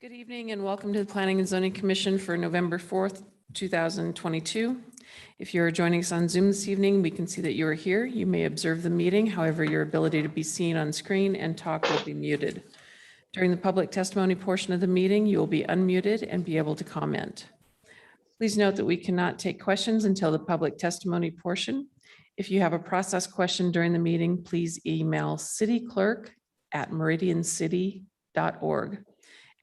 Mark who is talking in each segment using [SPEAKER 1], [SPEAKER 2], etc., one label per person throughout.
[SPEAKER 1] Good evening and welcome to the Planning and Zoning Commission for November 4th, 2022. If you're joining us on Zoom this evening, we can see that you are here. You may observe the meeting. However, your ability to be seen on screen and talk will be muted. During the public testimony portion of the meeting, you will be unmuted and be able to comment. Please note that we cannot take questions until the public testimony portion. If you have a process question during the meeting, please email cityclerk@meridiancity.org.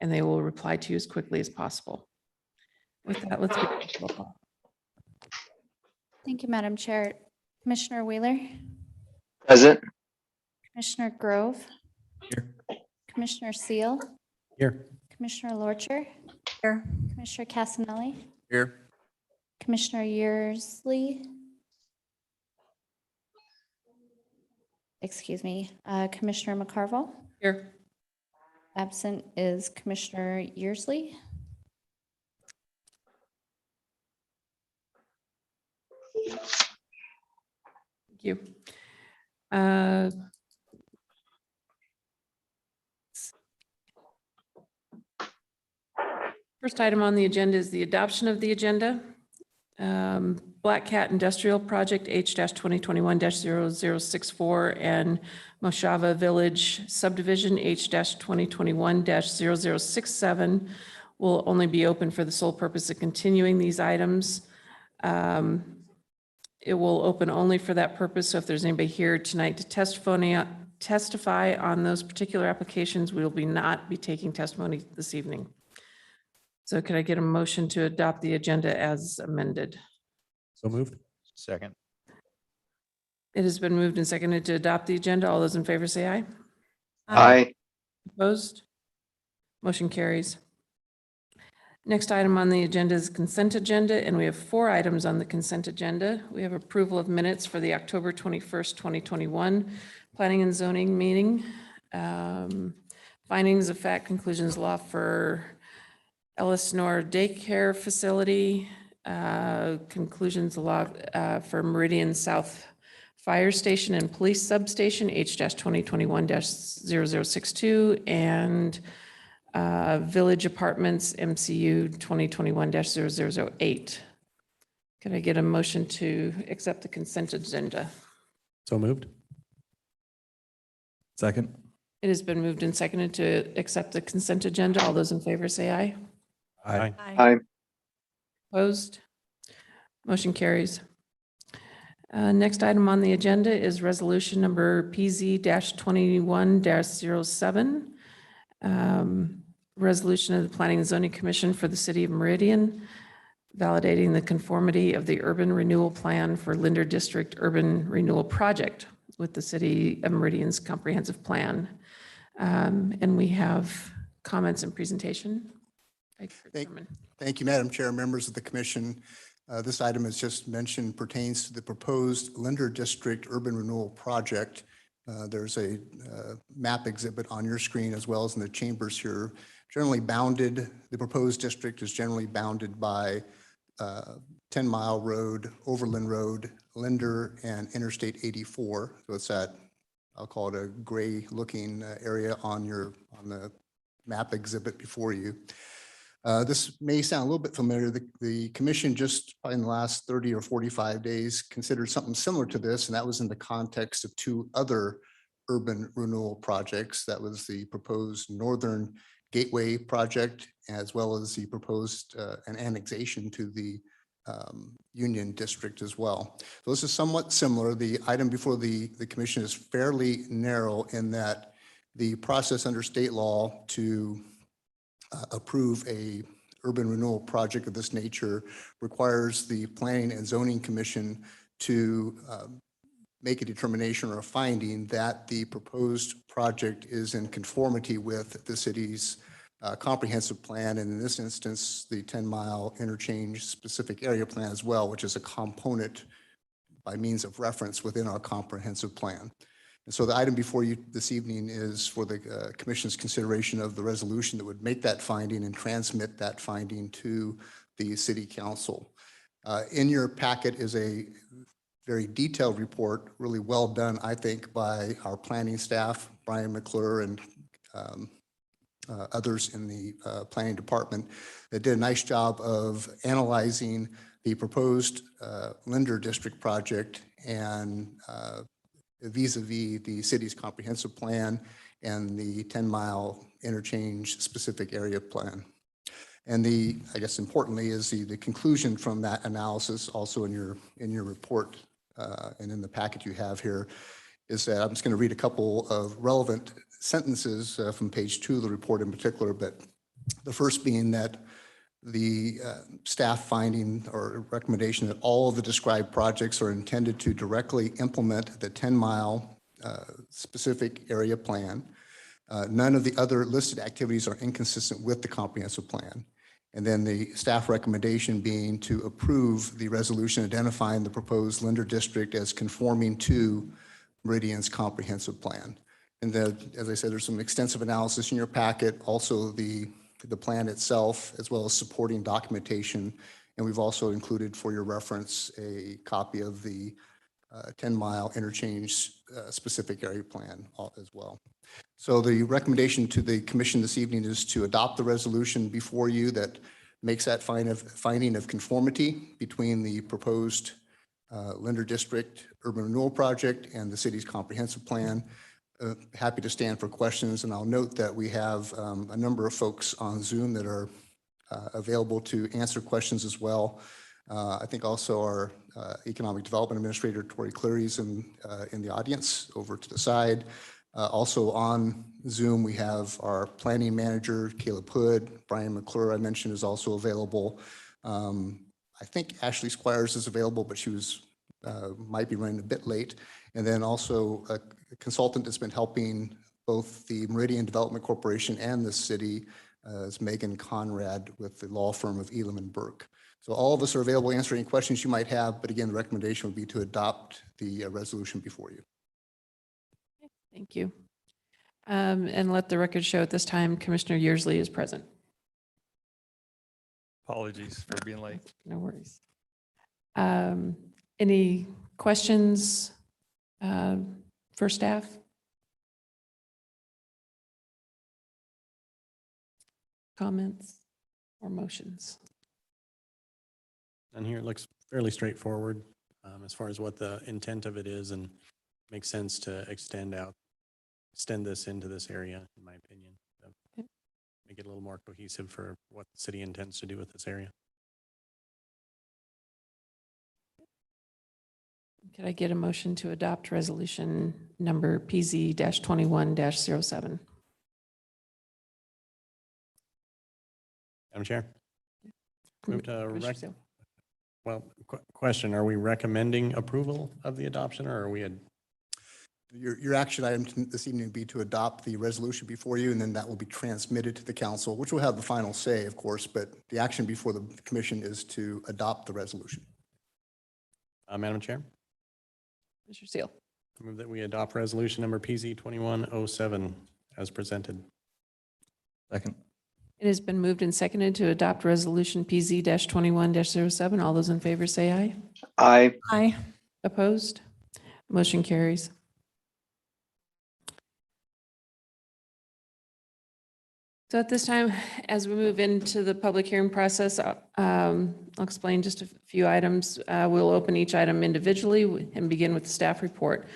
[SPEAKER 1] and they will reply to you as quickly as possible. With that, let's begin. Roll call.
[SPEAKER 2] Thank you, Madam Chair. Commissioner Wheeler,
[SPEAKER 3] Present.
[SPEAKER 2] Commissioner Grove,
[SPEAKER 4] Here.
[SPEAKER 2] Commissioner Seal,
[SPEAKER 4] Here.
[SPEAKER 2] Commissioner Lorcher, here. Commissioner Casanelli,
[SPEAKER 4] Here.
[SPEAKER 2] Commissioner Yearsley, excuse me, Commissioner McCarville.
[SPEAKER 1] Here.
[SPEAKER 2] Absent is Commissioner Yearsley.
[SPEAKER 1] Thank you. First item on the agenda is the adoption of the agenda. Black Cat Industrial Project H-2021-0064 and Moshava Village Subdivision H-2021-0067 will only be open for the sole purpose of continuing these items. It will open only for that purpose. So if there's anybody here tonight to testify on those particular applications, we will not be taking testimony this evening. So could I get a motion to adopt the agenda as amended?
[SPEAKER 4] So moved. Second.
[SPEAKER 1] It has been moved and seconded to adopt the agenda. All those in favor say aye.
[SPEAKER 3] Aye.
[SPEAKER 1] Opposed? Motion carries. Next item on the agenda is consent agenda, and we have 4 items on the consent agenda. We have approval of minutes for the October 21st, 2021 Planning and Zoning meeting. Findings of fact, conclusions law for Ellis Nor Daycare Facility, conclusions law for Meridian South Fire Station and Police Substation, H-2021-0062, and Village Apartments, MCU 2021-0008. Can I get a motion to accept the consent agenda?
[SPEAKER 4] So moved. Second.
[SPEAKER 1] It has been moved and seconded to accept the consent agenda. All those in favor say aye.
[SPEAKER 4] Aye.
[SPEAKER 3] Aye.
[SPEAKER 1] Opposed? Motion carries. Next item on the agenda is resolution number PZ-21-07. Resolution of the Planning and Zoning Commission for the City of Meridian, validating the conformity of the urban renewal plan for Linder District Urban Renewal Project with the City of Meridian's comprehensive plan. And we have comments and presentation.
[SPEAKER 5] Thank you, Madam Chair, members of the commission. This item, as just mentioned, pertains to the proposed Linder District Urban Renewal Project. There's a map exhibit on your screen as well as in the chambers here. Generally bounded, the proposed district is generally bounded by 10 Mile Road, Overland Road, Linder, and Interstate 84. So it's that, I'll call it a gray looking area on the map exhibit before you. This may sound a little bit familiar. The commission just in the last 30 or 45 days considered something similar to this, and that was in the context of 2 other urban renewal projects. That was the proposed Northern Gateway project, as well as the proposed an annexation to the Union District as well. So this is somewhat similar. The item before the commission is fairly narrow in that the process under state law to approve a urban renewal project of this nature requires the Planning and Zoning Commission to make a determination or a finding that the proposed project is in conformity with the city's comprehensive plan, and in this instance, the 10-mile interchange specific area plan as well, which is a component by means of reference within our comprehensive plan. And so the item before you this evening is for the commission's consideration of the resolution that would make that finding and transmit that finding to the city council. In your packet is a very detailed report, really well done, I think, by our planning staff, Brian McClure and others in the planning department that did a nice job of analyzing the proposed Linder District project and vis-a-vis the city's comprehensive plan and the 10-mile interchange specific area plan. And I guess importantly is the conclusion from that analysis also in your report and in the packet you have here is that I'm just going to read a couple of relevant sentences from page 2 of the report in particular, but the first being that the staff finding or recommendation that all of the described projects are intended to directly implement the 10-mile specific area plan. None of the other listed activities are inconsistent with the comprehensive plan. And then the staff recommendation being to approve the resolution identifying the proposed Linder District as conforming to Meridian's comprehensive plan. And then, as I said, there's some extensive analysis in your packet, also the plan itself, as well as supporting documentation. And we've also included for your reference a copy of the 10-mile interchange specific area plan as well. So the recommendation to the commission this evening is to adopt the resolution before you that makes that finding of conformity between the proposed Linder District urban renewal project and the city's comprehensive plan. Happy to stand for questions, and I'll note that we have a number of folks on Zoom that are available to answer questions as well. I think also our Economic Development Administrator, Tori Cleary, is in the audience over to the side. Also on Zoom, we have our planning manager, Caleb Hood. Brian McClure, I mentioned, is also available. I think Ashley Squires is available, but she was might be running a bit late. And then also a consultant that's been helping both the Meridian Development Corporation and the city is Megan Conrad with the law firm of Elam and Burke. So all of us are available to answer any questions you might have, but again, the recommendation would be to adopt the resolution before you.
[SPEAKER 1] Thank you. And let the record show at this time, Commissioner Yearsley is present.
[SPEAKER 6] Apologies for being late.
[SPEAKER 1] No worries. Any questions for staff? Comments or motions?
[SPEAKER 4] And here it looks fairly straightforward as far as what the intent of it is, and makes sense to extend this into this area, in my opinion. So make it a little more cohesive for what the city intends to do with this area.
[SPEAKER 1] Could I get a motion to adopt resolution number PZ-21-07?
[SPEAKER 4] Madam Chair? Move to
[SPEAKER 1] Commissioner Seal.
[SPEAKER 4] Well, question, are we recommending approval of the adoption, or are we
[SPEAKER 5] Your action item this evening would be to adopt the resolution before you, and then that will be transmitted to the council, which will have the final say, of course, but the action before the commission is to adopt the resolution.
[SPEAKER 4] Madam Chair?
[SPEAKER 1] Commissioner Seal.
[SPEAKER 4] I move that we adopt resolution number PZ-21-07 as presented.
[SPEAKER 6] Second.
[SPEAKER 1] It has been moved and seconded to adopt resolution PZ-21-07. All those in favor say aye.
[SPEAKER 3] Aye.
[SPEAKER 2] Aye.
[SPEAKER 1] Opposed? Motion carries. So at this time, as we move into the public hearing process, I'll explain just a few items. We'll open each item individually and begin with the staff report.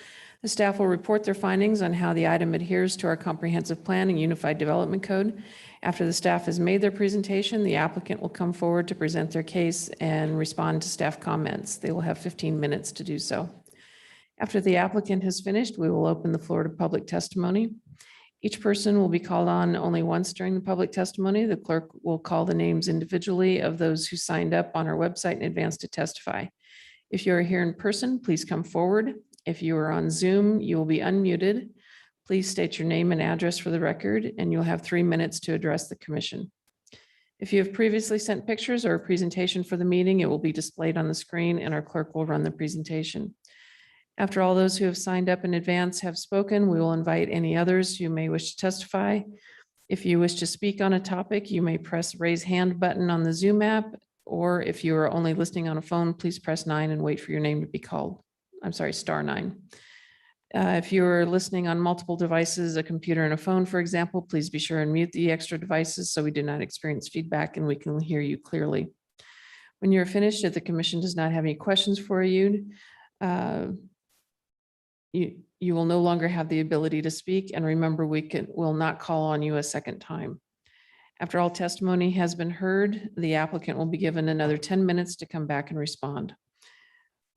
[SPEAKER 1] The staff will report their findings on how the item adheres to our comprehensive plan and unified development code. After the staff has made their presentation, the applicant will come forward to present their case and respond to staff comments. They will have 15 minutes to do so. After the applicant has finished, we will open the floor to public testimony. Each person will be called on only once during the public testimony. The clerk will call the names individually of those who signed up on our website in advance to testify. If you are here in person, please come forward. If you are on Zoom, you will be unmuted. Please state your name and address for the record, and you'll have 3 minutes to address the commission. If you have previously sent pictures or a presentation for the meeting, it will be displayed on the screen and our clerk will run the presentation. After all those who have signed up in advance have spoken, we will invite any others who may wish to testify. If you wish to speak on a topic, you may press raise hand button on the Zoom app, or if you are only listening on a phone, please press 9 and wait for your name to be called. I'm sorry, *9. If you're listening on multiple devices, a computer and a phone, for example, please be sure and mute the extra devices so we do not experience feedback and we can hear you clearly. When you're finished, if the commission does not have any questions for you, you will no longer have the ability to speak. And remember, will not call on you a second time. After all testimony has been heard, the applicant will be given another 10 minutes to come back and respond.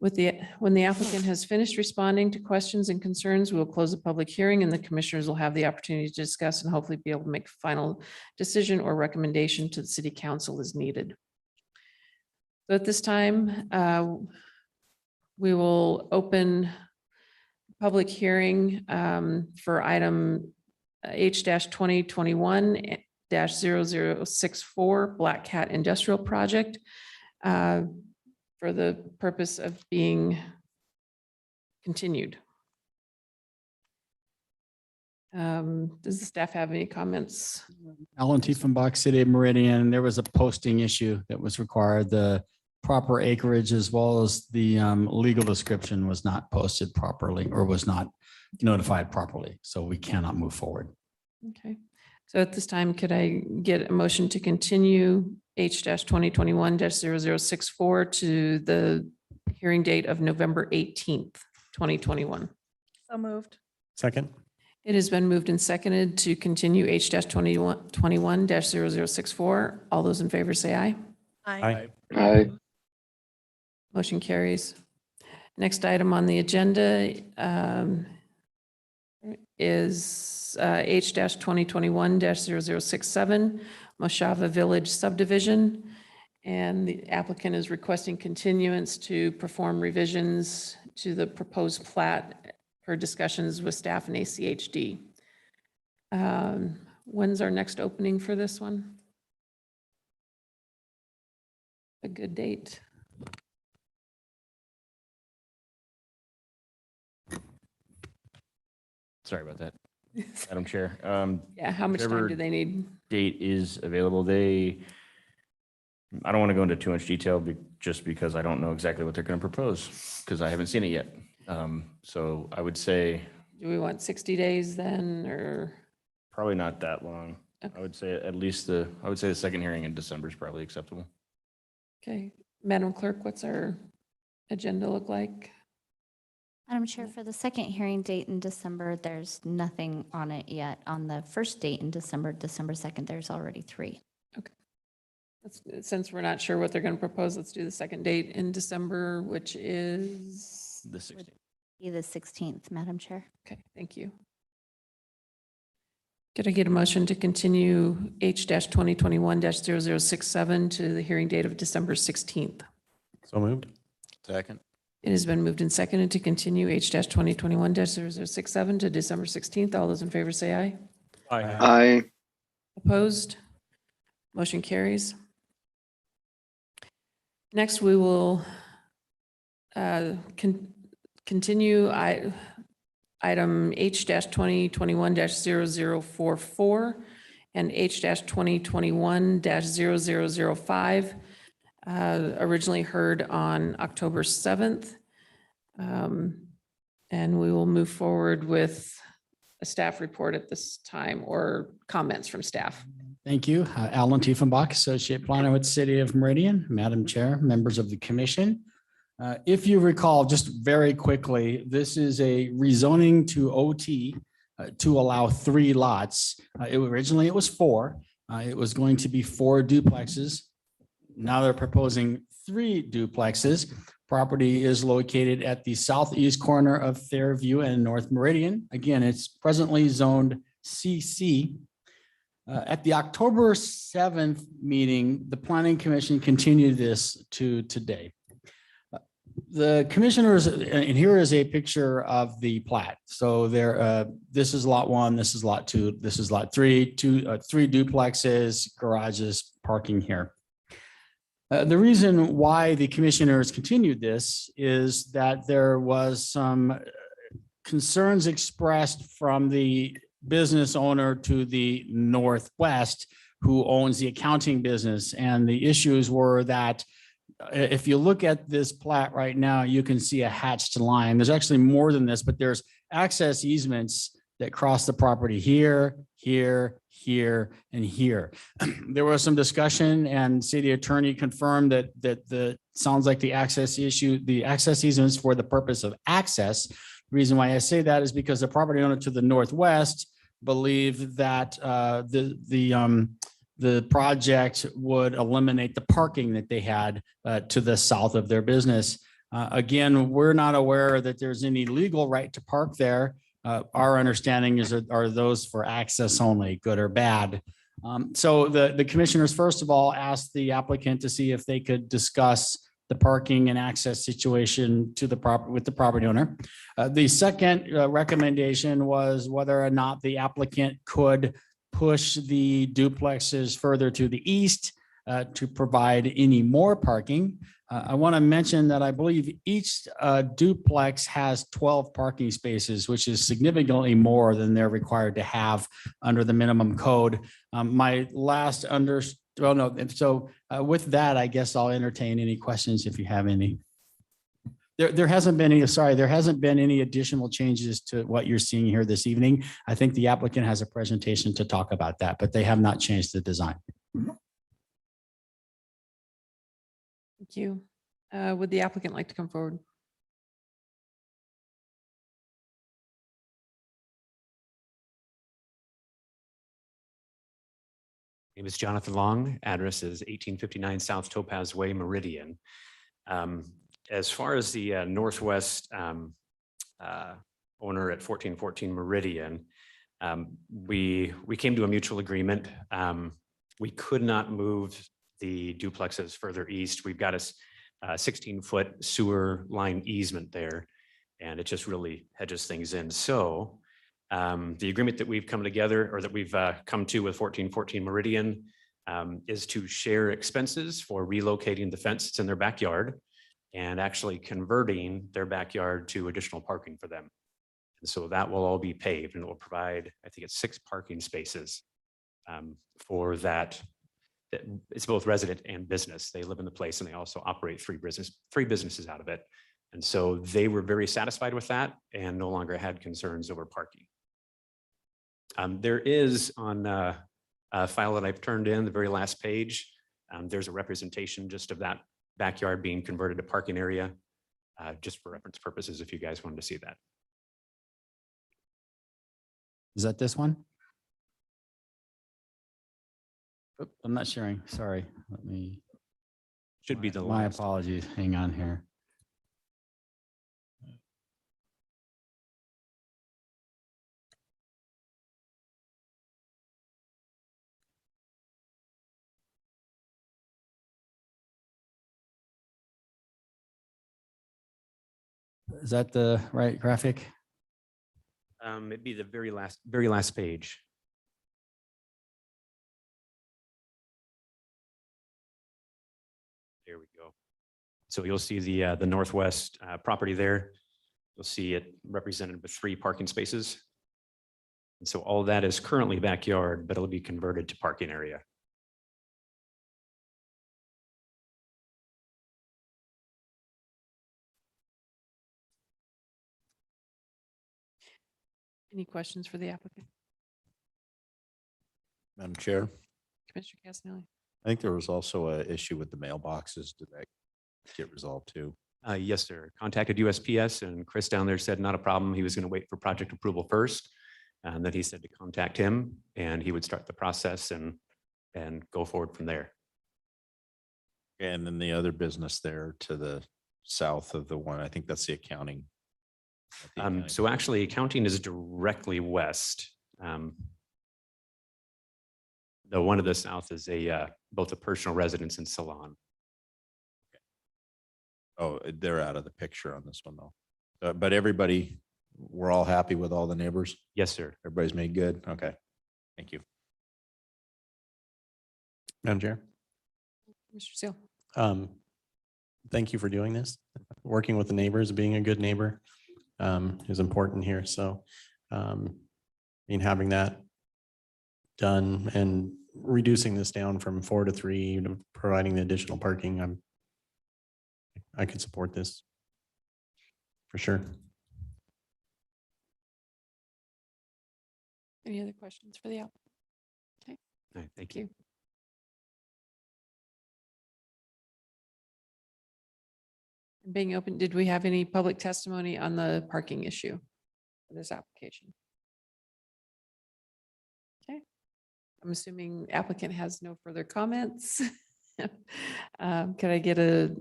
[SPEAKER 1] When the applicant has finished responding to questions and concerns, we will close the public hearing and the commissioners will have the opportunity to discuss and hopefully be able to make a final decision or recommendation to the city council as needed. So at this time, we will open public hearing for item H-2021-0064 Black Cat Industrial Project for the purpose of being continued. Does the staff have any comments?
[SPEAKER 7] Alan Tiefenbach, City of Meridian. There was a posting issue that was required. The proper acreage as well as the legal description was not posted properly or was not notified properly. So we cannot move forward.
[SPEAKER 1] Okay. So at this time, could I get a motion to continue H-2021-0064 to the hearing date of November 18th, 2021?
[SPEAKER 8] So moved.
[SPEAKER 4] Second.
[SPEAKER 1] It has been moved and seconded to continue H-2021-0064. All those in favor say aye.
[SPEAKER 4] Aye.
[SPEAKER 3] Aye.
[SPEAKER 1] Motion carries. Next item on the agenda is H-2021-0067 Moshava Village subdivision. And the applicant is requesting continuance to perform revisions to the proposed plat for discussions with staff and ACHD. When's our next opening for this one? A good date.
[SPEAKER 9] Sorry about that, Madam Chair.
[SPEAKER 1] Yeah, how much time
[SPEAKER 9] Whichever
[SPEAKER 1] do they need?
[SPEAKER 9] Date is available. I don't want to go into too much detail just because I don't know exactly what they're going to propose because I haven't seen it yet. So I would say
[SPEAKER 1] Do we want 60 days then, or?
[SPEAKER 9] probably not that long.
[SPEAKER 1] Okay.
[SPEAKER 9] I would say at least I would say the second hearing in December is probably acceptable.
[SPEAKER 1] Okay, Madam Clerk, what's our agenda look like?
[SPEAKER 2] Madam Chair, for the second hearing date in December, there's nothing on it yet. On the first date in December, December 2nd, there's already 3.
[SPEAKER 1] Since we're not sure what they're going to propose, let's do the second date in December, which is,
[SPEAKER 9] The 16th.
[SPEAKER 2] Be the 16th, Madam Chair.
[SPEAKER 1] okay, thank you. Could I get a motion to continue H-2021-0067 to the hearing date of December 16th?
[SPEAKER 4] So moved.
[SPEAKER 6] Second.
[SPEAKER 1] It has been moved and seconded to continue H-2021-0067 to December 16th. All those in favor say aye.
[SPEAKER 3] Aye.
[SPEAKER 1] Opposed? Motion carries. Next, we will continue item H-2021-0044 and H-2021-0005, originally heard on October 7th. And we will move forward with a staff report at this time or comments from staff.
[SPEAKER 7] Thank you. Alan Tiefenbach, Associate Planner with City of Meridian. Madam Chair, members of the commission. If you recall, just very quickly, this is a rezoning to OT to allow 3 lots. Originally, it was 4. It was going to be 4 duplexes. Now they're proposing 3 duplexes. Property is located at the southeast corner of Fairview and North Meridian. Again, it's presently zoned CC. At the October 7th meeting, the Planning Commission continued this to today. The commissioners, and here is a picture of the plat. So this is lot 1, this is lot 2, this is lot 3, 3 duplexes, garages, parking here. The reason why the commissioners continued this is that there was some concerns expressed from the business owner to the northwest who owns the accounting business. And the issues were that if you look at this plat right now, you can see a hatched line. There's actually more than this, but there's access easements that cross the property here, here, here, and here. There was some discussion and city attorney confirmed that sounds like the access easements for the purpose of access. The reason why I say that is because the property owner to the northwest believed that the project would eliminate the parking that they had to the south of their business. Again, we're not aware that there's any legal right to park there. Our understanding is that are those for access only, good or bad. So the commissioners, first of all, asked the applicant to see if they could discuss the parking and access situation to the with the property owner. The second recommendation was whether or not the applicant could push the duplexes further to the east to provide any more parking. I want to mention that I believe each duplex has 12 parking spaces, which is significantly more than they're required to have under the minimum code. My last with that, I guess I'll entertain any questions if you have any. There hasn't been any additional changes to what you're seeing here this evening. I think the applicant has a presentation to talk about that, but they have not changed the design.
[SPEAKER 1] Thank you. Would the applicant like to come forward?
[SPEAKER 8] Name is Jonathan Long. Address is 1859 South Topaz Way, Meridian. As far as the northwest owner at 1414 Meridian, we came to a mutual agreement. We could not move the duplexes further east. We've got a 16-foot sewer line easement there, and it just really hedges things in. So the agreement that we've come together, or that we've come to with 1414 Meridian, is to share expenses for relocating the fence that's in their backyard and actually converting their backyard to additional parking for them. And so that will all be paved, and it will provide, I think it's 6 parking spaces for that. It's both resident and business. They live in the place and they also operate 3 businesses out of it. And so they were very satisfied with that and no longer had concerns over parking. There is on a file that I've turned in, the very last page, there's a representation just of that backyard being converted to parking area, just for reference purposes, if you guys wanted to see that.
[SPEAKER 7] Is that this one? Oop, I'm not sharing. Sorry. Let me.
[SPEAKER 8] Should be the
[SPEAKER 7] My
[SPEAKER 8] last.
[SPEAKER 7] apologies. Hang on here. Is that the right graphic?
[SPEAKER 8] It'd be the very last page. There we go. So you'll see the northwest property there. You'll see it represented with 3 parking spaces. And so all that is currently backyard, but it'll be converted to parking area.
[SPEAKER 1] Any questions for the applicant?
[SPEAKER 10] Madam Chair,
[SPEAKER 1] Commissioner Casanelli?
[SPEAKER 10] I think there was also an issue with the mailboxes. Did that get resolved too?
[SPEAKER 8] Yes, sir. Contacted USPS and Chris down there said not a problem. He was going to wait for project approval first. And then he said to contact him and he would start the process and go forward from there.
[SPEAKER 10] And then the other business there to the south of the one, I think that's the accounting.
[SPEAKER 8] So actually accounting is directly west. The one to the south is both a personal residence and salon.
[SPEAKER 10] Oh, they're out of the picture on this one though. But everybody, we're all happy with all the neighbors?
[SPEAKER 8] Yes, sir.
[SPEAKER 10] Everybody's made good? Okay. Thank you.
[SPEAKER 4] Madam Chair,
[SPEAKER 1] Commissioner Seal?
[SPEAKER 4] thank you for doing this. Working with the neighbors, being a good neighbor is important here. So having that done and reducing this down from 4 to 3, providing the additional parking, I could support this for sure.
[SPEAKER 1] Any other questions for the applicant?
[SPEAKER 8] All right, thank you.
[SPEAKER 1] Being open, did we have any public testimony on the parking issue for this application? Okay, I'm assuming applicant has no further comments. Could I get a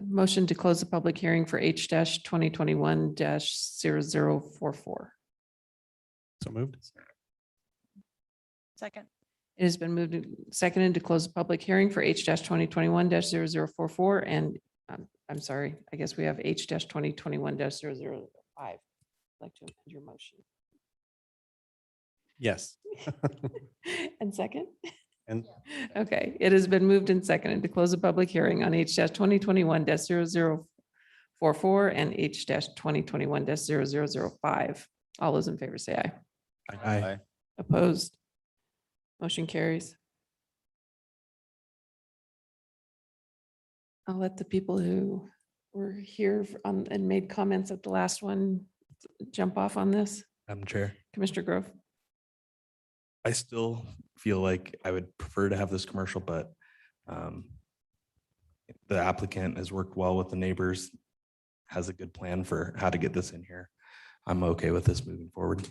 [SPEAKER 1] motion to close the public hearing for H-2021-0044?
[SPEAKER 4] So moved.
[SPEAKER 11] Second.
[SPEAKER 1] It has been moved and seconded to close the public hearing for H-2021-0044 and I'm sorry, I guess we have H-2021-005. I'd like to amend your motion.
[SPEAKER 4] Yes.
[SPEAKER 1] And second?
[SPEAKER 4] And
[SPEAKER 1] Okay, it has been moved and seconded to close the public hearing on H-2021-0044 and H-2021-0005. All those in favor say aye.
[SPEAKER 4] Aye.
[SPEAKER 1] Opposed? Motion carries. I'll let the people who were here and made comments at the last one jump off on this.
[SPEAKER 12] Madam Chair,
[SPEAKER 1] Commissioner Grove.
[SPEAKER 12] I still feel like I would prefer to have this commercial, but the applicant has worked well with the neighbors, has a good plan for how to get this in here. I'm okay with this moving forward.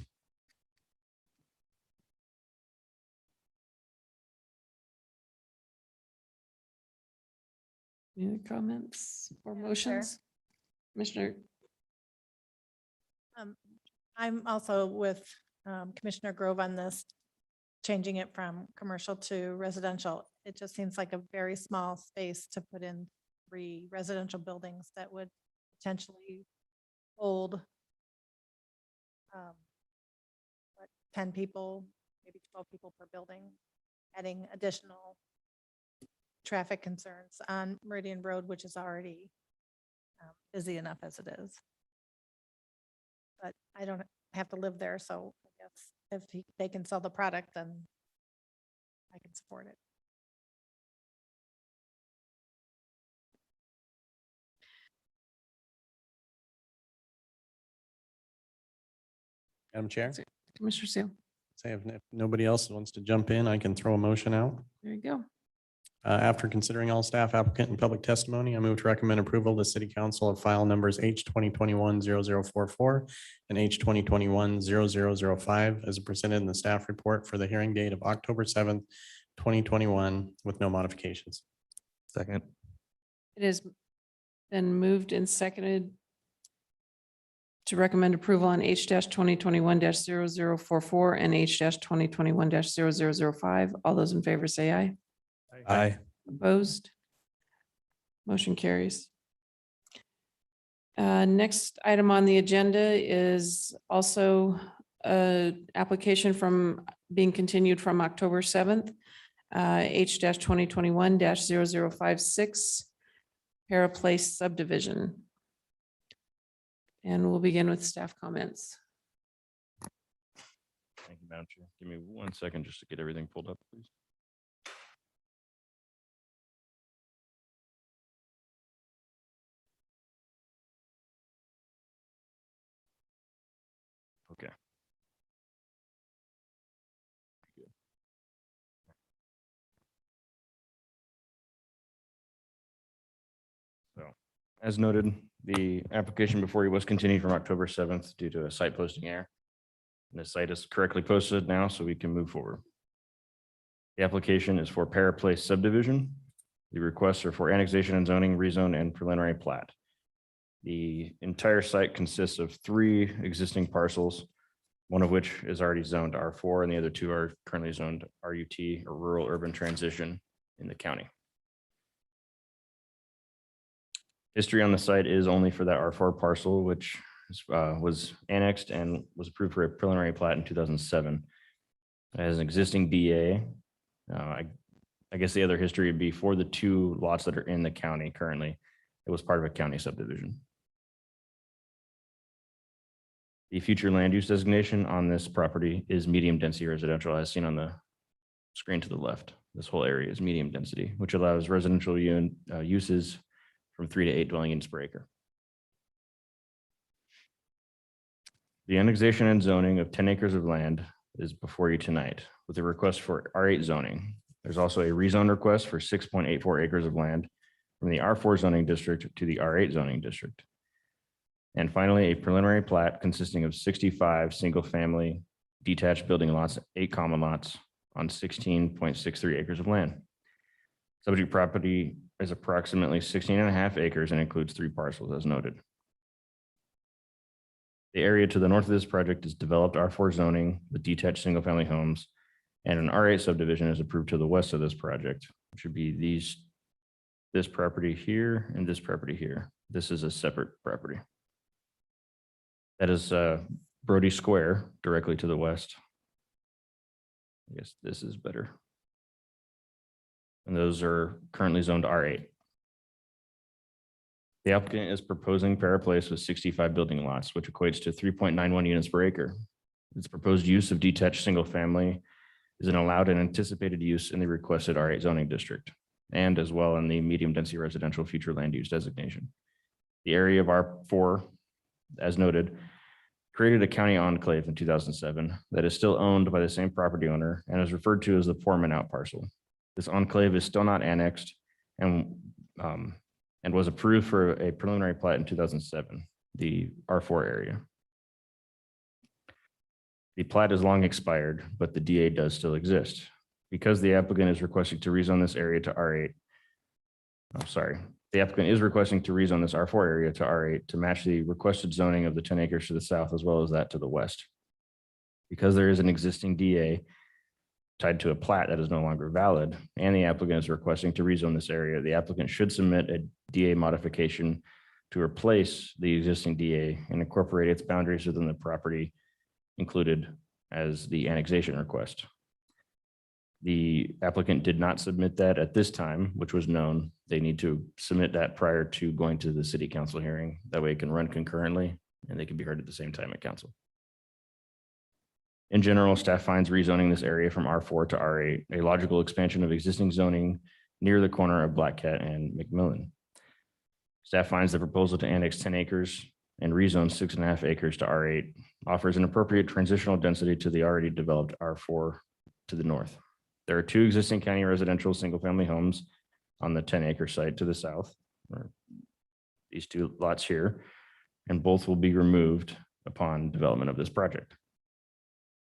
[SPEAKER 1] Any other comments or
[SPEAKER 11] Madam Chair.
[SPEAKER 1] motions? Commissioner,
[SPEAKER 11] I'm also with Commissioner Grove on this, changing it from commercial to residential. It just seems like a very small space to put in 3 residential buildings that would potentially hold 10 people, maybe 12 people per building, adding additional traffic concerns on Meridian Road, which is already busy enough as it is. But I don't have to live there, so I guess if they can sell the product, then I can support it.
[SPEAKER 4] Madam Chair,
[SPEAKER 1] Commissioner Seal,
[SPEAKER 4] say if nobody else wants to jump in, I can throw a motion out.
[SPEAKER 1] there you go.
[SPEAKER 4] After considering all staff applicant and public testimony, I move to recommend approval of the city council of file numbers H-2021-0044 and H-2021-0005 as presented in the staff report for the hearing date of October 7th, 2021 with no modifications.
[SPEAKER 12] Second.
[SPEAKER 1] It has been moved and seconded to recommend approval on H-2021-0044 and H-2021-0005. All those in favor say aye.
[SPEAKER 12] Aye.
[SPEAKER 1] Opposed? Motion carries. Next item on the agenda is also an application from being continued from October 7th, H-2021-0056, Para Place subdivision. And we'll begin with staff comments.
[SPEAKER 9] Thank you, Madam Chair. Give me 1 second just to get everything pulled up, please. Okay. Good. So, as noted, the application before you was continued from October 7th due to a site posting error. And the site is correctly posted now, so we can move forward. The application is for Para Place subdivision. The requests are for annexation and zoning, rezone, and preliminary plat. The entire site consists of 3 existing parcels, one of which is already zoned R4, and the other 2 are currently zoned RUT, or rural urban transition, in the county. History on the site is only for that R4 parcel, which was annexed and was approved for a preliminary plat in 2007. It has an existing BA. I guess the other history would be for the 2 lots that are in the county currently. It was part of a county subdivision. The future land use designation on this property is medium density residential, as seen on the screen to the left. This whole area is medium density, which allows residential uses from 3 to 8 dwelling units per acre. The annexation and zoning of 10 acres of land is before you tonight with a request for R8 zoning. There's also a rezone request for 6.84 acres of land from the R4 zoning district to the R8 zoning district. And finally, a preliminary plat consisting of 65 single-family detached building lots, 8 common lots on 16.63 acres of land. Subject property is approximately 16.5 acres and includes 3 parcels as noted. The area to the north of this project is developed R4 zoning with detached single-family homes, and an R8 subdivision is approved to the west of this project, which would be this property here and this property here. This is a separate property. That is Brody Square directly to the west. I guess this is better. And those are currently zoned R8. The applicant is proposing Para Place with 65 building lots, which equates to 3.91 units per acre. Its proposed use of detached single family is an allowed and anticipated use in the requested R8 zoning district, and as well in the medium density residential future land use designation. The area of R4, as noted, created a county enclave in 2007 that is still owned by the same property owner and is referred to as the Foreman out parcel. This enclave is still not annexed and was approved for a preliminary plat in 2007, the R4 area. The plat is long expired, but the DA does still exist. Because the applicant is requesting to rezone this area to R8, the applicant is requesting to rezone this R4 area to R8 to match the requested zoning of the 10 acres to the south as well as that to the west. Because there is an existing DA tied to a plat that is no longer valid, and the applicant is requesting to rezone this area, the applicant should submit a DA modification to replace the existing DA and incorporate its boundaries within the property included as the annexation request. The applicant did not submit that at this time, which was known. They need to submit that prior to going to the city council hearing. That way it can run concurrently and they can be heard at the same time at council. In general, staff finds rezoning this area from R4 to R8 a logical expansion of existing zoning near the corner of Black Cat and McMillan. Staff finds the proposal to annex 10 acres and rezone 6.5 acres to R8 offers an appropriate transitional density to the already developed R4 to the north. There are 2 existing county residential single-family homes on the 10-acre site to the south, or these 2 lots here, and both will be removed upon development of this project.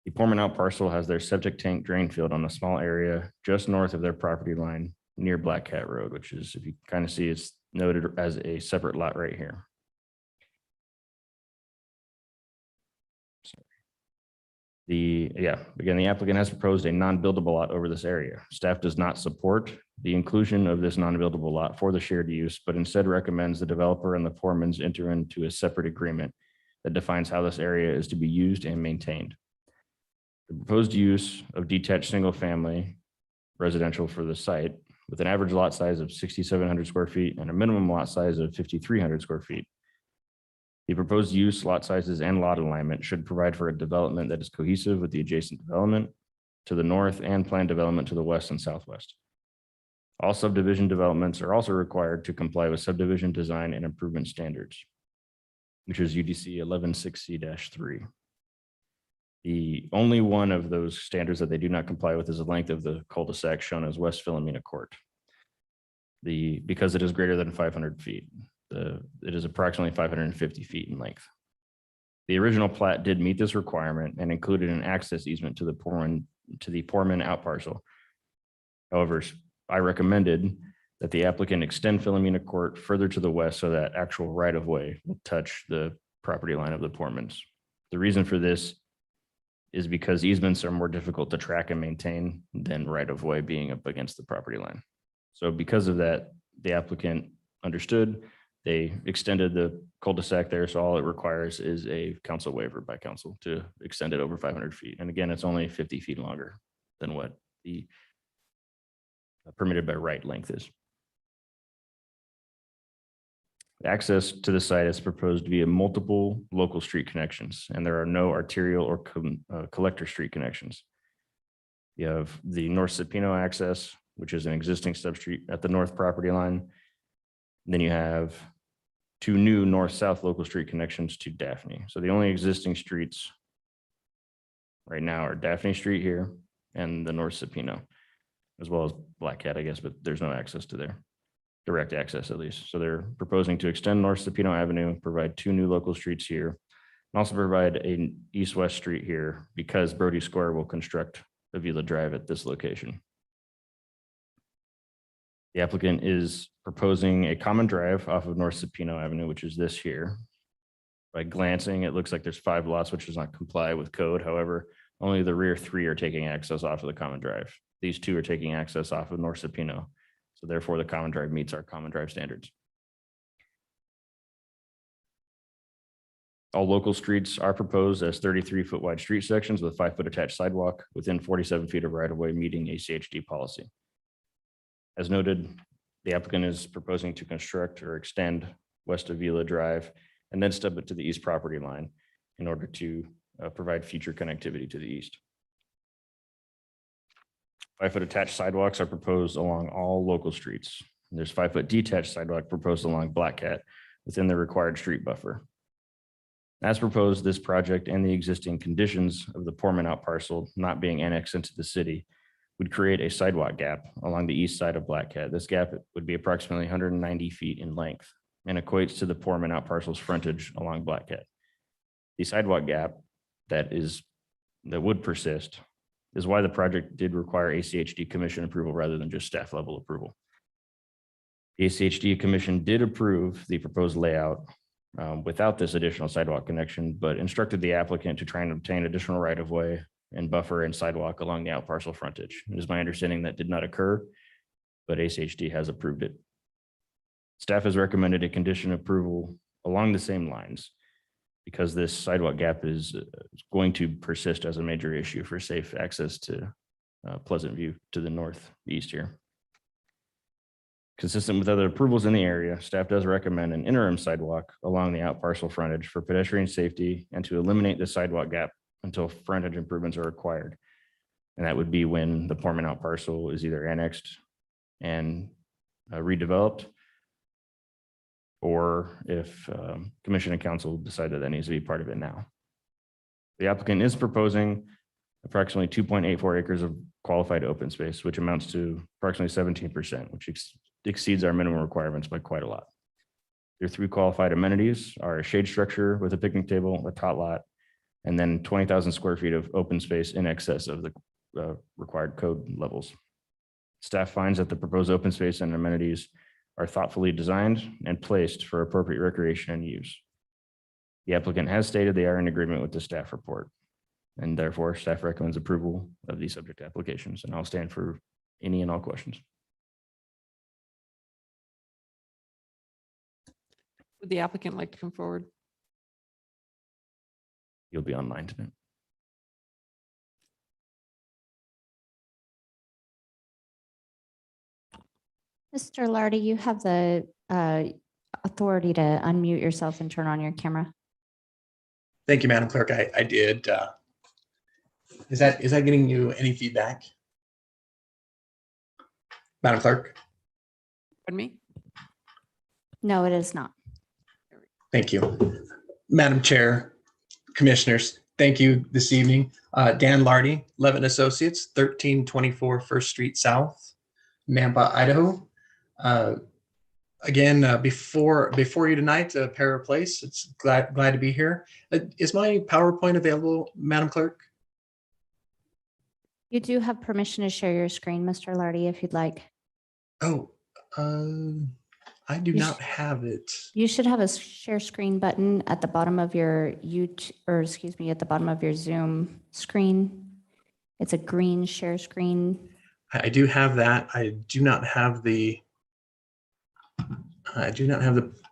[SPEAKER 9] The Portman out parcel has their septic tank drain field on a small area just north of their property line near Black Cat Road, which is, if you kind of see, it's noted as a separate lot right here. Again, the applicant has proposed a non-buildable lot over this area. Staff does not support the inclusion of this non-buildable lot for the shared use, but instead recommends the developer and the Portmans enter into a separate agreement that defines how this area is to be used and maintained. The proposed use of detached single-family residential for the site with an average lot size of 6,700 square feet and a minimum lot size of 5,300 square feet. The proposed use, lot sizes, and lot alignment should provide for a development that is cohesive with the adjacent development to the north and planned development to the west and southwest. All subdivision developments are also required to comply with subdivision design and improvement standards, which is UDC 116C-3. The only one of those standards that they do not comply with is the length of the cul-de-sac shown as West Philomena Court. Because it is greater than 500 feet. It is approximately 550 feet in length. The original plat did meet this requirement and included an access easement to the Portman out parcel. However, I recommended that the applicant extend Philomena Court further to the west so that actual right-of-way will touch the property line of the Portmans. The reason for this is because easements are more difficult to track and maintain than right-of-way being up against the property line. So because of that, the applicant understood. They extended the cul-de-sac there, so all it requires is a council waiver by council to extend it over 500 feet. And again, it's only 50 feet longer than what the permitted by right length is. Access to the site is proposed via multiple local street connections, and there are no arterial or collector street connections. You have the North Cipino access, which is an existing substreet at the north property line. Then you have two new north-south local street connections to Daphne. So the only existing streets right now are Daphne Street here and the North Supino, as well as Black Cat, I guess, but there's no access to there, direct access at least. So they're proposing to extend North Supino Avenue, provide two new local streets here, and also provide an east-west street here because Brody Square will construct Avila Drive at this location. The applicant is proposing a common drive off of North Supino Avenue, which is this here. By glancing, it looks like there's 5 lots, which does not comply with code. However, only the rear 3 are taking access off of the common drive. These 2 are taking access off of North Supino. So therefore, the common drive meets our common drive standards. All local streets are proposed as 33-foot wide street sections with a 5-foot attached sidewalk within 47 feet of right-of-way, meeting ACHD policy. As noted, the applicant is proposing to construct or extend West Avila Drive and then stub it to the east property line in order to provide future connectivity to the east. 5-foot attached sidewalks are proposed along all local streets. There's 5-foot detached sidewalk proposed along Black Cat within the required street buffer. As proposed, this project and the existing conditions of the Portman out parcel not being annexed into the city would create a sidewalk gap along the east side of Black Cat. This gap would be approximately 190 feet in length and equates to the Portman out parcel's frontage along Black Cat. The sidewalk gap that would persist is why the project did require ACHD commission approval rather than just staff level approval. The ACHD commission did approve the proposed layout without this additional sidewalk connection, but instructed the applicant to try and obtain additional right of way and buffer and sidewalk along the out parcel frontage. It is my understanding that did not occur, but ACHD has approved it. Staff has recommended a condition approval along the same lines because this sidewalk gap is going to persist as a major issue for safe access to Pleasant View to the northeast here. Consistent with other approvals in the area, staff does recommend an interim sidewalk along the out parcel frontage for pedestrian safety and to eliminate the sidewalk gap until frontage improvements are required. And that would be when the Portman out parcel is either annexed and redeveloped, or if commission and council decide that that needs to be part of it now. The applicant is proposing approximately 2.84 acres of qualified open space, which amounts to approximately 17%, which exceeds our minimum requirements by quite a lot. Their 3 qualified amenities are a shade structure with a picnic table, a tot lot, and then 20,000 square feet of open space in excess of the required code levels. Staff finds that the proposed open space and amenities are thoughtfully designed and placed for appropriate recreation and use. The applicant has stated they are in agreement with the staff report, and therefore staff recommends approval of these subject applications, and I'll stand for any and all questions.
[SPEAKER 1] Would the applicant like to come forward?
[SPEAKER 9] You'll be online tonight.
[SPEAKER 2] Mr. Lardy, you have the authority to unmute yourself and turn on your camera.
[SPEAKER 13] Thank you, Madam Clerk. I did. Is that getting you any feedback? Madam Clerk?
[SPEAKER 1] Pardon me?
[SPEAKER 2] No, it is not.
[SPEAKER 13] Thank you. Madam Chair, Commissioners, thank you this evening. Dan Lardy, Levin Associates, 1324 First Street South, Nampa, Idaho. Again, before you tonight, Para Place. It's glad to be here. Is my PowerPoint available, Madam Clerk?
[SPEAKER 2] You do have permission to share your screen, Mr. Lardy, if you'd like.
[SPEAKER 13] Oh, I do not have it.
[SPEAKER 2] You should have a share screen button at the bottom of your at the bottom of your Zoom screen. It's a green share screen.
[SPEAKER 13] I do have that. I do not have the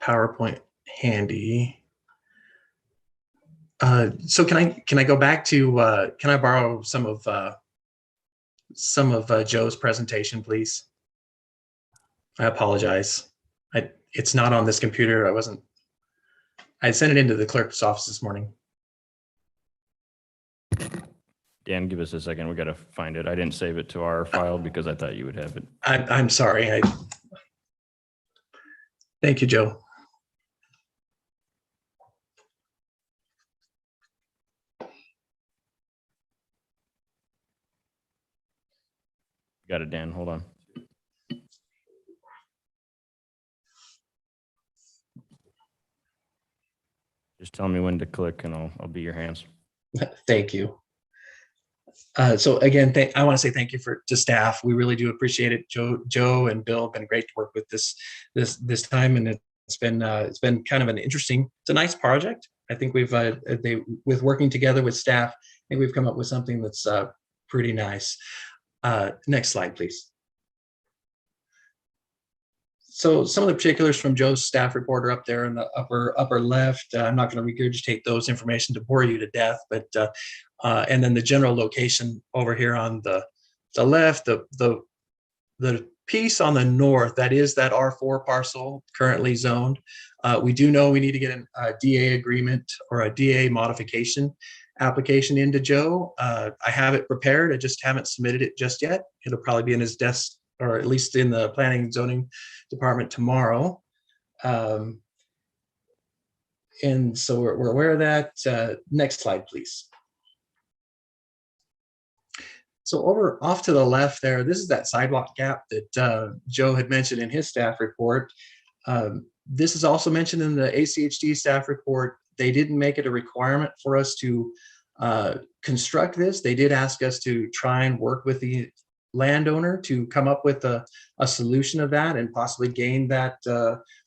[SPEAKER 13] PowerPoint handy. So can I go back to can I borrow some of Joe's presentation, please? I apologize. It's not on this computer. I sent it into the clerk's office this morning.
[SPEAKER 9] Dan, give us a second. We got to find it. I didn't save it to our file because I thought you would have it.
[SPEAKER 13] I'm sorry. Thank you, Joe.
[SPEAKER 9] Got it, Dan. Hold on. Just tell me when to click and I'll be your hands.
[SPEAKER 13] Thank you. So again, I want to say thank you to staff. We really do appreciate it. Joe and Bill have been great to work with this time, and it's been kind of an interesting. It's a nice project. I think with working together with staff, I think we've come up with something that's pretty nice. Next slide, please. So some of the particulars from Joe's staff report are up there in the upper left. I'm not going to regurgitate those information to bore you to death, but and then the general location over here on the left, the piece on the north, that is that R4 parcel currently zoned. We do know we need to get a DA agreement or a DA modification application into Joe. I have it prepared. I just haven't submitted it just yet. It'll probably be in his desk, or at least in the planning and zoning department tomorrow. And so we're aware of that. Next slide, please. So off to the left there, this is that sidewalk gap that Joe had mentioned in his staff report. This is also mentioned in the ACHD staff report. They didn't make it a requirement for us to construct this. They did ask us to try and work with the landowner to come up with a solution of that and possibly gain that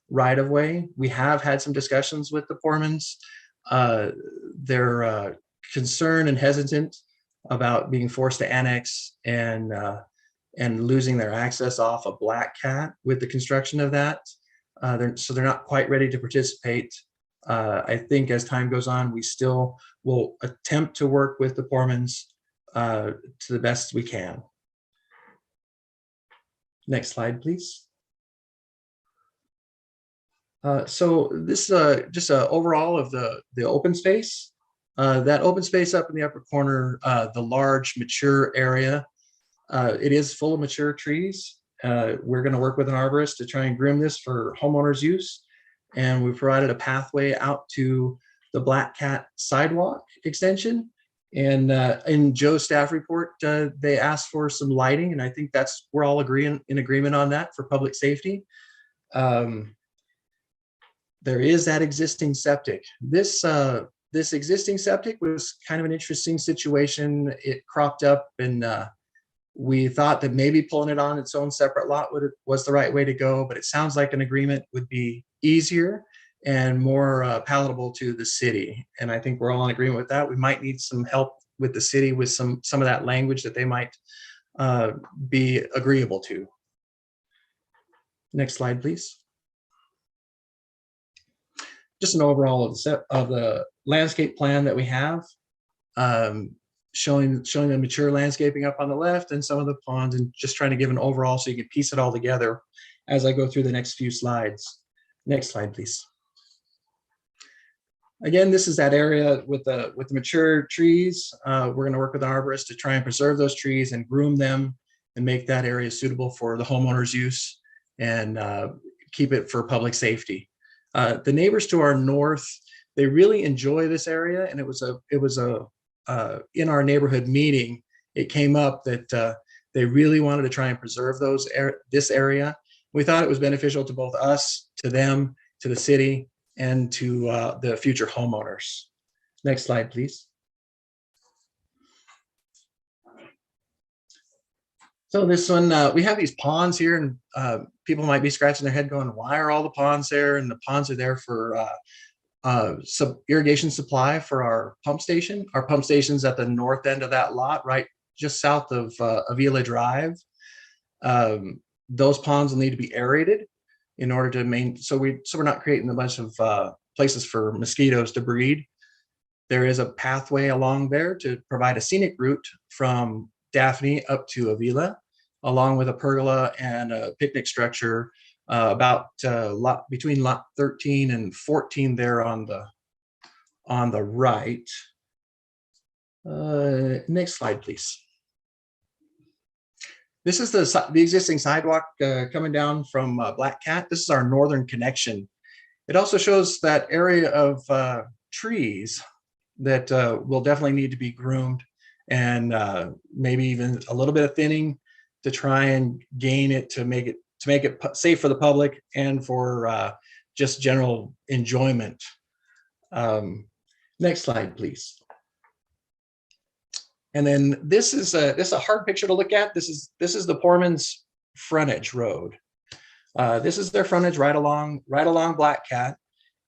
[SPEAKER 13] right of way. We have had some discussions with the Pormans. They're concerned and hesitant about being forced to annex and losing their access off of Black Cat with the construction of that. So they're not quite ready to participate. I think as time goes on, we still will attempt to work with the Pormans to the best we can. Next slide, please. So this is just an overall of the open space. That open space up in the upper corner, the large mature area, it is full of mature trees. We're going to work with an arborist to try and groom this for homeowners' use. And we provided a pathway out to the Black Cat sidewalk extension. And in Joe's staff report, they asked for some lighting, and I think we're all in agreement on that for public safety. There is that existing septic. This existing septic was kind of an interesting situation. It cropped up, and we thought that maybe pulling it on its own separate lot was the right way to go, but it sounds like an agreement would be easier and more palatable to the city. And I think we're all in agreement with that. We might need some help with the city with some of that language that they might be agreeable to. Next slide, please. Just an overall of the landscape plan that we have, showing the mature landscaping up on the left and some of the ponds, and just trying to give an overall so you can piece it all together as I go through the next few slides. Next slide, please. Again, this is that area with the mature trees. We're going to work with an arborist to try and preserve those trees and groom them and make that area suitable for the homeowner's use and keep it for public safety. The neighbors to our north, they really enjoy this area, and it was in our neighborhood meeting, it came up that they really wanted to try and preserve this area. We thought it was beneficial to both us, to them, to the city, and to the future homeowners. Next slide, please. So this one, we have these ponds here, and people might be scratching their head going, why are all the ponds there? And the ponds are there for irrigation supply for our pump station. Our pump station's at the north end of that lot, right just south of Avila Drive. Those ponds will need to be aerated in order to so we're not creating a bunch of places for mosquitoes to breed. There is a pathway along there to provide a scenic route from Daphne up to Avila, along with a pergola and a picnic structure about between lot 13 and 14 there on the right. Next slide, please. This is the existing sidewalk coming down from Black Cat. This is our northern connection. It also shows that area of trees that will definitely need to be groomed, and maybe even a little bit of thinning to try and gain it to make it safe for the public and for just general enjoyment. Next slide, please. And then this is a hard picture to look at. This is the Poorman's frontage road. This is their frontage right along Black Cat,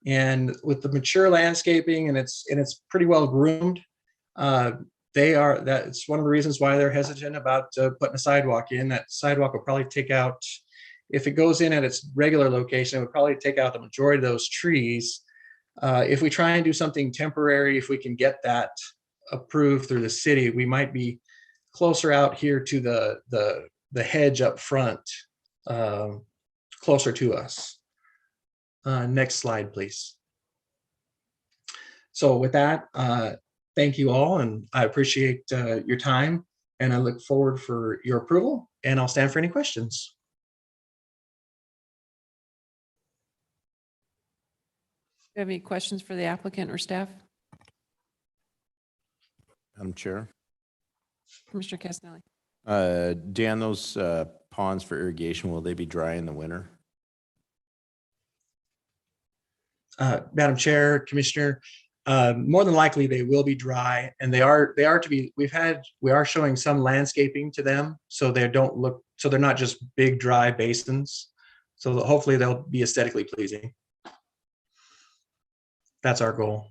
[SPEAKER 13] and with the mature landscaping and it's pretty well groomed. That's one of the reasons why they're hesitant about putting a sidewalk in. That sidewalk will probably take out, if it goes in at its regular location, it would probably take out the majority of those trees. If we try and do something temporary, if we can get that approved through the city, we might be closer out here to the hedge up front, closer to us. Next slide, please. So with that, thank you all, and I appreciate your time, and I look forward for your approval, and I'll stand for any questions.
[SPEAKER 1] Do you have any questions for the applicant or staff?
[SPEAKER 10] Madam Chair.
[SPEAKER 1] Commissioner Castelli.
[SPEAKER 10] Dan, those ponds for irrigation, will they be dry in the winter?
[SPEAKER 13] Madam Chair, Commissioner, more than likely they will be dry, and they are to be. We are showing some landscaping to them, so they're not just big dry basins. So hopefully they'll be aesthetically pleasing. That's our goal.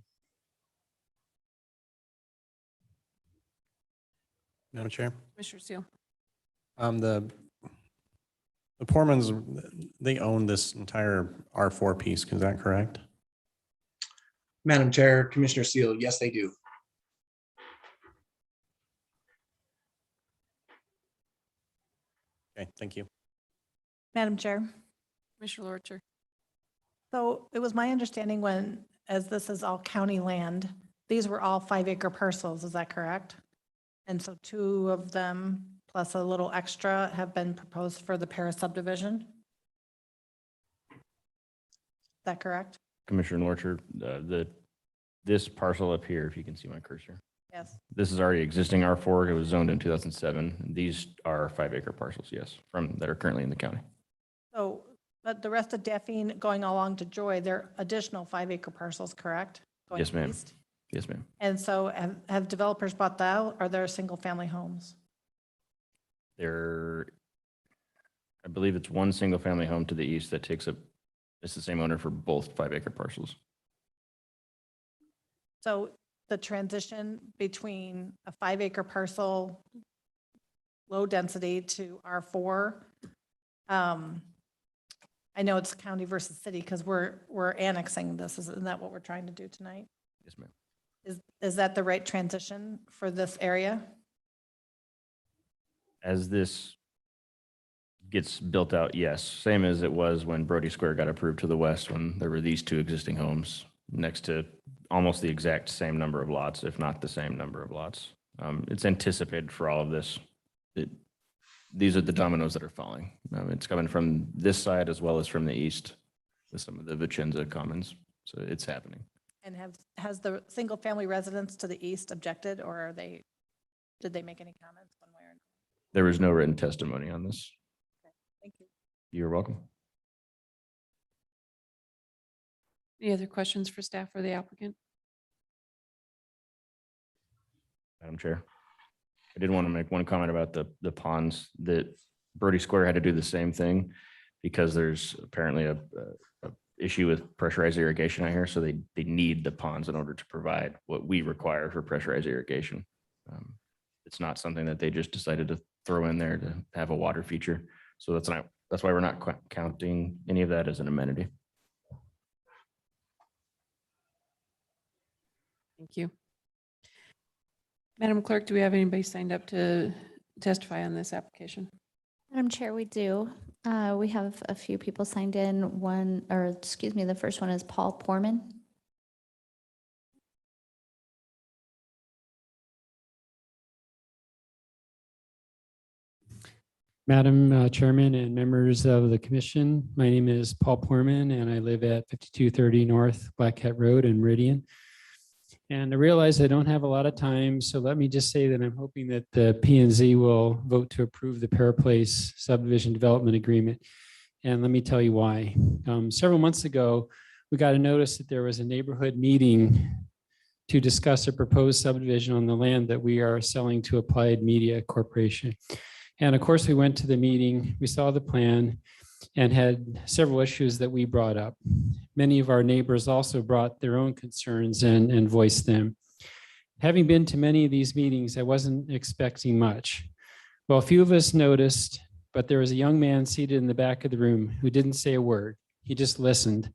[SPEAKER 4] Madam Chair.
[SPEAKER 1] Commissioner Seal.
[SPEAKER 4] The Poormans, they own this entire R4 piece, is that correct?
[SPEAKER 13] Madam Chair, Commissioner Seal, yes, they do.
[SPEAKER 4] Okay, thank you.
[SPEAKER 11] Madam Chair.
[SPEAKER 1] Commissioner Lorcher.
[SPEAKER 11] So it was my understanding as this is all county land, these were all 5-acre parcels, is that correct? And so 2 of them plus a little extra have been proposed for the Paris subdivision? Is that correct?
[SPEAKER 9] Commissioner Lorcher, this parcel up here, if you can see my cursor.
[SPEAKER 11] Yes.
[SPEAKER 9] This is already existing R4. It was zoned in 2007. These are 5-acre parcels, yes, that are currently in the county.
[SPEAKER 11] So, but the rest of Daphne going along to Joy, they're additional 5-acre parcels, correct? Going
[SPEAKER 9] Yes, ma'am.
[SPEAKER 11] east?
[SPEAKER 9] Yes, ma'am.
[SPEAKER 11] And so have developers bought that out? Are there single family homes?
[SPEAKER 9] I believe it's one single family home to the east that takes up, it's the same owner for both 5-acre parcels.
[SPEAKER 11] So the transition between a 5-acre parcel, low density to R4, I know it's county versus city because we're annexing this. Isn't that what we're trying to do tonight?
[SPEAKER 9] Yes, ma'am.
[SPEAKER 11] Is that the right transition for this area?
[SPEAKER 9] As this gets built out, yes, same as it was when Brody Square got approved to the west, when there were these 2 existing homes next to almost the exact same number of lots, if not the same number of lots. It's anticipated for all of this. These are the dominoes that are falling. It's coming from this side as well as from the east with some of the Vicenza Commons. So it's happening.
[SPEAKER 11] And has the single family residents to the east objected, or did they make any comments one way or another?
[SPEAKER 9] There was no written testimony on this.
[SPEAKER 11] Okay, thank you.
[SPEAKER 9] You're welcome.
[SPEAKER 1] Any other questions for staff or the applicant?
[SPEAKER 9] Madam Chair, I did want to make one comment about the ponds. That Brody Square had to do the same thing because there's apparently a issue with pressurized irrigation out here. So they need the ponds in order to provide what we require for pressurized irrigation. It's not something that they just decided to throw in there to have a water feature. So that's why we're not counting any of that as an amenity.
[SPEAKER 1] Thank you. Madam Clerk, do we have anybody signed up to testify on this application?
[SPEAKER 2] Madam Chair, we do. We have a few people signed in. The first one is Paul Poorman.
[SPEAKER 14] Madam Chairman and members of the commission, my name is Paul Poorman and I live at 5230 North Black Cat Road in Meridian. And I realize I don't have a lot of time, so let me just say that I'm hoping that the P and Z will vote to approve the Paraplace subdivision development agreement. And let me tell you why. Several months ago, we got a notice that there was a neighborhood meeting to discuss a proposed subdivision on the land that we are selling to Applied Media Corporation. And of course, we went to the meeting, we saw the plan, and had several issues that we brought up. Many of our neighbors also brought their own concerns and voiced them. Having been to many of these meetings, I wasn't expecting much. Well, a few of us noticed, but there was a young man seated in the back of the room who didn't say a word. He just listened.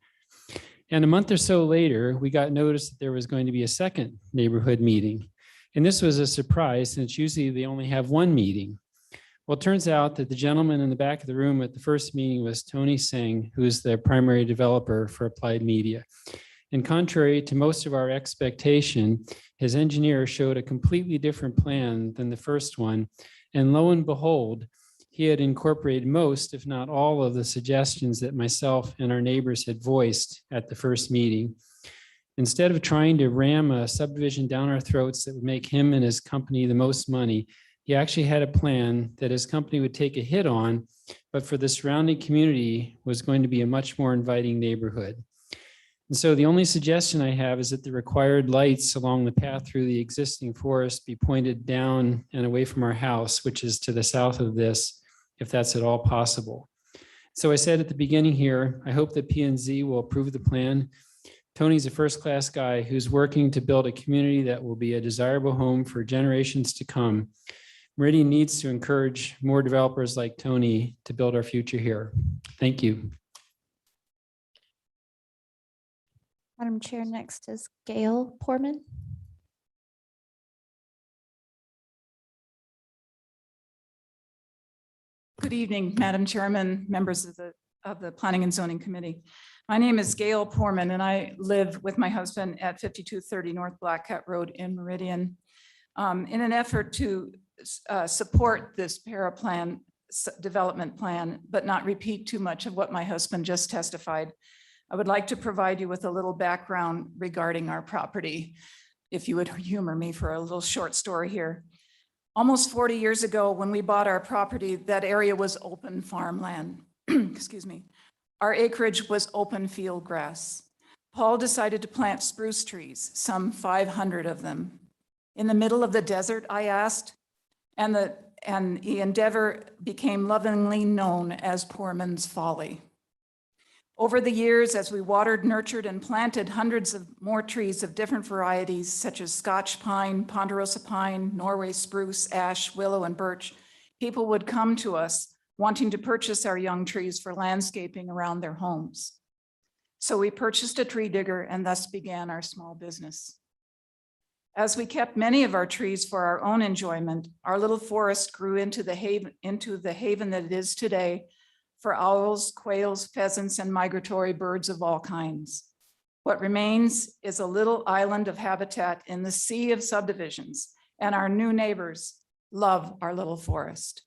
[SPEAKER 14] And a month or so later, we got notice that there was going to be a second neighborhood meeting. And this was a surprise, since usually they only have one meeting. Well, it turns out that the gentleman in the back of the room at the first meeting was Tony Singh, who's the primary developer for Applied Media. And contrary to most of our expectation, his engineer showed a completely different plan than the first one. And lo and behold, he had incorporated most, if not all, of the suggestions that myself and our neighbors had voiced at the first meeting. Instead of trying to ram a subdivision down our throats that would make him and his company the most money, he actually had a plan that his company would take a hit on, but for the surrounding community was going to be a much more inviting neighborhood. And so the only suggestion I have is that the required lights along the path through the existing forest be pointed down and away from our house, which is to the south of this, if that's at all possible. So I said at the beginning here, I hope that P&Z will approve the plan. Tony's a first-class guy who's working to build a community that will be a desirable home for generations to come. Meridian needs to encourage more developers like Tony to build our future here. Thank you.
[SPEAKER 2] Madam Chair, next is Gail Portman.
[SPEAKER 15] Good evening, Madam Chairman, members of the Planning and Zoning Committee. My name is Gail Portman, and I live with my husband at 5230 North Black Cat Road in Meridian. In an effort to support this paraplan development plan, but not repeat too much of what my husband just testified, I would like to provide you with a little background regarding our property, if you would humor me for a little short story here. Almost 40 years ago, when we bought our property, that area was open farmland. Excuse me. Our acreage was open field grass. Paul decided to plant spruce trees, some 500 of them. In the middle of the desert, I asked, and the endeavor became lovingly known as Poorman's Folly. Over the years, as we watered, nurtured, and planted hundreds of more trees of different varieties, such as Scotch pine, ponderosa pine, Norway spruce, ash, willow, and birch, people would come to us wanting to purchase our young trees for landscaping around their homes. So we purchased a tree digger and thus began our small business. As we kept many of our trees for our own enjoyment, our little forest grew into the haven that it is today for owls, quails, pheasants, and migratory birds of all kinds. What remains is a little island of habitat in the sea of subdivisions, and our new neighbors love our little forest.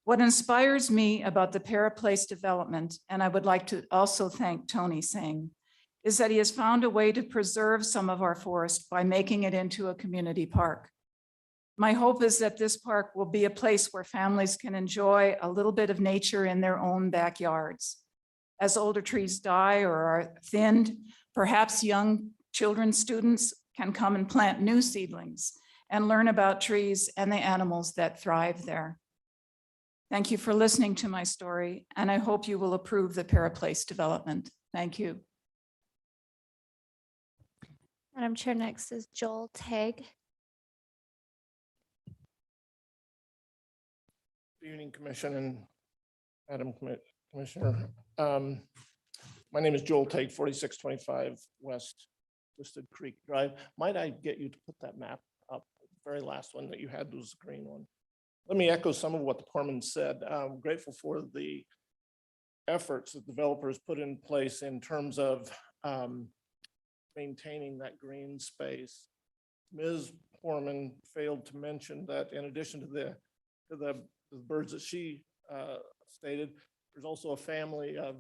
[SPEAKER 15] What inspires me about the Paraplace development, and I would like to also thank Tony Singh, is that he has found a way to preserve some of our forest by making it into a community park. My hope is that this park will be a place where families can enjoy a little bit of nature in their own backyards. As older trees die or are thinned, perhaps young children, students can come and plant new seedlings and learn about trees and the animals that thrive there. Thank you for listening to my story, and I hope you will approve the Paraplace development. Thank you.
[SPEAKER 2] Madam Chair, next is Joel Tagg.
[SPEAKER 16] Good evening, Commission and Madam Commissioner. My name is Joel Tagg, 4625 West Twisted Creek Drive. Might I get you to put that map up? The very last one that you had was the green one. Let me echo some of what the Portman said. I'm grateful for the efforts that developers put in place in terms of maintaining that green space. Ms. Portman failed to mention that in addition to the birds that she stated, there's also a family of,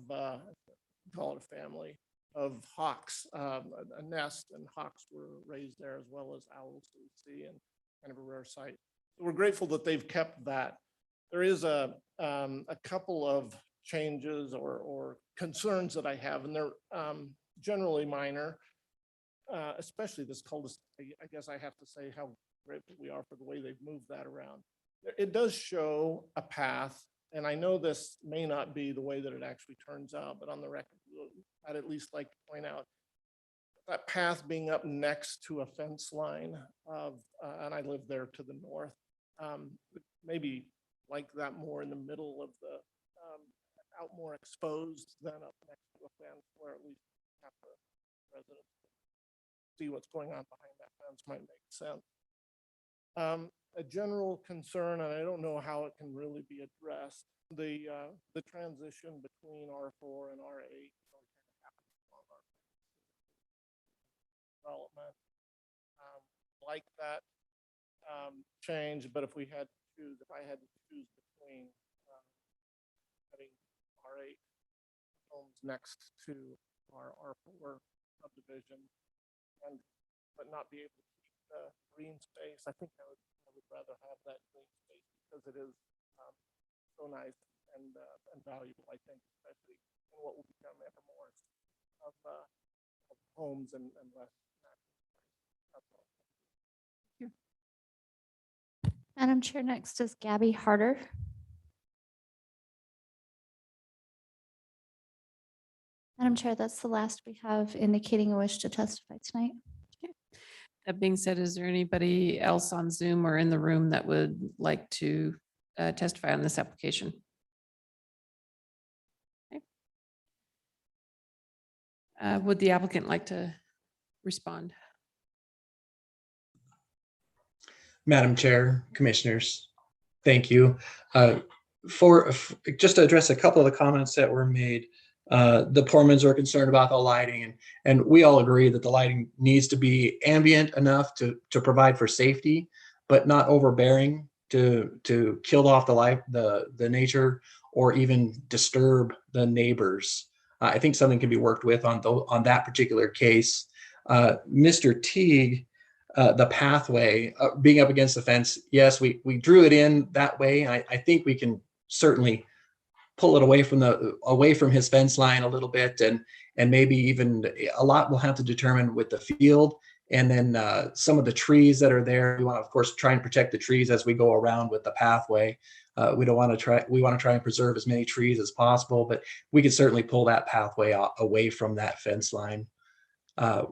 [SPEAKER 16] call it a family, of hawks, a nest, and hawks were raised there as well as owls that we see, and kind of a rare sight. So we're grateful that they've kept that. There is a couple of changes or concerns that I have, and they're generally minor, especially this cul-de-sac. I guess I have to say how grateful we are for the way they've moved that around. It does show a path, and I know this may not be the way that it actually turns out, but on the record, I'd at least like to point out that path being up next to a fence line of, and I live there to the north, maybe like that more in the middle of the, out more exposed than up next to a fence, where at least half the residents see what's going on behind that fence might make sense. A general concern, and I don't know how it can really be addressed, the transition between R4 and R8 development. Like that change, but if we had to choose, if I had to choose between having R8 homes next to our R4 subdivision, and but not be able to keep the green space, I think I would rather have that green space, because it is so nice and valuable, I think, especially in what will become ever more of homes and less natural space. That's all. Thank you.
[SPEAKER 2] Madam Chair, next is Gabby Harder. Madam Chair, that's the last we have indicating a wish to testify tonight.
[SPEAKER 1] That being said, is there anybody else on Zoom or in the room that would like to testify on this application? Okay. Would the applicant like to respond?
[SPEAKER 13] Madam Chair, Commissioners, thank you. Just to address a couple of the comments that were made, the Pormans are concerned about the lighting, and we all agree that the lighting needs to be ambient enough to provide for safety, but not overbearing to kill off the nature or even disturb the neighbors. I think something can be worked with on that particular case. Mr. Teague, the pathway being up against the fence, yes, we drew it in that way. I think we can certainly pull it away from his fence line a little bit, and maybe even a lot we'll have to determine with the field, and then some of the trees that are there. We want to, of course, try and protect the trees as we go around with the pathway. We want to try and preserve as many trees as possible, but we could certainly pull that pathway away from that fence line.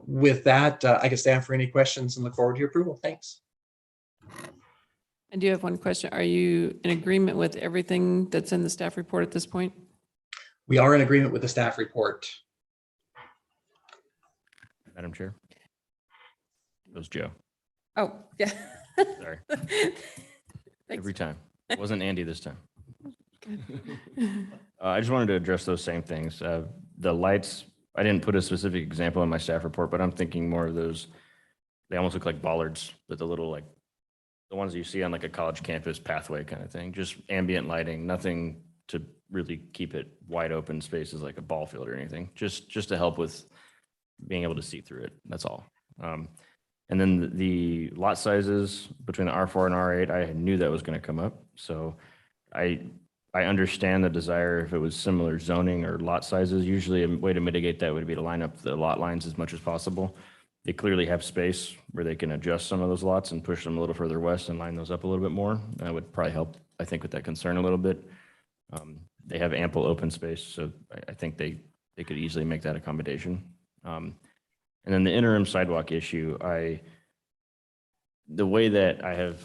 [SPEAKER 13] With that, I can stand for any questions and look forward to your approval. Thanks.
[SPEAKER 1] I do have one question. Are you in agreement with everything that's in the staff report at this point?
[SPEAKER 13] We are in agreement with the staff report.
[SPEAKER 9] Madam Chair. It was Joe.
[SPEAKER 1] Oh, yeah.
[SPEAKER 9] Sorry. Every time. It wasn't Andy this time. I just wanted to address those same things. The lights, I didn't put a specific example in my staff report, but I'm thinking more of those. They almost look like bollards, but the little, like the ones you see on like a college campus pathway kind of thing, just ambient lighting, nothing to really keep it wide open spaces like a ball field or anything, just to help with being able to see through it. That's all. And then the lot sizes between the R4 and R8, I knew that was going to come up. So I understand the desire if it was similar zoning or lot sizes. Usually a way to mitigate that would be to line up the lot lines as much as possible. They clearly have space where they can adjust some of those lots and push them a little further west and line those up a little bit more. That would probably help, I think, with that concern a little bit. They have ample open space, so I think they could easily make that accommodation. And then the interim sidewalk issue, the way that I have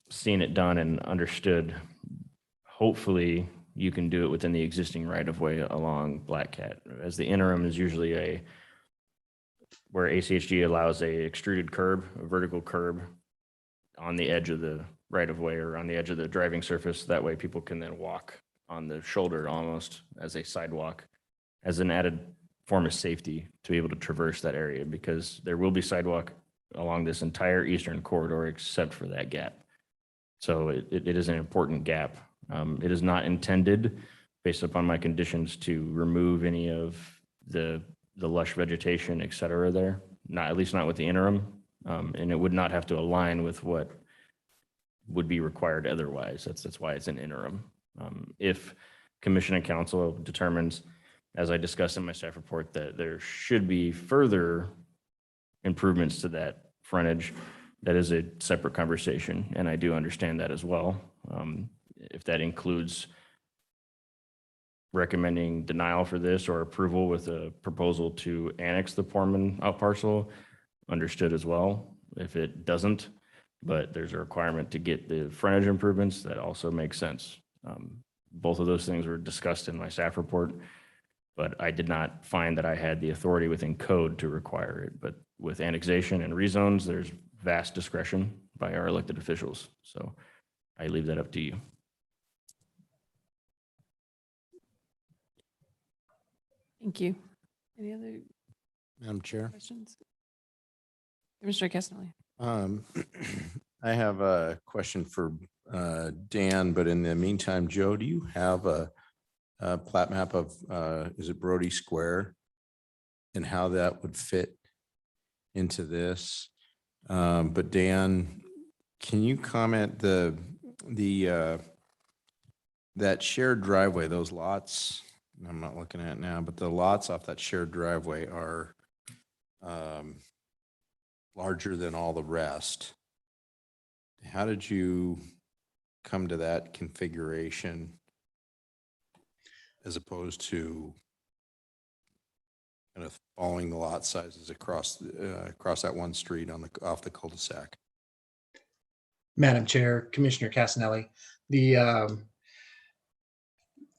[SPEAKER 9] seen it done and understood, hopefully you can do it within the existing right-of-way along Black Cat, as the interim is usually where ACHG allows a extruded curb, a vertical curb on the edge of the right-of-way or on the edge of the driving surface. That way people can then walk on the shoulder almost as a sidewalk, as an added form of safety to be able to traverse that area, because there will be sidewalk along this entire eastern corridor except for that gap. So it is an important gap. It is not intended, based upon my conditions, to remove any of the the lush vegetation, et cetera there, not, at least not with the interim. And it would not have to align with what would be required otherwise. That's why it's an interim. If commission and council determines, as I discussed in my staff report, that there should be further improvements to that frontage, that is a separate conversation, and I do understand that as well. If that includes recommending denial for this or approval with a proposal to annex the Portman out parcel, understood as well. If it doesn't, but there's a requirement to get the frontage improvements, that also makes sense. Both of those things were discussed in my staff report, but I did not find that I had the authority within code to require it. But with annexation and rezones, there's vast discretion by our elected officials. So I leave that up to you.
[SPEAKER 1] Thank you. Any other
[SPEAKER 10] Madam Chair.
[SPEAKER 1] questions? Commissioner Castelli.
[SPEAKER 10] I have a question for Dan, but in the meantime, Joe, do you have a plat map of, is it Brody Square? And how that would fit into this? But Dan, can you comment that shared driveway, those lots, I'm not looking at it now, but the lots off that shared driveway are larger than all the rest. How did you come to that configuration as opposed to kind of following the lot sizes across that one street off the cul-de-sac?
[SPEAKER 13] Madam Chair, Commissioner Casanelli,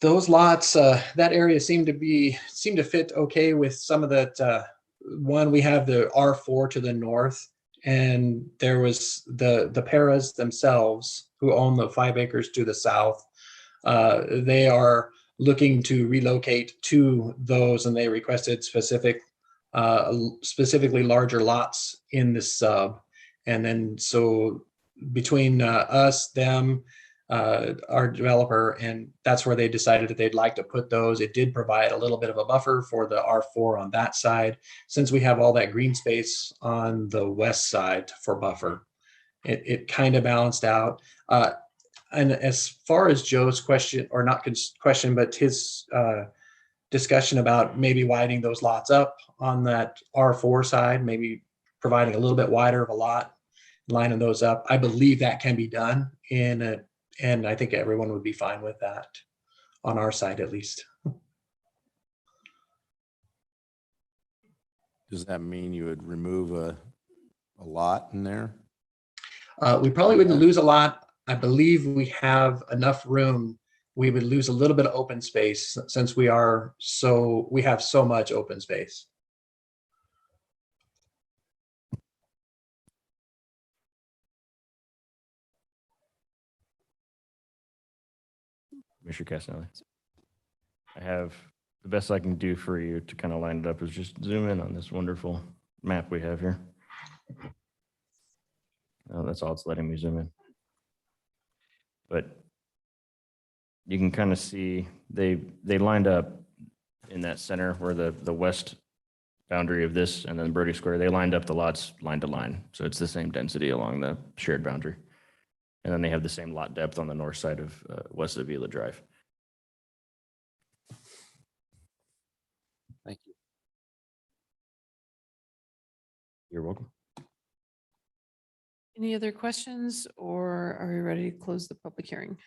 [SPEAKER 13] those lots, that area seem to fit okay with some of that. One, we have the R4 to the north, and there was the Paras themselves who own the 5 acres to the south. They are looking to relocate to those, and they requested specifically larger lots in this sub. And then so between us, them, our developer, and that's where they decided that they'd like to put those. It did provide a little bit of a buffer for the R4 on that side, since we have all that green space on the west side for buffer. It kind of balanced out. And as far as Joe's question, or not question, but his discussion about maybe widening those lots up on that R4 side, maybe providing a little bit wider of a lot, lining those up, I believe that can be done and I think everyone would be fine with that on our side, at least.
[SPEAKER 10] Does that mean you would remove a lot in there?
[SPEAKER 13] We probably wouldn't lose a lot. I believe we have enough room. We would lose a little bit of open space since we have so much open space.
[SPEAKER 9] Mr. Casanelli. I have the best I can do for you to kind of line it up is just zoom in on this wonderful map we have here. That's all it's letting me zoom in. But you can kind of see they lined up in that center where the west boundary of this and then Brody Square, they lined up the lots line to line. So it's the same density along the shared boundary. And then they have the same lot depth on the north side of west of Vila Drive.
[SPEAKER 10] Thank you.
[SPEAKER 9] You're welcome.
[SPEAKER 1] Any other questions, or are we ready to close the public hearing?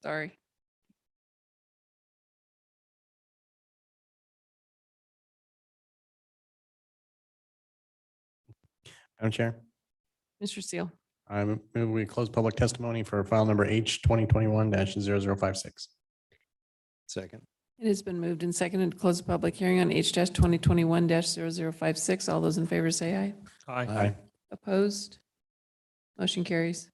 [SPEAKER 1] Sorry.
[SPEAKER 4] Madam Chair,
[SPEAKER 1] Mr. Seal.
[SPEAKER 4] I move we close public testimony for file number H 2021-0056.
[SPEAKER 10] Second.
[SPEAKER 1] It has been moved and seconded to close the public hearing on H-2021-0056. All those in favor say aye.
[SPEAKER 4] Aye.
[SPEAKER 1] Opposed? Motion carries.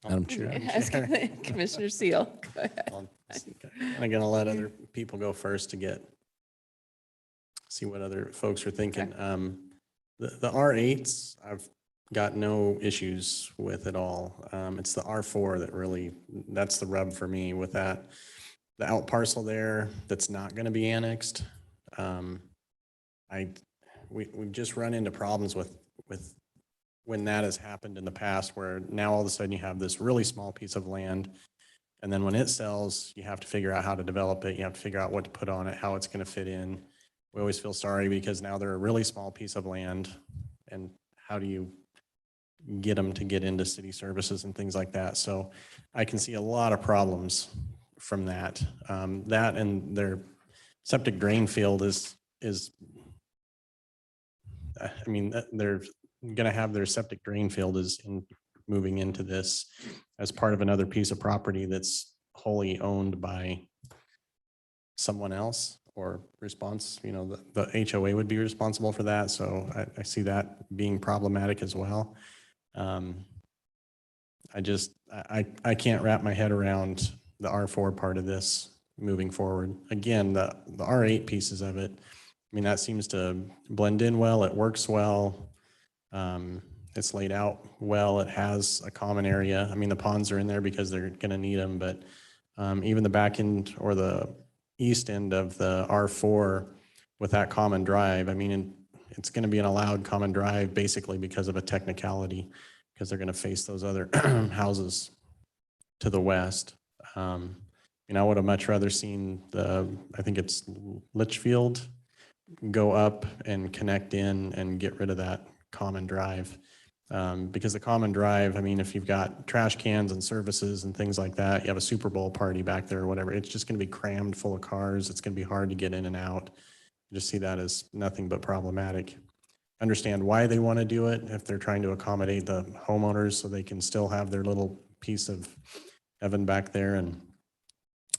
[SPEAKER 10] Madam Chair.
[SPEAKER 1] Commissioner Seal, go ahead.
[SPEAKER 4] I'm gonna let other people go first to see what other folks are thinking. The R8s, I've got no issues with at all. It's the R4 that really, that's the rub for me with that. The out parcel there that's not going to be annexed. We've just run into problems with when that has happened in the past, where now all of a sudden you have this really small piece of land. And then when it sells, you have to figure out how to develop it. You have to figure out what to put on it, how it's going to fit in. We always feel sorry because now they're a really small piece of land. And how do you get them to get into city services and things like that? So I can see a lot of problems from that. That and their septic drain field is I mean, they're going to have their septic drain field moving into this as part of another piece of property that's wholly owned by someone else or the HOA would be responsible for that. So I see that being problematic as well. I can't wrap my head around the R4 part of this moving forward. Again, the R8 pieces of it, I mean, that seems to blend in well. It works well. It's laid out well. It has a common area. I mean, the ponds are in there because they're going to need them, but even the back end or the east end of the R4 with that common drive, I mean, it's going to be an allowed common drive basically because of a technicality, because they're going to face those other houses to the west. I would have much rather seen I think it's Litchfield, go up and connect in and get rid of that common drive. Because the common drive, I mean, if you've got trash cans and services and things like that, you have a Super Bowl party back there or whatever, it's just going to be crammed full of cars. It's going to be hard to get in and out. I just see that as nothing but problematic. Understand why they want to do it if they're trying to accommodate the homeowners so they can still have their little piece of heaven back there. And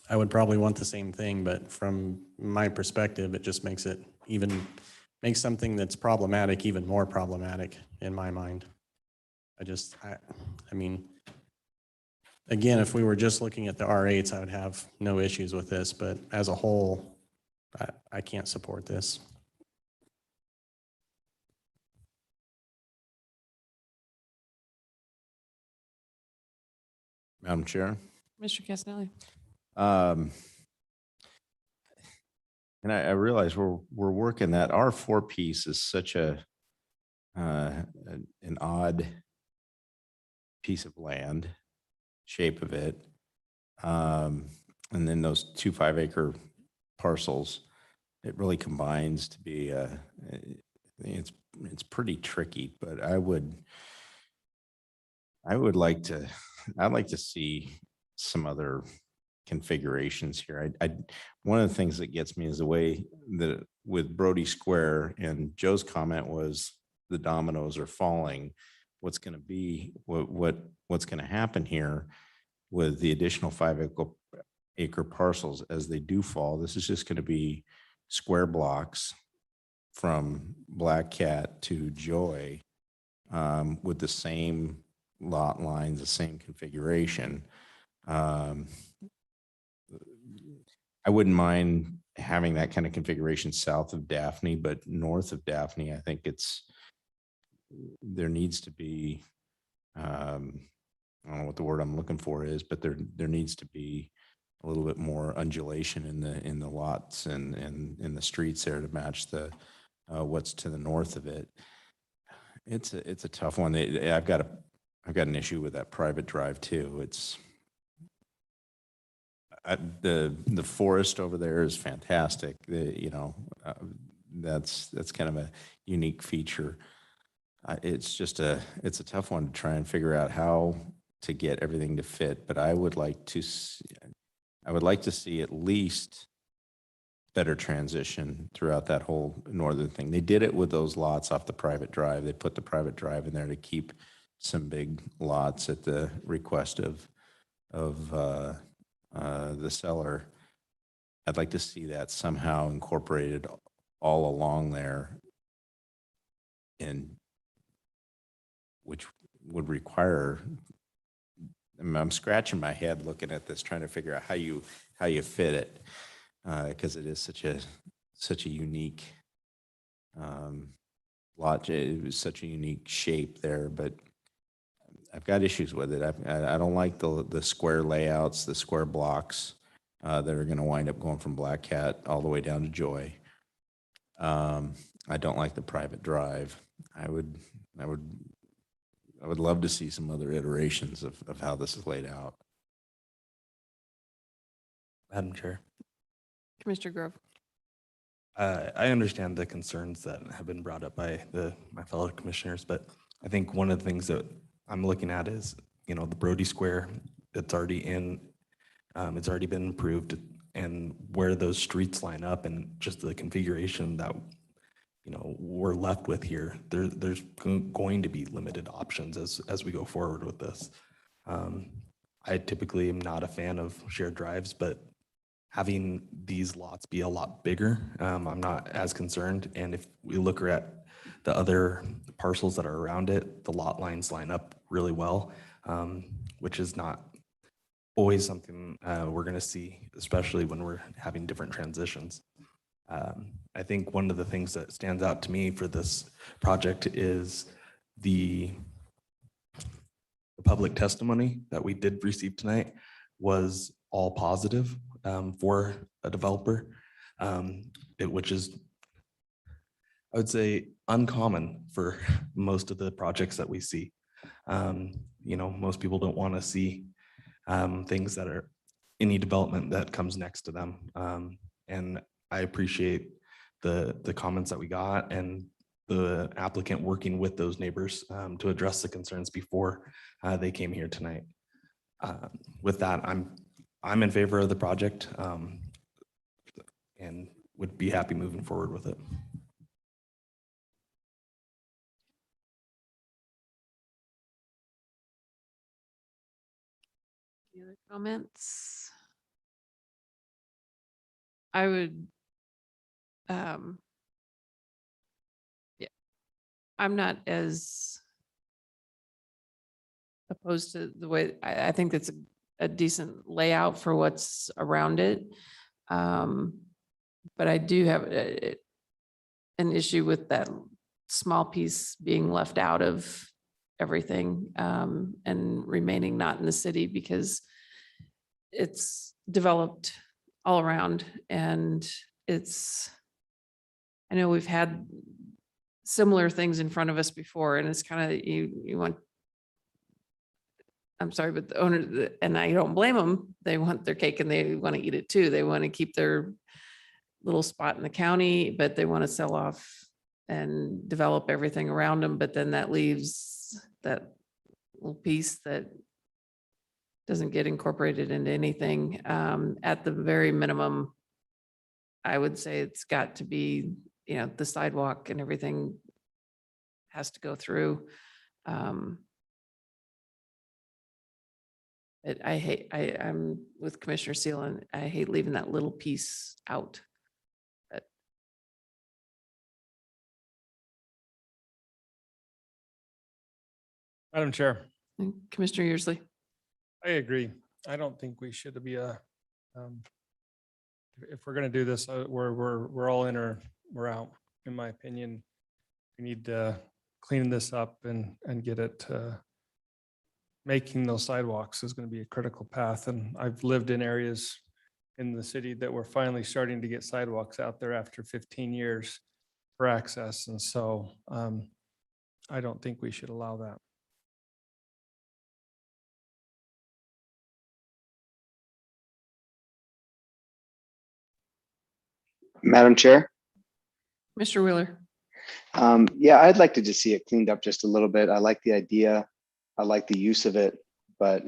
[SPEAKER 4] I would probably want the same thing, but from my perspective, it just makes something that's problematic even more problematic in my mind. I mean, again, if we were just looking at the R8s, I would have no issues with this, but as a whole, I can't support this.
[SPEAKER 10] Madam Chair.
[SPEAKER 1] Mr. Castanelli.
[SPEAKER 10] And I realize we're working that R4 piece is such an odd piece of land, shape of it. And then those 2 5-acre parcels, it really combines to be it's pretty tricky, but I'd like to see some other configurations here. One of the things that gets me is the way that with Brody Square, and Joe's comment was the dominoes are falling. What's going to be what's going to happen here with the additional 5-acre parcels as they do fall? This is just going to be square blocks from Black Cat to Joy with the same lot lines, the same configuration. I wouldn't mind having that kind of configuration south of Daphne, but north of Daphne, I think there needs to be, I don't know what the word I'm looking for is, but there needs to be a little bit more undulation in the lots and in the streets there to match the what's to the north of it. It's a tough one. I've got an issue with that private drive too. The forest over there is fantastic. That's kind of a unique feature. It's a tough one to try and figure out how to get everything to fit. But I would like to see at least better transition throughout that whole northern thing. They did it with those lots off the private drive. They put the private drive in there to keep some big lots at the request of the seller. I'd like to see that somehow incorporated all along there, and which would require, I'm scratching my head looking at this, trying to figure out how you fit it, because it is such a unique lot. It was such a unique shape there, but I've got issues with it. I don't like the square layouts, the square blocks that are going to wind up going from Black Cat all the way down to Joy. I don't like the private drive. I would love to see some other iterations of how this is laid out.
[SPEAKER 12] Madam Chair,
[SPEAKER 1] Commissioner Grove.
[SPEAKER 12] I understand the concerns that have been brought up by my fellow commissioners, but I think one of the things that I'm looking at is, the Brody Square, it's already been approved, and where those streets line up and just the configuration that, we're left with here, there's going to be limited options as we go forward with this. I typically am not a fan of shared drives, but having these lots be a lot bigger, I'm not as concerned. And if we look at the other parcels that are around it, the lot lines line up really well, which is not always something we're going to see, especially when we're having different transitions. I think one of the things that stands out to me for this project is the public testimony that we did receive tonight was all positive for a developer, which is, I would say, uncommon for most of the projects that we see. Most people don't want to see things that are any development that comes next to them. And I appreciate the comments that we got and the applicant working with those neighbors to address the concerns before they came here tonight. With that, I'm in favor of the project and would be happy moving forward with it.
[SPEAKER 1] Any other comments? I would, yeah, I'm not as opposed to the way, I think it's a decent layout for what's around it. But I do have an issue with that small piece being left out of everything and remaining not in the city, because it's developed all around, and I know we've had similar things in front of us before, and it's kind of, you want, I'm sorry, but the owner, and I don't blame them, they want their cake and they want to eat it too. They want to keep their little spot in the county, but they want to sell off and develop everything around them. But then that leaves that little piece that doesn't get incorporated into anything. At the very minimum, I would say it's got to be, the sidewalk and everything has to go through. I'm with Commissioner Seal, and I hate leaving that little piece out. But
[SPEAKER 17] Madam Chair,
[SPEAKER 1] Commissioner Yearsley.
[SPEAKER 17] I agree. I don't think we should be if we're going to do this, we're all in or we're out, in my opinion. We need to clean this up and get it making those sidewalks is going to be a critical path. And I've lived in areas in the city that we're finally starting to get sidewalks out there after 15 years for access. And so I don't think we should allow that.
[SPEAKER 3] Madam Chair.
[SPEAKER 1] Mr. Wheeler.
[SPEAKER 3] Yeah, I'd like to just see it cleaned up just a little bit. I like the idea. I like the use of it, but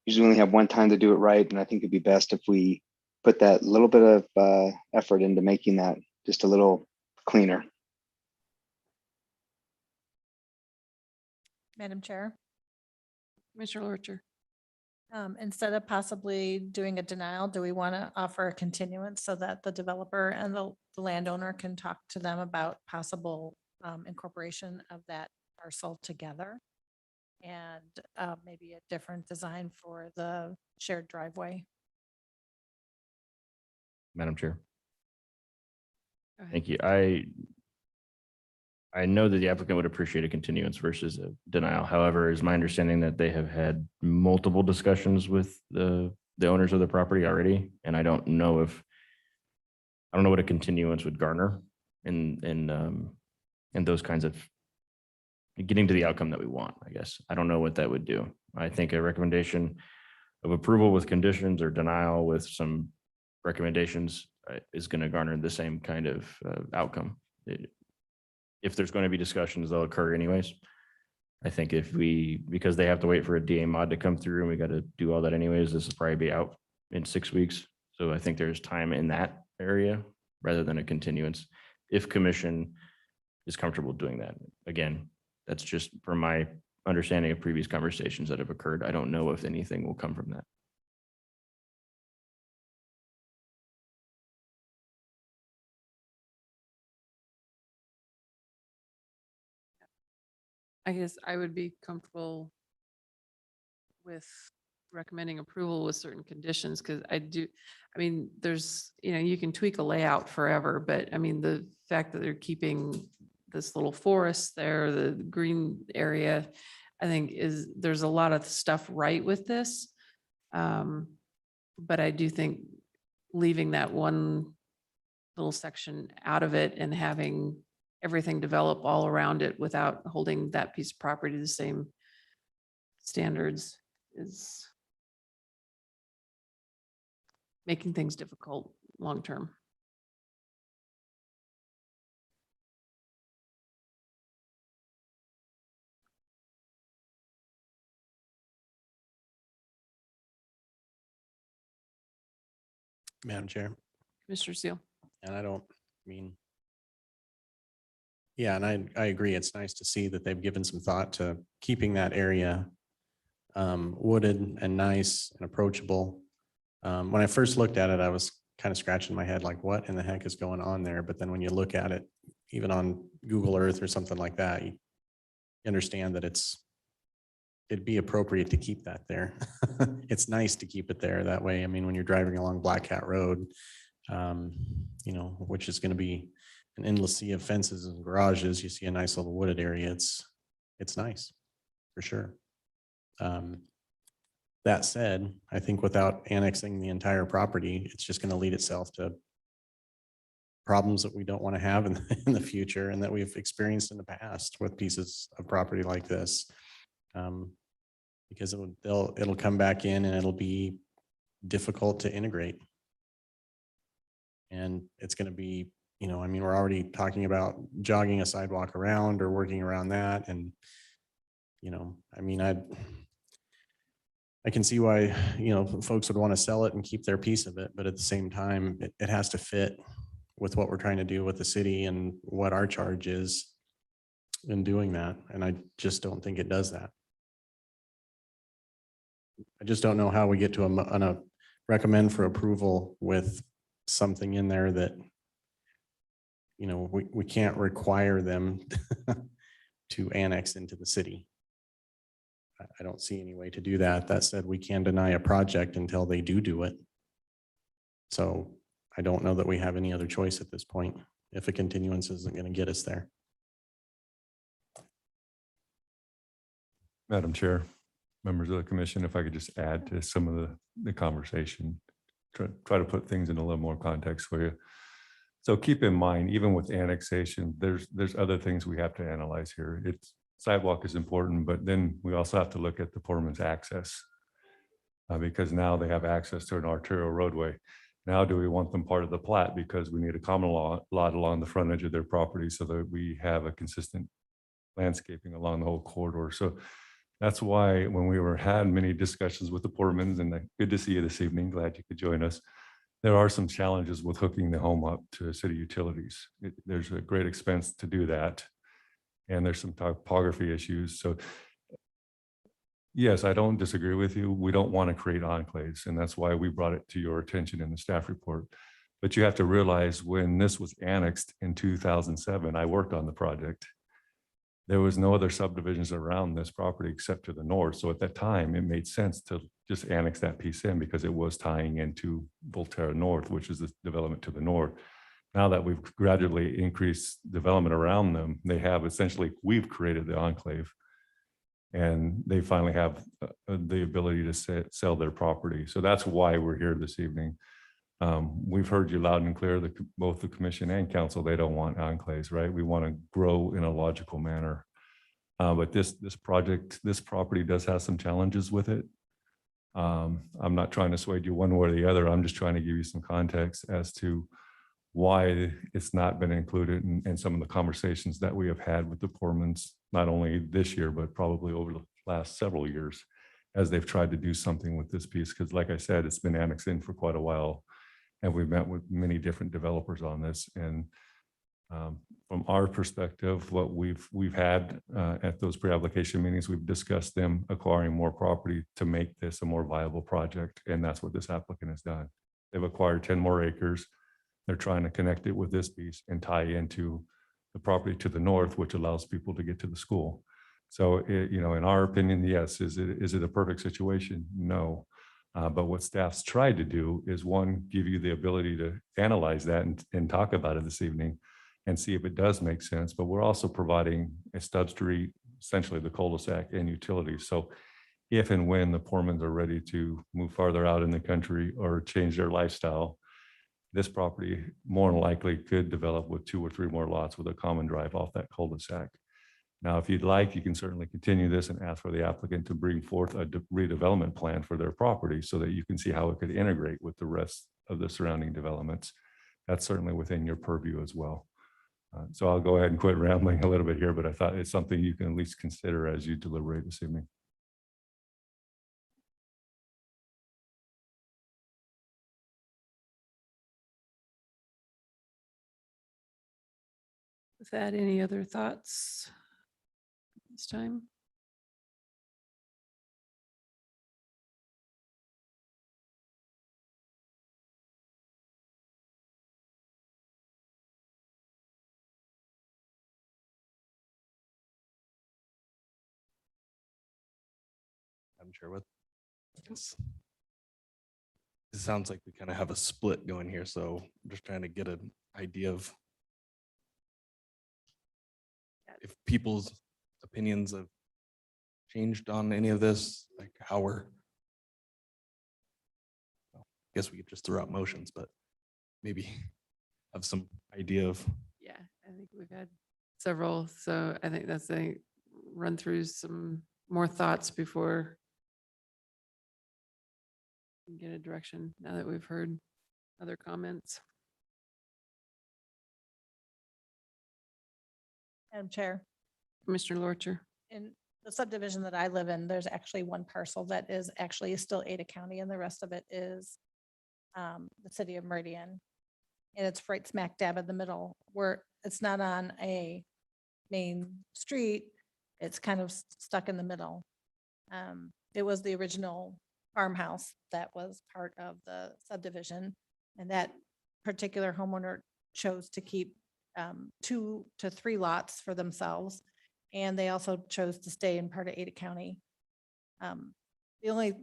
[SPEAKER 3] usually only have one time to do it right. And I think it'd be best if we put that little bit of effort into making that just a little cleaner.
[SPEAKER 11] Madam Chair,
[SPEAKER 1] Commissioner Lorcher.
[SPEAKER 11] instead of possibly doing a denial, do we want to offer a continuance so that the developer and the landowner can talk to them about possible incorporation of that parcel together? And maybe a different design for the shared driveway?
[SPEAKER 9] Madam Chair.
[SPEAKER 1] Go ahead.
[SPEAKER 9] Thank you. I I know that the applicant would appreciate a continuance versus a denial. However, is my understanding that they have had multiple discussions with the owners of the property already, and I don't know what a continuance would garner in those kinds of getting to the outcome that we want, I guess. I don't know what that would do. I think a recommendation of approval with conditions or denial with some recommendations is going to garner the same kind of outcome. If there's going to be discussions, they'll occur anyways. I think because they have to wait for a DA mod to come through and we got to do all that anyways, this will probably be out in 6 weeks. So I think there's time in that area rather than a continuance. If commission is comfortable doing that. Again, that's just from my understanding of previous conversations that have occurred. I don't know if anything will come from that.
[SPEAKER 1] I guess I would be comfortable with recommending approval with certain conditions, because there's, you can tweak a layout forever, but I mean, the fact that they're keeping this little forest there, the green area, I think there's a lot of stuff right with this. But I do think leaving that one little section out of it and having everything develop all around it without holding that piece of property to the same standards is making things difficult long-term.
[SPEAKER 4] Madam Chair,
[SPEAKER 1] Commissioner Seal.
[SPEAKER 4] and yeah, and I agree. It's nice to see that they've given some thought to keeping that area wooded and nice and approachable. When I first looked at it, I was kind of scratching my head like, what in the heck is going on there? But then when you look at it, even on Google Earth or something like that, you understand that it'd be appropriate to keep that there. It's nice to keep it there that way. I mean, when you're driving along Black Cat Road, which is going to be an endless sea of fences and garages, you see a nice little wooded area. It's nice for sure. That said, I think without annexing the entire property, it's just going to lead itself to problems that we don't want to have in the future and that we've experienced in the past with pieces of property like this. Because it'll come back in and it'll be difficult to integrate. And it's going to be, we're already talking about jogging a sidewalk around or working around that. And, I can see why, folks would want to sell it and keep their piece of it, but at the same time, it has to fit with what we're trying to do with the city and what our charge is in doing that. And I just don't think it does that. I just don't know how we get to a recommend for approval with something in there that, we can't require them to annex into the city. I don't see any way to do that. That said, we can deny a project until they do it. So I don't know that we have any other choice at this point if a continuance isn't going to get us there.
[SPEAKER 18] Madam Chair, members of the commission, if I could just add to some of the conversation, try to put things in a little more context for you. So keep in mind, even with annexation, there's other things we have to analyze here. Sidewalk is important, but then we also have to look at the Portman's access because now they have access to an arterial roadway. Now, do we want them part of the plat because we need a common lot along the front edge of their property so that we have a consistent landscaping along the whole corridor? So that's why when we had many discussions with the Portmans, and good to see you this evening, glad you could join us. There are some challenges with hooking the home up to city utilities. There's a great expense to do that. And there's some topography issues. So yes, I don't disagree with you. We don't want to create enclaves. And that's why we brought it to your attention in the staff report. But you have to realize when this was annexed in 2007, I worked on the project. There was no other subdivisions around this property except to the north. So at that time, it made sense to just annex that piece in because it was tying into Volterra North, which is the development to the north. Now that we've gradually increased development around them, they have essentially, we've created the enclave. And they finally have the ability to sell their property. So that's why we're here this evening. We've heard you loud and clear, both the commission and council, they don't want enclaves, right? We want to grow in a logical manner. But this property does have some challenges with it. I'm not trying to sway you one way or the other. I'm just trying to give you some context as to why it's not been included in some of the conversations that we have had with the Portmans, not only this year, but probably over the last several years as they've tried to do something with this piece. Because like I said, it's been annexed in for quite a while. And we've met with many different developers on this. And from our perspective, what we've had at those pre-application meetings, we've discussed them acquiring more property to make this a more viable project. And that's what this applicant has done. They've acquired 10 more acres. They're trying to connect it with this piece and tie into the property to the north, which allows people to get to the school. So, in our opinion, yes. Is it a perfect situation? No. But what staff's tried to do is, one, give you the ability to analyze that and talk about it this evening and see if it does make sense. But we're also providing a stub street, essentially the cul-de-sac and utilities. So if and when the Portmans are ready to move farther out in the country or change their lifestyle, this property more than likely could develop with 2 or 3 more lots with a common drive off that cul-de-sac. Now, if you'd like, you can certainly continue this and ask for the applicant to bring forth a redevelopment plan for their property so that you can see how it could integrate with the rest of the surrounding developments. That's certainly within your purview as well. So I'll go ahead and quit rambling a little bit here, but I thought it's something you can at least consider as you deliberate this evening.
[SPEAKER 1] With that, any other thoughts this time?
[SPEAKER 12] I'm sure what. It sounds like we kind of have a split going here, so I'm just trying to get an idea of if people's opinions have changed on any of this, like how we're. I guess we could just throw out motions, but maybe have some idea of.
[SPEAKER 1] Yeah, I think we've had several, so I think that's a run through some more thoughts before we get a direction now that we've heard other comments.
[SPEAKER 11] Madam Chair,
[SPEAKER 1] Commissioner Lorcher.
[SPEAKER 11] in the subdivision that I live in, there's actually one parcel that is actually still Ada County and the rest of it is the city of Meridian. And it's right smack dab in the middle where it's not on a main street. It's kind of stuck in the middle. It was the original farmhouse that was part of the subdivision. And that particular homeowner chose to keep 2 to 3 lots for themselves. And they also chose to stay in part of Ada County. The only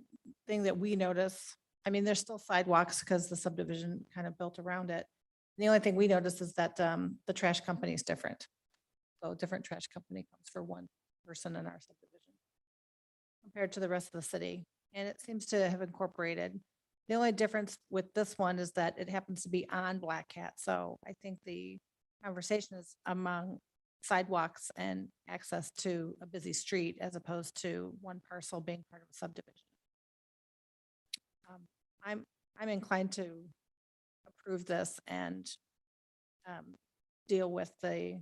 [SPEAKER 11] thing that we notice, I mean, there's still sidewalks because the subdivision kind of built around it. The only thing we notice is that the trash company is different. So a different trash company comes for one person in our subdivision compared to the rest of the city. And it seems to have incorporated. The only difference with this one is that it happens to be on Black Cat. So I think the conversation is among sidewalks and access to a busy street as opposed to one parcel being part of a subdivision. I'm inclined to approve this and deal with the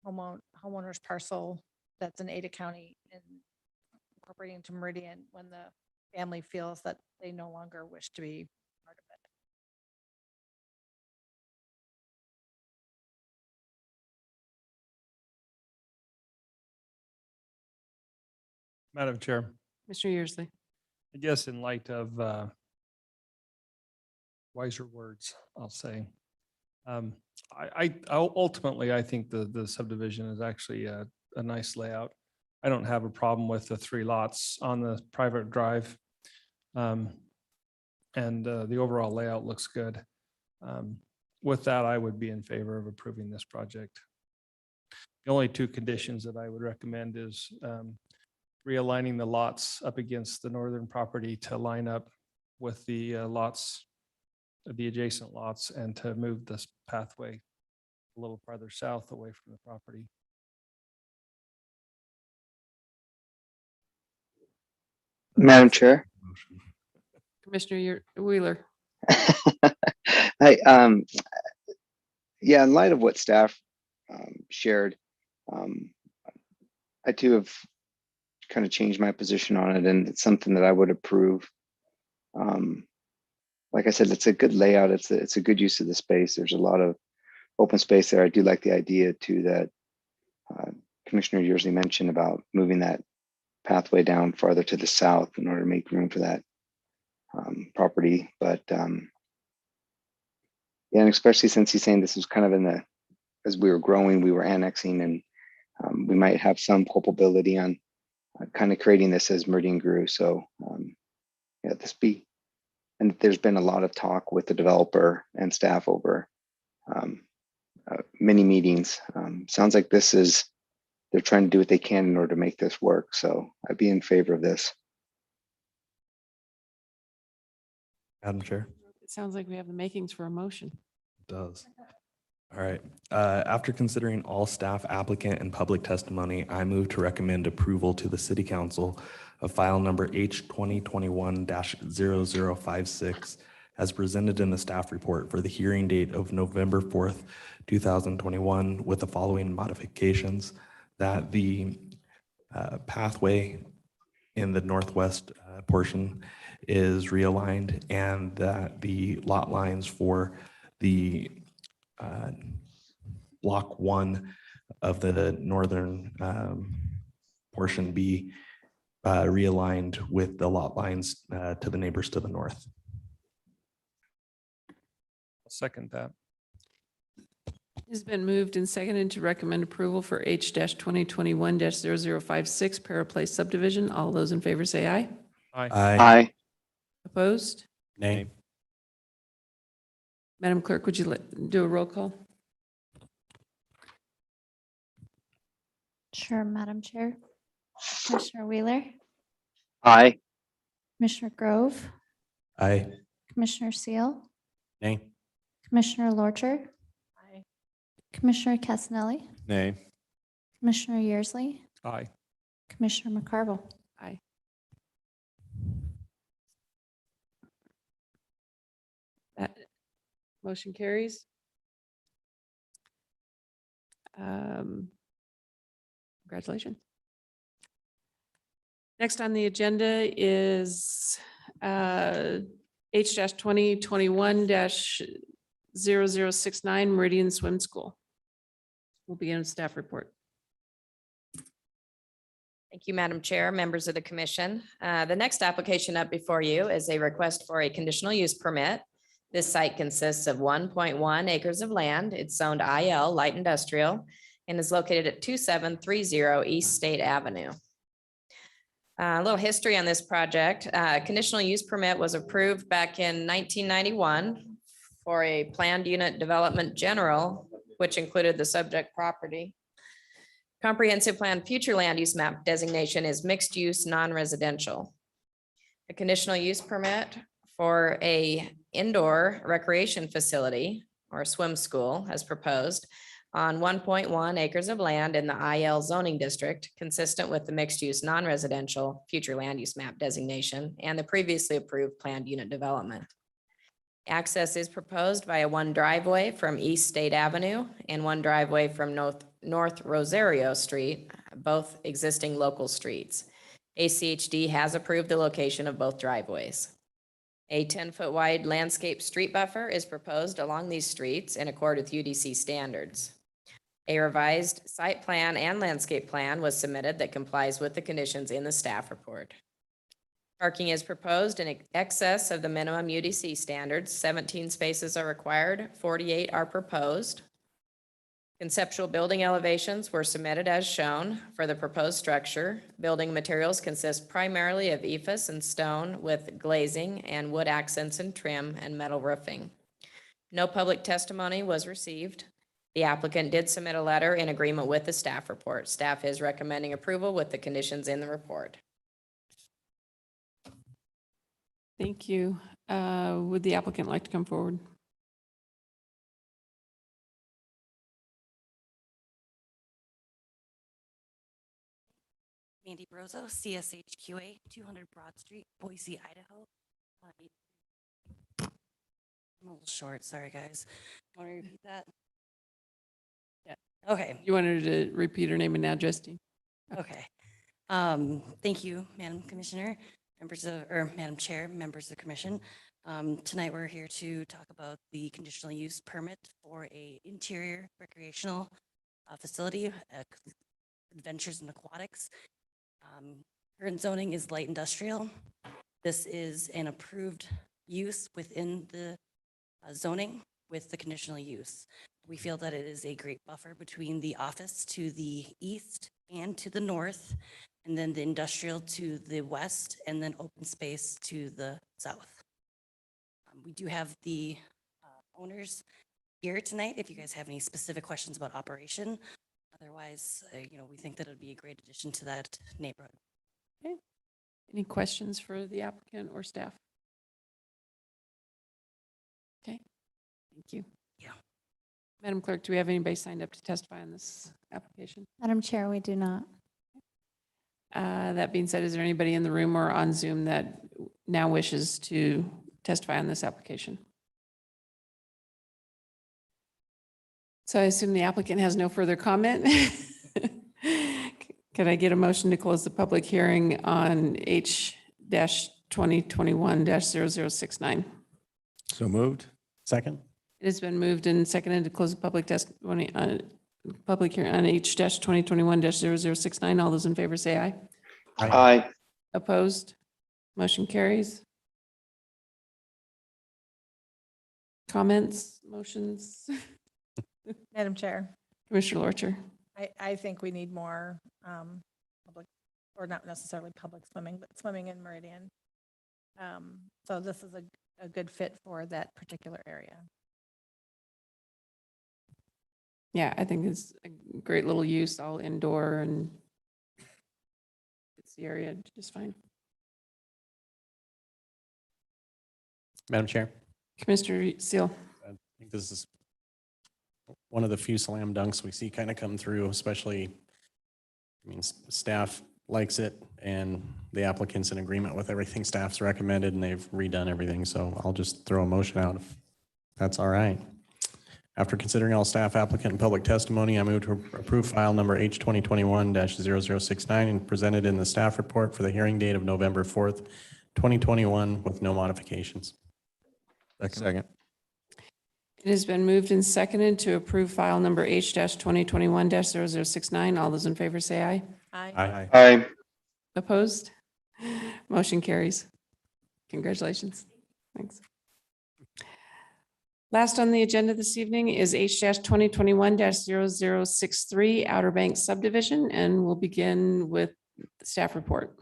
[SPEAKER 11] homeowner's parcel that's in Ada County and incorporating to Meridian when the family feels that they no longer wish to be part of it.
[SPEAKER 17] Madam Chair,
[SPEAKER 1] Mr. Yearsley.
[SPEAKER 17] I guess in light of wiser words, I'll say. Ultimately, I think the subdivision is actually a nice layout. I don't have a problem with the 3 lots on the private drive. And the overall layout looks good. with that, I would be in favor of approving this project. The only two conditions that I would recommend is realigning the lots up against the northern property to line up with the lots, the adjacent lots, and to move this pathway a little farther south away from the property.
[SPEAKER 3] Madam Chair.
[SPEAKER 1] Commissioner Wheeler.
[SPEAKER 3] I, yeah, in light of what staff shared, I too have kind of changed my position on it, and it's something that I would approve. Like I said, it's a good layout. It's a good use of the space. There's a lot of open space there. I do like the idea too that Commissioner Yearsley mentioned about moving that pathway down farther to the south in order to make room for that property. But yeah, and especially since he's saying this was kind of in the, as we were growing, we were annexing, and we might have some culpability on kind of creating this as Meridian grew. So yeah, and there's been a lot of talk with the developer and staff over many meetings. Sounds like they're trying to do what they can in order to make this work. So I'd be in favor of this.
[SPEAKER 12] Madam Chair.
[SPEAKER 1] It sounds like we have the makings for a motion.
[SPEAKER 12] It does. All right. After considering all staff, applicant, and public testimony, I move to recommend approval to the City Council of file number H 2021-0056 as presented in the staff report for the hearing date of November 4th, 2021, with the following modifications: that the pathway in the northwest portion is realigned, and that the lot lines for the block 1 of the northern portion be realigned with the lot lines to the neighbors to the north.
[SPEAKER 17] I'll second that.
[SPEAKER 1] It's been moved and seconded to recommend approval for H-2021-0056 Paraplace subdivision. All those in favor say aye.
[SPEAKER 17] Aye.
[SPEAKER 3] Aye.
[SPEAKER 1] Opposed?
[SPEAKER 4] Nay.
[SPEAKER 1] Madam Clerk, would you do a roll call?
[SPEAKER 2] Sure, Madam Chair. Commissioner Wheeler,
[SPEAKER 3] Aye.
[SPEAKER 2] Commissioner Grove,
[SPEAKER 12] Aye.
[SPEAKER 2] Commissioner Seal,
[SPEAKER 4] Nay.
[SPEAKER 2] Commissioner Lorcher,
[SPEAKER 11] Aye.
[SPEAKER 2] Commissioner Casanelli,
[SPEAKER 10] Nay.
[SPEAKER 2] Commissioner Yearsley,
[SPEAKER 17] Aye.
[SPEAKER 2] Commissioner McCarville.
[SPEAKER 1] Aye. That motion carries. Congratulations. Next on the agenda is H-2021-0069 Meridian Swim School. We'll begin with staff report.
[SPEAKER 19] Thank you, Madam Chair, members of the commission. The next application up before you is a request for a conditional use permit. This site consists of 1.1 acres of land. It's zoned IL Light Industrial and is located at 2730 East State Avenue. A little history on this project. Conditional use permit was approved back in 1991 for a planned unit development general, which included the subject property. Comprehensive plan future land use map designation is mixed use non-residential. A conditional use permit for a indoor recreation facility or swim school as proposed on 1.1 acres of land in the IL zoning district, consistent with the mixed use non-residential future land use map designation and the previously approved planned unit development. Access is proposed via one driveway from East State Avenue and one driveway from North Rosario Street, both existing local streets. ACHD has approved the location of both driveways. A 10-foot wide landscape street buffer is proposed along these streets in accord with UDC standards. A revised site plan and landscape plan was submitted that complies with the conditions in the staff report. Parking is proposed in excess of the minimum UDC standards. 17 spaces are required, 48 are proposed. Conceptual building elevations were submitted as shown for the proposed structure. Building materials consist primarily of EIFS and stone with glazing and wood accents and trim and metal roofing. No public testimony was received. The applicant did submit a letter in agreement with the staff report. Staff is recommending approval with the conditions in the report.
[SPEAKER 1] Thank you. Would the applicant like to come forward?
[SPEAKER 20] Mandy Brozo, CSHQA, 200 Broad Street, Boise, Idaho. I'm a little short, sorry guys. Want to repeat that?
[SPEAKER 1] Yeah.
[SPEAKER 20] Okay.
[SPEAKER 1] You wanted to repeat her name and address, Dean?
[SPEAKER 20] Okay. Thank you, Madam Commissioner, Madam Chair, members of the commission. Tonight we're here to talk about the conditional use permit for a interior recreational facility, adventures and aquatics. Current zoning is light industrial. This is an approved use within the zoning with the conditional use. We feel that it is a great buffer between the office to the east and to the north, and then the industrial to the west, and then open space to the south. We do have the owners here tonight if you guys have any specific questions about operation. Otherwise, we think that it would be a great addition to that neighborhood.
[SPEAKER 1] Okay. Any questions for the applicant or staff? Okay, thank you.
[SPEAKER 20] Yeah.
[SPEAKER 1] Madam Clerk, do we have anybody signed up to testify on this application?
[SPEAKER 2] Madam Chair, we do not.
[SPEAKER 1] That being said, is there anybody in the room or on Zoom that now wishes to testify on this application? So I assume the applicant has no further comment. Could I get a motion to close the public hearing on H-2021-0069?
[SPEAKER 10] So moved.
[SPEAKER 4] Second?
[SPEAKER 1] It has been moved and seconded to close the public testimony, public hearing on H-2021-0069. All those in favor say aye.
[SPEAKER 3] Aye.
[SPEAKER 1] Opposed? Motion carries. Comments, motions?
[SPEAKER 11] Madam Chair,
[SPEAKER 1] Commissioner Lorcher.
[SPEAKER 11] I think we need more public, or not necessarily public swimming, but swimming in Meridian. So this is a good fit for that particular area.
[SPEAKER 1] Yeah, I think it's a great little use, all indoor, and it's the area just fine.
[SPEAKER 4] Madam Chair,
[SPEAKER 1] Commissioner Seal.
[SPEAKER 4] I think this is one of the few slam dunks we see kind of come through, especially, I mean, staff likes it and the applicant's in agreement with everything staff's recommended and they've redone everything. So I'll just throw a motion out if that's all right. After considering all staff, applicant, and public testimony, I move to approve file number H-2021-0069 and presented in the staff report for the hearing date of November 4th, 2021 with no modifications.
[SPEAKER 10] Second.
[SPEAKER 1] It has been moved and seconded to approve file number H-2021-0069. All those in favor say aye.
[SPEAKER 11] Aye.
[SPEAKER 3] Aye.
[SPEAKER 1] Opposed? Motion carries. Congratulations. Thanks. Last on the agenda this evening is H-2021-0063 Outer Banks subdivision, and we'll begin with the staff report.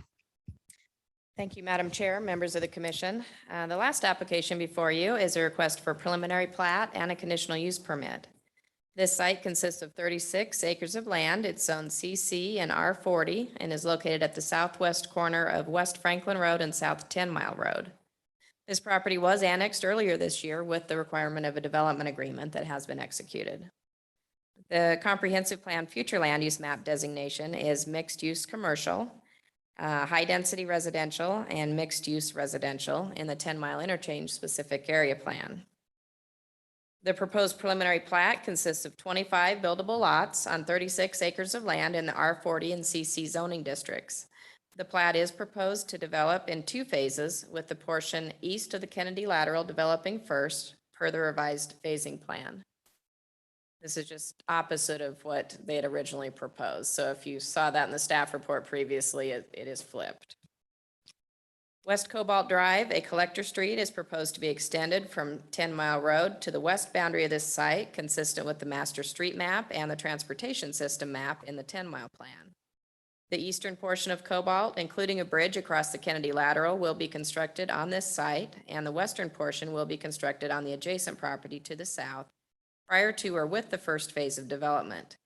[SPEAKER 19] Thank you, Madam Chair, members of the commission. The last application before you is a request for preliminary plat and a conditional use permit. This site consists of 36 acres of land. It's zoned CC and R40 and is located at the southwest corner of West Franklin Road and South 10 Mile Road. This property was annexed earlier this year with the requirement of a development agreement that has been executed. The comprehensive plan future land use map designation is mixed use commercial, high density residential, and mixed use residential in the 10 Mile interchange specific area plan. The proposed preliminary plat consists of 25 buildable lots on 36 acres of land in the R40 and CC zoning districts. The plat is proposed to develop in 2 phases, with the portion east of the Kennedy Lateral developing first per the revised phasing plan. This is just opposite of what they had originally proposed. So if you saw that in the staff report previously, it is flipped. West Cobalt Drive, a collector street, is proposed to be extended from 10 Mile Road to the west boundary of this site, consistent with the master street map and the transportation system map in the 10 Mile plan. The eastern portion of Cobalt, including a bridge across the Kennedy Lateral, will be constructed on this site, and the western portion will be constructed on the adjacent property to the south prior to or with the first phase of development.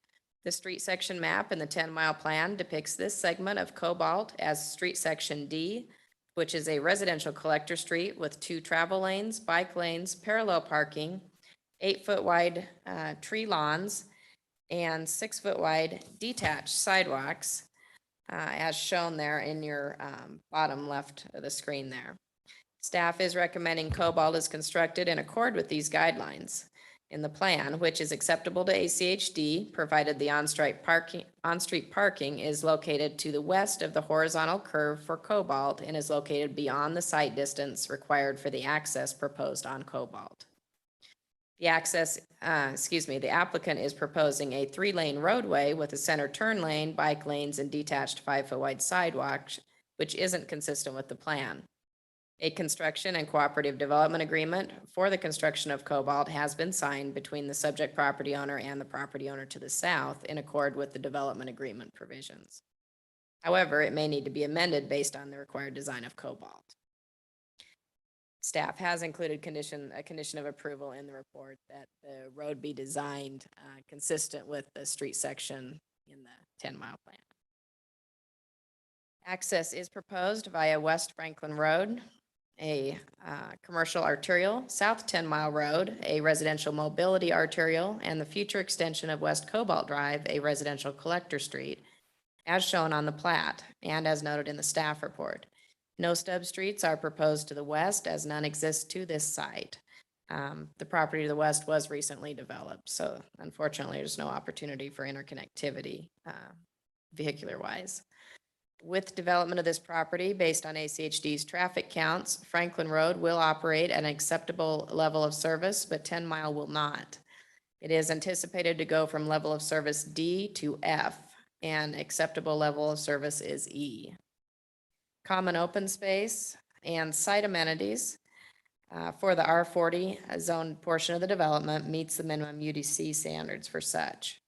[SPEAKER 19] The street section map in the 10-mile plan depicts this segment of Cobalt as Street Section D, which is a residential collector street with 2 travel lanes, bike lanes, parallel parking, 8-foot wide tree lawns, and 6-foot wide detached sidewalks, as shown there in your bottom left of the screen there. Staff is recommending Cobalt is constructed in accord with these guidelines in the plan, which is acceptable to ACHD, provided the on-street parking is located to the west of the horizontal curve for Cobalt and is located beyond the site distance required for the access proposed on Cobalt. The applicant is proposing a 3-lane roadway with a center turn lane, bike lanes, and detached 5-foot wide sidewalk, which isn't consistent with the plan. A construction and cooperative development agreement for the construction of Cobalt has been signed between the subject property owner and the property owner to the south in accord with the development agreement provisions. However, it may need to be amended based on the required design of Cobalt. Staff has included a condition of approval in the report that the road be designed consistent with the street section in the 10-mile plan. Access is proposed via West Franklin Road, a commercial arterial, South 10-mile road, a residential mobility arterial, and the future extension of West Cobalt Drive, a residential collector street, as shown on the plat and as noted in the staff report. No stub streets are proposed to the west, as none exist to this site. The property to the west was recently developed, so unfortunately there's no opportunity for interconnectivity vehicular-wise. With development of this property based on ACHD's traffic counts, Franklin Road will operate at an acceptable level of service, but 10-mile will not. It is anticipated to go from level of service D to F, and acceptable level of service is E. Common open space and site amenities for the R40 zone portion of the development meets the minimum UDC standards for such.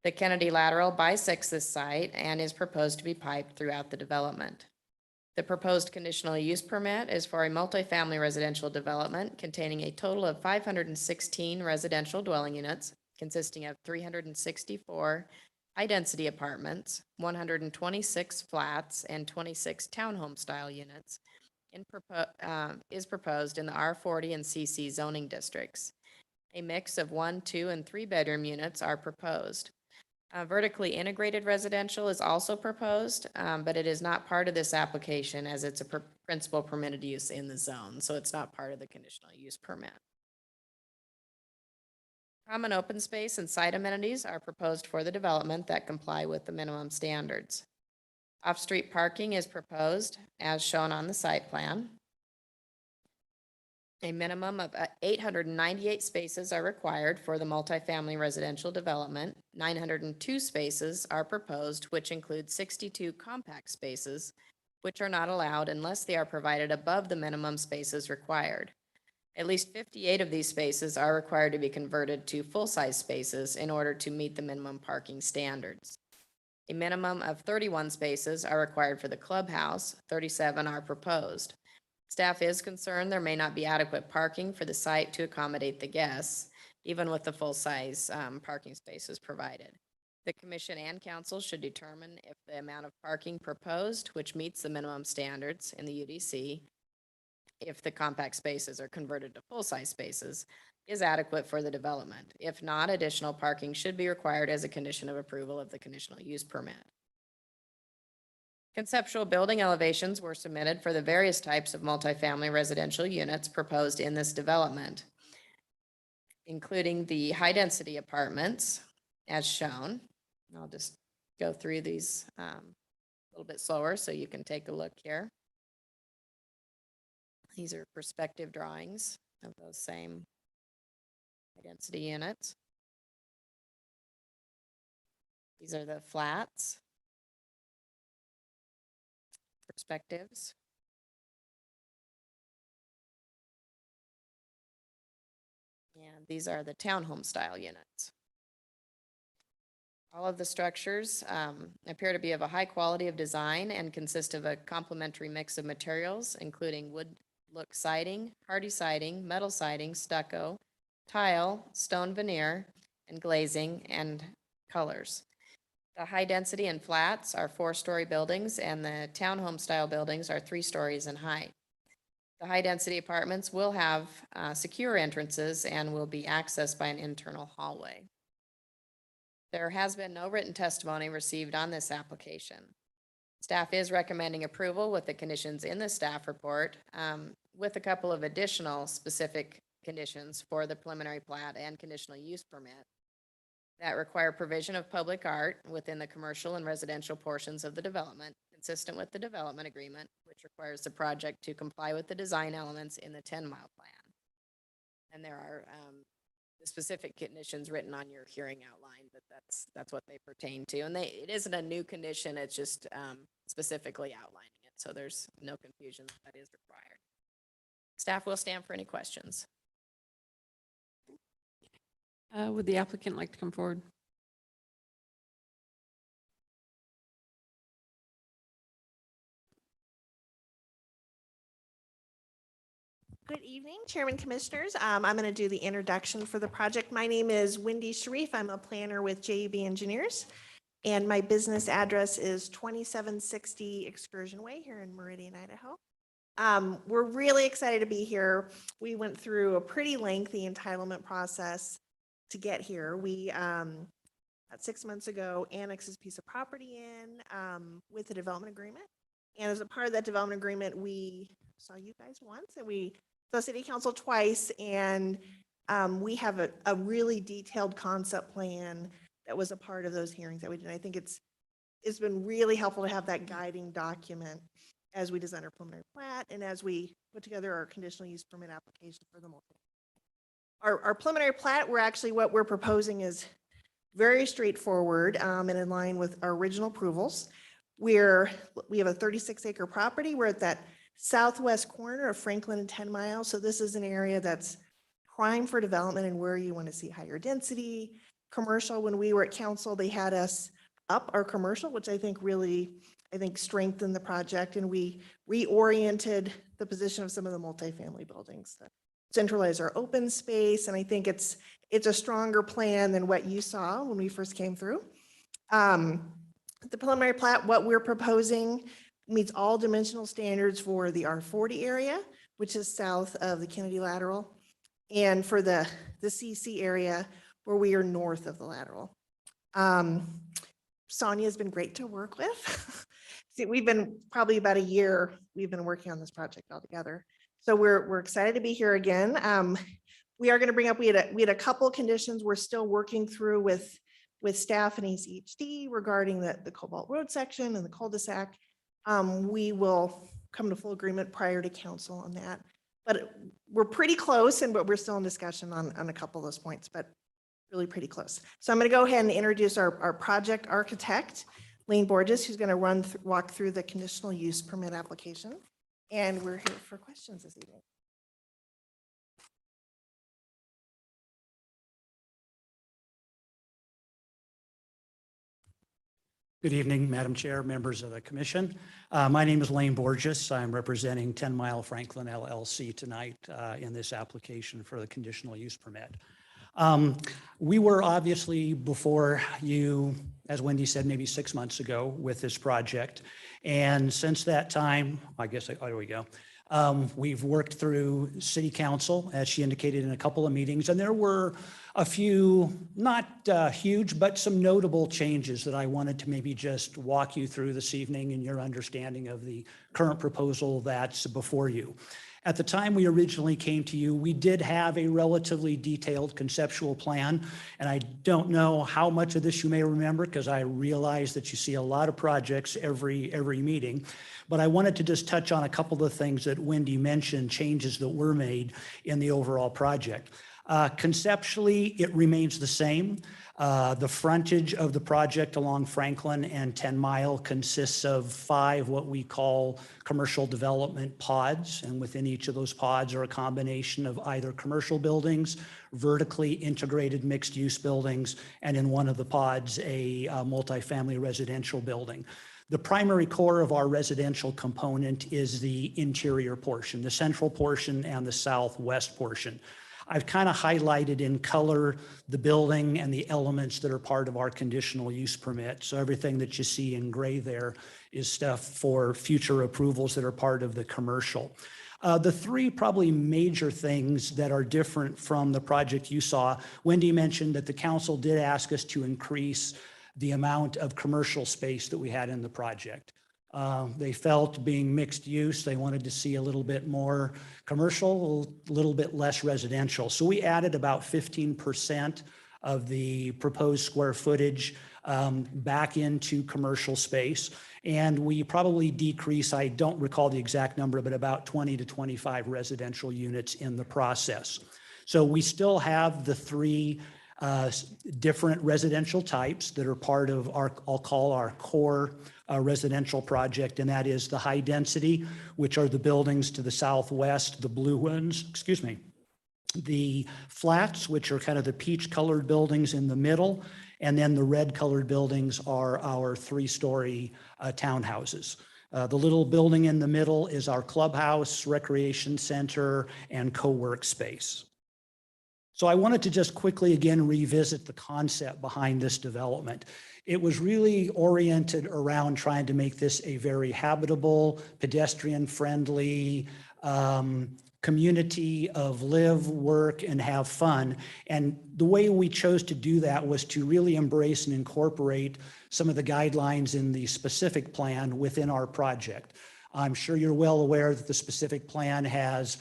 [SPEAKER 19] The Kennedy Lateral bisects this site and is proposed to be piped throughout the development. The proposed conditional use permit is for a multifamily residential development containing a total of 516 residential dwelling units consisting of 364 high-density apartments, 126 flats, and 26 townhome-style units is proposed in the R40 and CC zoning districts. A mix of 1, 2, and 3-bedroom units are proposed. Vertically integrated residential is also proposed, but it is not part of this application as it's a principal permitted use in the zone, so it's not part of the conditional use permit. Common open space and site amenities are proposed for the development that comply with the minimum standards. Off-street parking is proposed as shown on the site plan. A minimum of 898 spaces are required for the multifamily residential development. 902 spaces are proposed, which include 62 compact spaces, which are not allowed unless they are provided above the minimum spaces required. At least 58 of these spaces are required to be converted to full-size spaces in order to meet the minimum parking standards. A minimum of 31 spaces are required for the clubhouse, 37 are proposed. Staff is concerned there may not be adequate parking for the site to accommodate the guests, even with the full-size parking spaces provided. The commission and council should determine if the amount of parking proposed, which meets the minimum standards in the UDC, if the compact spaces are converted to full-size spaces, is adequate for the development. If not, additional parking should be required as a condition of approval of the conditional use permit. Conceptual building elevations were submitted for the various types of multifamily residential units proposed in this development, including the high-density apartments as shown. I'll just go through these a little bit slower so you can take a look here. These are perspective drawings of those same high-density units. These are the flats. Perspectives. And these are the townhome style units. All of the structures appear to be of a high quality of design and consist of a complementary mix of materials, including wood look siding, hardy siding, metal siding, stucco, tile, stone veneer, and glazing and colors. The high density and flats are 4-story buildings, and the townhome style buildings are 3 stories in height. The high density apartments will have secure entrances and will be accessed by an internal hallway. There has been no written testimony received on this application. Staff is recommending approval with the conditions in the staff report, with a couple of additional specific conditions for the preliminary plat and conditional use permit that require provision of public art within the commercial and residential portions of the development, consistent with the development agreement, which requires the project to comply with the design elements in the 10-mile plan. And there are the specific conditions written on your hearing outline, but that's what they pertain to. And it isn't a new condition, it's just specifically outlining it. So there's no confusion that is required. Staff will stand for any questions.
[SPEAKER 1] Would the applicant like to come forward?
[SPEAKER 21] Good evening, Chairman Commissioners. I'm going to do the introduction for the project. My name is Wendy Sharif. I'm a planner with JEB Engineers, and my business address is 2760 Excursion Way here in Meridian, Idaho. We're really excited to be here. We went through a pretty lengthy entitlement process to get here. We, about 6 months ago, annexed this piece of property in with a development agreement. And as a part of that development agreement, we saw you guys once and we saw City Council twice. And we have a really detailed concept plan that was a part of those hearings that we did. I think it's been really helpful to have that guiding document as we design our preliminary plat and as we put together our conditional use permit application for the multi. Our preliminary plat, what we're proposing is very straightforward and in line with our original approvals. We have a 36-acre property. We're at that southwest corner of Franklin and 10 Mile. So this is an area that's prime for development and where you want to see higher density. Commercial, when we were at council, they had us up our commercial, which I think really strengthened the project, and we reoriented the position of some of the multifamily buildings. Centralize our open space, and I think it's a stronger plan than what you saw when we first came through. The preliminary plat, what we're proposing meets all dimensional standards for the R40 area, which is south of the Kennedy Lateral, and for the CC area where we are north of the Lateral. Sonia has been great to work with. See, we've been probably about a year, we've been working on this project all together. So we're excited to be here again. We are going to bring up, we had a couple conditions we're still working through with staff and ACHD regarding the Cobalt Road section and the cul-de-sac. We will come to full agreement prior to council on that. But we're pretty close, but we're still in discussion on a couple of those points, but really pretty close. So I'm going to go ahead and introduce our project architect, Lane Borges, who's going to walk through the conditional use permit application. And we're here for questions this evening.
[SPEAKER 22] Good evening, Madam Chair, members of the commission. My name is Lane Borges. I'm representing 10 Mile Franklin LLC tonight in this application for the conditional use permit. We were obviously before you, as Wendy said, maybe 6 months ago with this project. And since that time, I guess, there we go. We've worked through city council, as she indicated, in a couple of meetings, and there were a few, not huge, but some notable changes that I wanted to maybe just walk you through this evening in your understanding of the current proposal that's before you. At the time we originally came to you, we did have a relatively detailed conceptual plan, and I don't know how much of this you may remember because I realize that you see a lot of projects every meeting, but I wanted to just touch on a couple of things that Wendy mentioned, changes that were made in the overall project. Conceptually, it remains the same. The frontage of the project along Franklin and 10 Mile consists of 5 what we call commercial development pods. And within each of those pods are a combination of either commercial buildings, vertically integrated mixed-use buildings, and in one of the pods, a multifamily residential building. The primary core of our residential component is the interior portion, the central portion and the southwest portion. I've kind of highlighted in color the building and the elements that are part of our conditional use permit. So everything that you see in gray there is stuff for future approvals that are part of the commercial. The 3 probably major things that are different from the project you saw, Wendy mentioned that the council did ask us to increase the amount of commercial space that we had in the project. They felt being mixed use, they wanted to see a little bit more commercial, a little bit less residential. So we added about 15% of the proposed square footage back into commercial space. And we probably decrease, I don't recall the exact number, but about 20 to 25 residential units in the process. So we still have the 3 different residential types that are part of our, I'll call our core residential project, and that is the high density, which are the buildings to the southwest, the blue ones, the flats, which are kind of the peach colored buildings in the middle, and then the red colored buildings are our 3-story townhouses. The little building in the middle is our clubhouse, recreation center, and co-work space. So I wanted to just quickly again revisit the concept behind this development. It was really oriented around trying to make this a very habitable, pedestrian-friendly community of live, work, and have fun. And the way we chose to do that was to really embrace and incorporate some of the guidelines in the specific plan within our project. I'm sure you're well aware that the specific plan has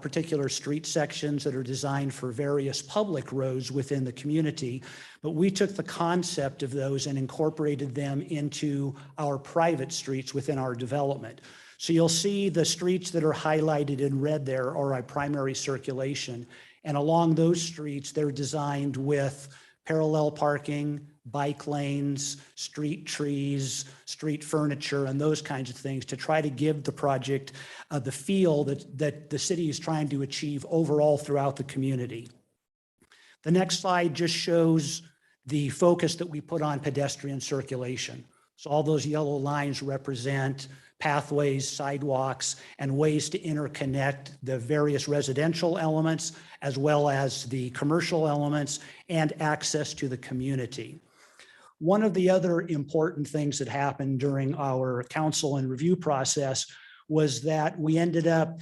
[SPEAKER 22] particular street sections that are designed for various public roads within the community, but we took the concept of those and incorporated them into our private streets within our development. So you'll see the streets that are highlighted in red there are our primary circulation, and along those streets, they're designed with parallel parking, bike lanes, street trees, street furniture, and those kinds of things to try to give the project the feel that the city is trying to achieve overall throughout the community. The next slide just shows the focus that we put on pedestrian circulation. So all those yellow lines represent pathways, sidewalks, and ways to interconnect the various residential elements as well as the commercial elements and access to the community. One of the other important things that happened during our council and review process was that we ended up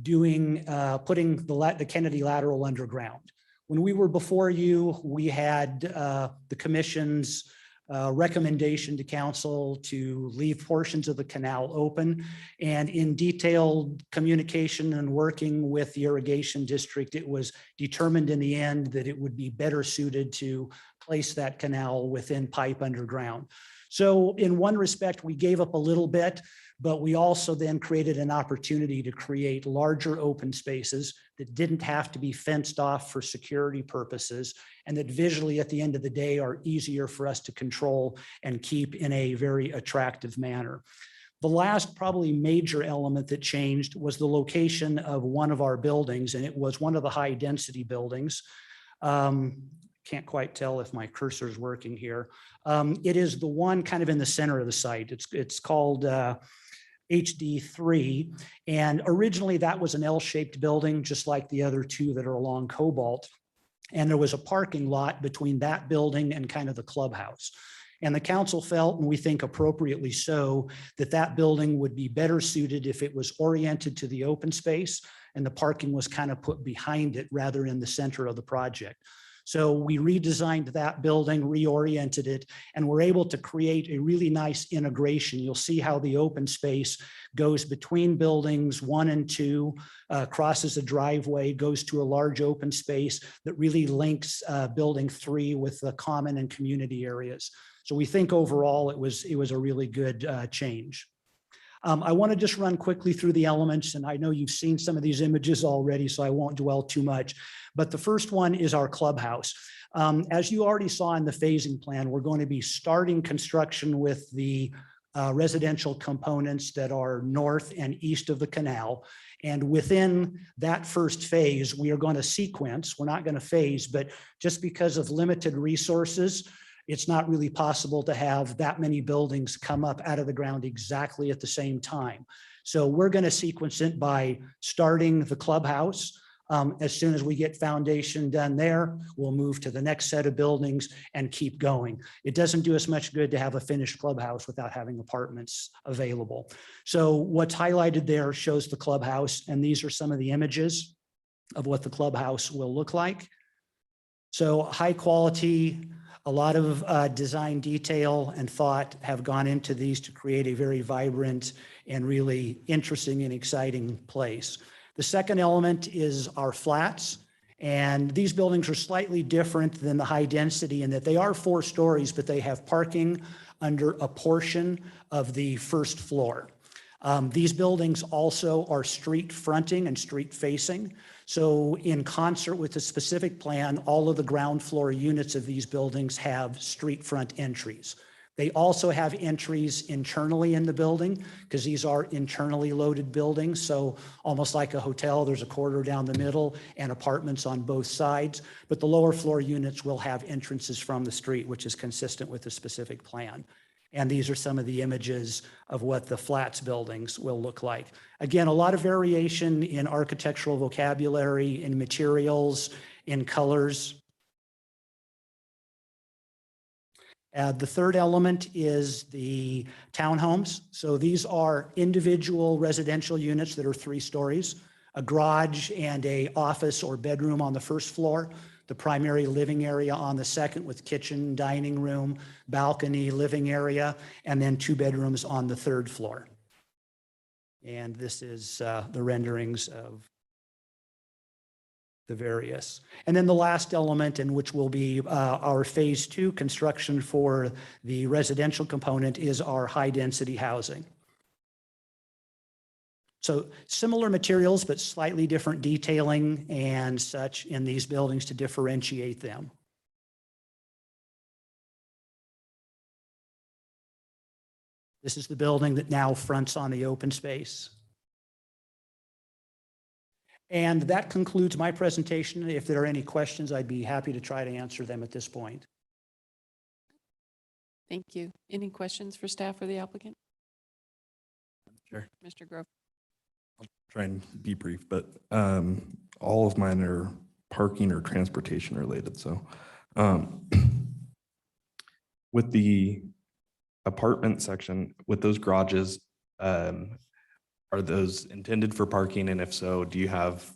[SPEAKER 22] putting the Kennedy Lateral underground. When we were before you, we had the commission's recommendation to council to leave portions of the canal open, and in detailed communication and working with the irrigation district, it was determined in the end that it would be better suited to place that canal within pipe underground. So in one respect, we gave up a little bit, but we also then created an opportunity to create larger open spaces that didn't have to be fenced off for security purposes, and that visually at the end of the day are easier for us to control and keep in a very attractive manner. The last probably major element that changed was the location of one of our buildings, and it was one of the high density buildings. Can't quite tell if my cursor is working here. It is the one kind of in the center of the site. It's called HD3. And originally that was an L-shaped building, just like the other 2 that are along Cobalt. And there was a parking lot between that building and kind of the clubhouse. And the council felt, and we think appropriately so, that that building would be better suited if it was oriented to the open space and the parking was kind of put behind it rather in the center of the project. So we redesigned that building, reoriented it, and we're able to create a really nice integration. You'll see how the open space goes between buildings 1 and 2, crosses a driveway, goes to a large open space that really links building 3 with the common and community areas. So we think overall it was a really good change. I want to just run quickly through the elements, and I know you've seen some of these images already, so I won't dwell too much. But the first one is our clubhouse. As you already saw in the phasing plan, we're going to be starting construction with the residential components that are north and east of the canal. And within that first phase, we are going to sequence, we're not going to phase, but just because of limited resources, it's not really possible to have that many buildings come up out of the ground exactly at the same time. So we're going to sequence it by starting the clubhouse. As soon as we get foundation done there, we'll move to the next set of buildings and keep going. It doesn't do us much good to have a finished clubhouse without having apartments available. So what's highlighted there shows the clubhouse, and these are some of the images of what the clubhouse will look like. So high quality, a lot of design detail and thought have gone into these to create a very vibrant and really interesting and exciting place. The second element is our flats. And these buildings are slightly different than the high density in that they are 4 stories, but they have parking under a portion of the first floor. These buildings also are street fronting and street facing. So in concert with the specific plan, all of the ground floor units of these buildings have street front entries. They also have entries internally in the building because these are internally loaded buildings. So almost like a hotel, there's a corridor down the middle and apartments on both sides. But the lower floor units will have entrances from the street, which is consistent with the specific plan. And these are some of the images of what the flats buildings will look like. Again, a lot of variation in architectural vocabulary, in materials, in colors. The third element is the townhomes. So these are individual residential units that are 3 stories, a garage and an office or bedroom on the first floor, the primary living area on the second with kitchen, dining room, balcony, living area, and then 2 bedrooms on the third floor. And this is the renderings of the various. And then the last element, in which will be our phase 2 construction for the residential component, is our high density housing. So similar materials, but slightly different detailing and such in these buildings to differentiate them. This is the building that now fronts on the open space. And that concludes my presentation. If there are any questions, I'd be happy to try to answer them at this point.
[SPEAKER 1] Thank you. Any questions for staff or the applicant?
[SPEAKER 12] Sure.
[SPEAKER 1] Mr. Grove.
[SPEAKER 12] I'll try and be brief, but all of mine are parking or transportation related. So with the apartment section, with those garages, are those intended for parking? And if so, do you have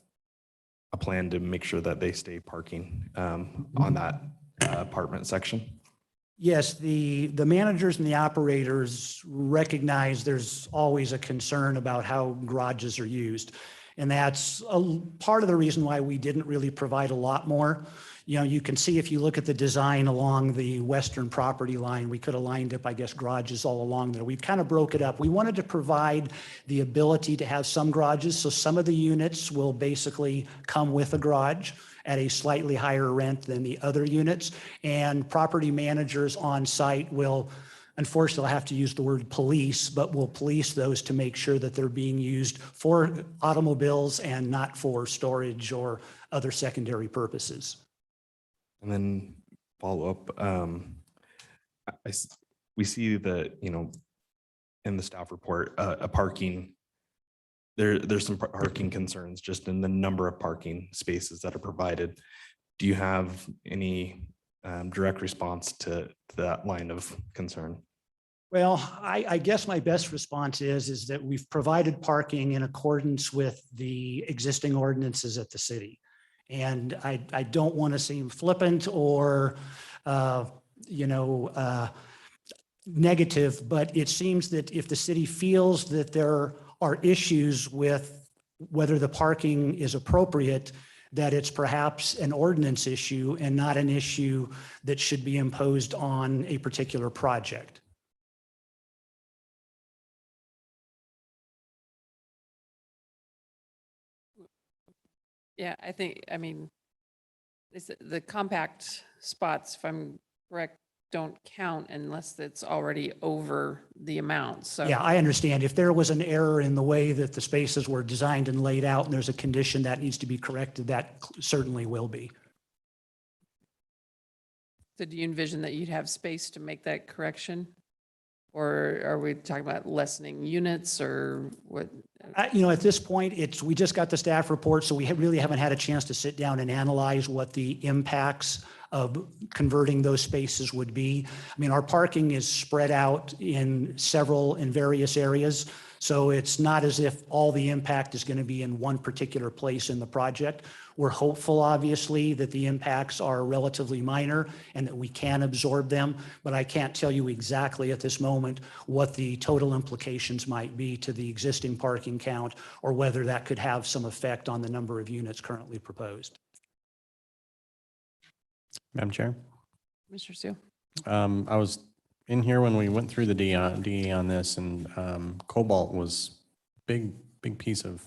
[SPEAKER 12] a plan to make sure that they stay parking on that apartment section?
[SPEAKER 22] Yes, the managers and the operators recognize there's always a concern about how garages are used. And that's a part of the reason why we didn't really provide a lot more. You know, you can see if you look at the design along the western property line, we could have lined up, I guess, garages all along there. We've kind of broke it up. We wanted to provide the ability to have some garages. So some of the units will basically come with a garage at a slightly higher rent than the other units. And property managers on site will, unfortunately, have to use the word police, but will police those to make sure that they're being used for automobiles and not for storage or other secondary purposes.
[SPEAKER 12] And then follow up, we see that, you know, in the staff report, a parking, there's some parking concerns just in the number of parking spaces that are provided. Do you have any direct response to that line of concern?
[SPEAKER 22] Well, I guess my best response is that we've provided parking in accordance with the existing ordinances at the city. And I don't want to seem flippant or, negative, but it seems that if the city feels that there are issues with whether the parking is appropriate, that it's perhaps an ordinance issue and not an issue that should be imposed on a particular project.
[SPEAKER 1] Yeah, I mean, the compact spots, if I'm correct, don't count unless it's already over the amount, so.
[SPEAKER 22] Yeah, I understand. If there was an error in the way that the spaces were designed and laid out, and there's a condition that needs to be corrected, that certainly will be.
[SPEAKER 1] So do you envision that you'd have space to make that correction? Or are we talking about lessening units or what?
[SPEAKER 22] You know, at this point, we just got the staff report, so we really haven't had a chance to sit down and analyze what the impacts of converting those spaces would be. I mean, our parking is spread out in various areas. So it's not as if all the impact is going to be in one particular place in the project. We're hopeful, obviously, that the impacts are relatively minor and that we can absorb them, but I can't tell you exactly at this moment what the total implications might be to the existing parking count or whether that could have some effect on the number of units currently proposed.
[SPEAKER 4] Madam Chair,
[SPEAKER 1] Mr. Sue?
[SPEAKER 4] I was in here when we went through the DE on this, and Cobalt was big piece of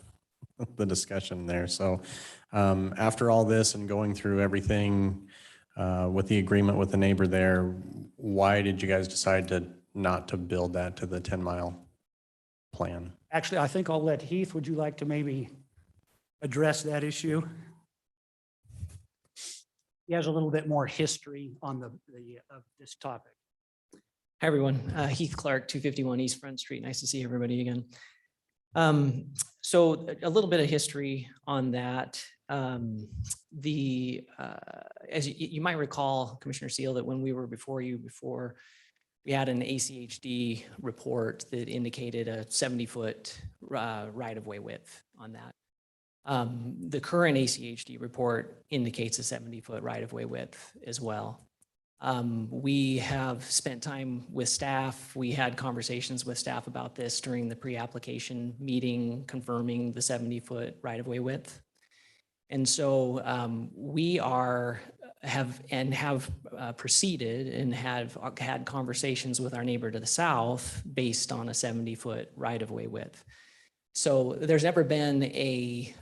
[SPEAKER 4] the discussion there. So after all this and going through everything with the agreement with the neighbor there, why did you guys decide not to build that to the 10-mile plan?
[SPEAKER 22] Actually, I think I'll let Heath, would you like to maybe address that issue? He has a little bit more history on of this topic.
[SPEAKER 5] Hi, everyone. Heath Clark, 251 East Front Street. Nice to see everybody again. So a little bit of history on that. As you might recall, Commissioner Seal, that when we were before you, we had an ACHD report that indicated a 70-foot right-of-way width on that. The current ACHD report indicates a 70-foot right-of-way width as well. We have spent time with staff. We had conversations with staff about this during the pre-application meeting, confirming the 70-foot right-of-way width. And so we have proceeded and have had conversations with our neighbor to the south based on a 70-foot right-of-way width. So there's never been a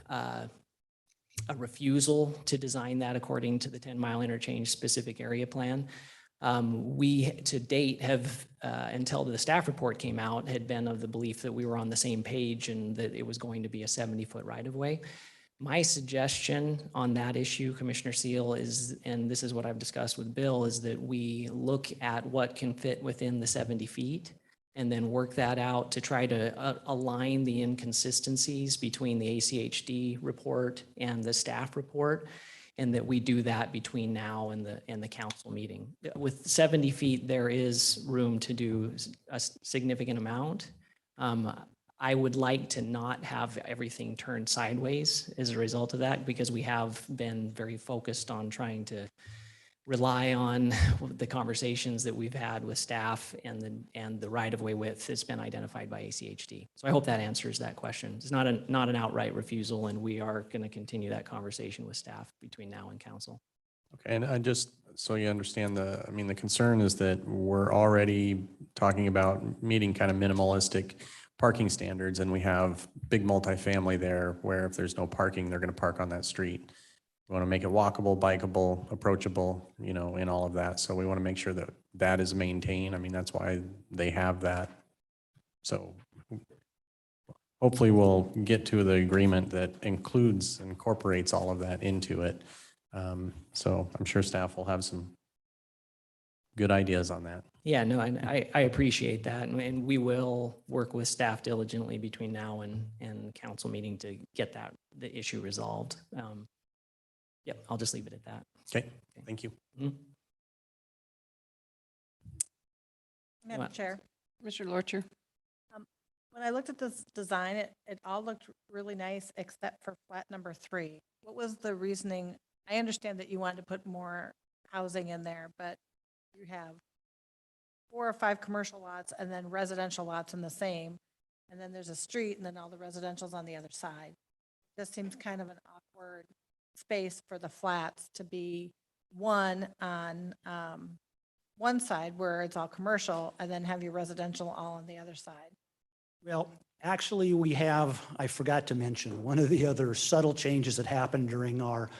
[SPEAKER 5] refusal to design that according to the 10-mile interchange specific area plan. We to date have, until the staff report came out, had been of the belief that we were on the same page and that it was going to be a 70-foot right-of-way. My suggestion on that issue, Commissioner Seal, is, and this is what I've discussed with Bill, is that we look at what can fit within the 70 feet and then work that out to try to align the inconsistencies between the ACHD report and the staff report, and that we do that between now and the council meeting. With 70 feet, there is room to do a significant amount. I would like to not have everything turned sideways as a result of that, because we have been very focused on trying to rely on the conversations that we've had with staff and the right-of-way width that's been identified by ACHD. So I hope that answers that question. It's not an outright refusal, and we are going to continue that conversation with staff between now and council.
[SPEAKER 4] Okay, and I just, so you understand the concern is that we're already talking about meeting kind of minimalistic parking standards, and we have big multifamily there where if there's no parking, they're going to park on that street. We want to make it walkable, bikeable, approachable, in all of that. So we want to make sure that that is maintained. I mean, that's why they have that. So hopefully we'll get to the agreement that incorporates all of that into it. So I'm sure staff will have some good ideas on that.
[SPEAKER 5] Yeah, no, I appreciate that. And we will work with staff diligently between now and council meeting to get the issue resolved. Yep, I'll just leave it at that.
[SPEAKER 4] Okay, thank you.
[SPEAKER 5] Mm-hmm.
[SPEAKER 11] Madam Chair,
[SPEAKER 1] Mr. Lorcher?
[SPEAKER 11] when I looked at this design, it all looked really nice except for flat number 3. What was the reasoning? I understand that you wanted to put more housing in there, but you have 4 or 5 commercial lots and then residential lots in the same. And then there's a street and then all the residential's on the other side. This seems kind of an awkward space for the flats to be one on one side where it's all commercial and then have your residential all on the other side.
[SPEAKER 22] Well, Actually, we have, I forgot to mention, one of the other subtle changes that happened during our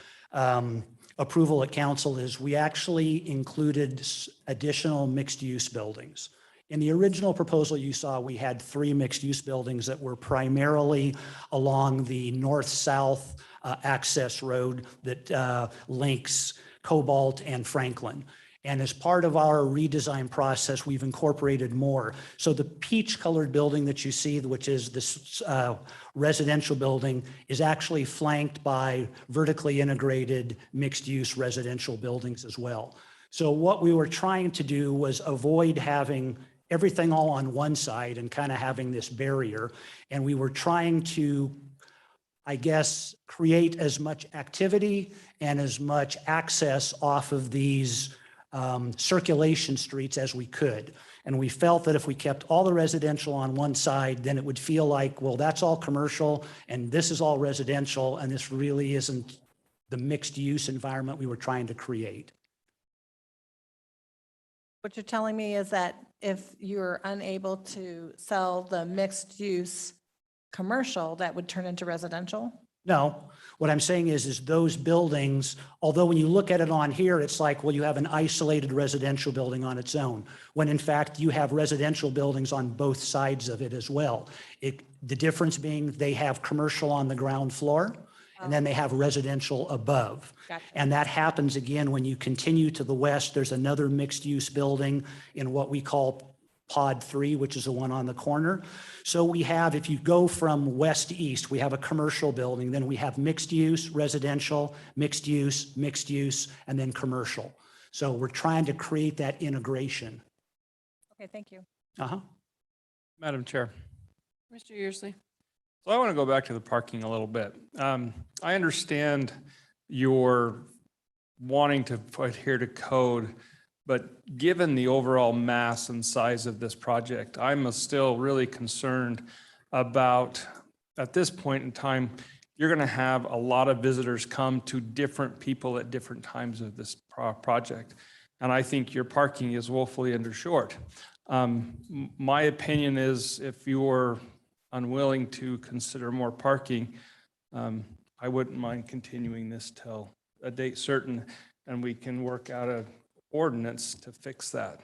[SPEAKER 22] approval at council is we actually included additional mixed-use buildings. In the original proposal you saw, we had 3 mixed-use buildings that were primarily along the north-south access road that links Cobalt and Franklin. And as part of our redesign process, we've incorporated more. So the peach-colored building that you see, which is this residential building, is actually flanked by vertically integrated mixed-use residential buildings as well. So what we were trying to do was avoid having everything all on one side and kind of having this barrier. And we were trying to, I guess, create as much activity and as much access off of these circulation streets as we could. And we felt that if we kept all the residential on one side, then it would feel like, well, that's all commercial and this is all residential, and this really isn't the mixed use environment we were trying to create.
[SPEAKER 11] What you're telling me is that if you're unable to sell the mixed use commercial, that would turn into residential?
[SPEAKER 22] No, what I'm saying is those buildings, although when you look at it on here, it's like, well, you have an isolated residential building on its own, when in fact you have residential buildings on both sides of it as well. The difference being they have commercial on the ground floor and then they have residential above.
[SPEAKER 11] Gotcha.
[SPEAKER 22] And that happens again when you continue to the west. There's another mixed use building in what we call Pod 3, which is the one on the corner. So we have, if you go from west to east, we have a commercial building, then we have mixed use, residential, mixed use, and then commercial. So we're trying to create that integration.
[SPEAKER 11] Okay, thank you.
[SPEAKER 17] Madam Chair.
[SPEAKER 1] Mr. Yearsley.
[SPEAKER 17] So I want to go back to the parking a little bit. I understand your wanting to adhere to code, but given the overall mass and size of this project, I'm still really concerned about, at this point in time, you're going to have a lot of visitors come to different people at different times of this project. And I think your parking is woefully undershort. My opinion is if you're unwilling to consider more parking, I wouldn't mind continuing this till a date certain, and we can work out a ordinance to fix that.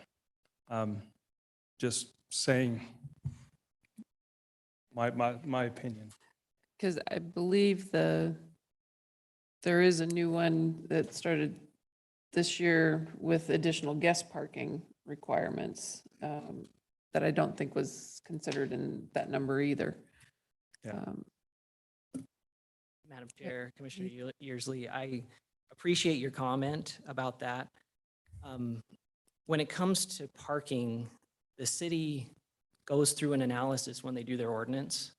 [SPEAKER 17] Just saying my opinion.
[SPEAKER 1] Because I believe there is a new one that started this year with additional guest parking requirements that I don't think was considered in that number either.
[SPEAKER 17] Yeah.
[SPEAKER 5] Madam Chair, Commissioner Yearsley, I appreciate your comment about that. When it comes to parking, the city goes through an analysis when they do their ordinance,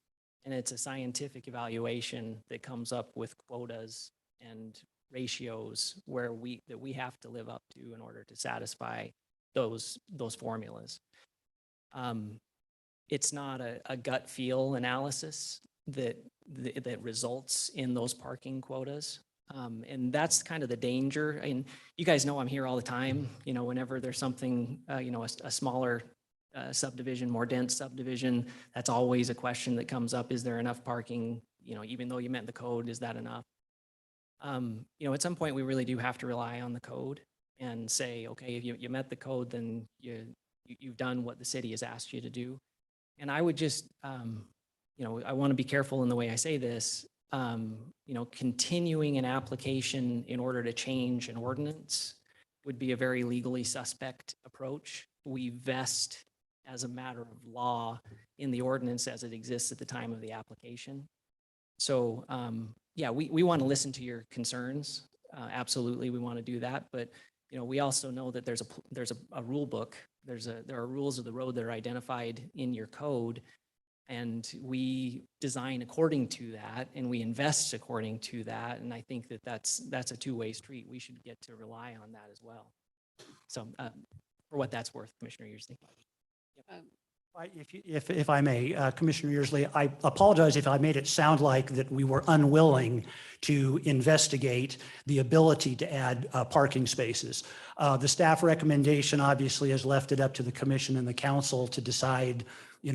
[SPEAKER 5] and it's a scientific evaluation that comes up with quotas and ratios that we have to live up to in order to satisfy those formulas. It's not a gut feel analysis that results in those parking quotas. And that's kind of the danger. And you guys know I'm here all the time, whenever there's something, a smaller subdivision, more dense subdivision, that's always a question that comes up. Is there enough parking? Even though you met the code, is that enough? At some point we really do have to rely on the code and say, okay, if you met the code, then you've done what the city has asked you to do. And I would just, I want to be careful in the way I say this. Continuing an application in order to change an ordinance would be a very legally suspect approach. We vest as a matter of law in the ordinance as it exists at the time of the application. So, yeah, we want to listen to your concerns. Absolutely, we want to do that. But, we also know that there's a rule book. There are rules of the road that are identified in your code. And we design according to that, and we invest according to that. And I think that that's a two-way street. We should get to rely on that as well. So for what that's worth, Commissioner Yearsley.
[SPEAKER 22] If I may, Commissioner Yearsley, I apologize if I made it sound like that we were unwilling to investigate the ability to add parking spaces. The staff recommendation obviously has left it up to the commission and the council to decide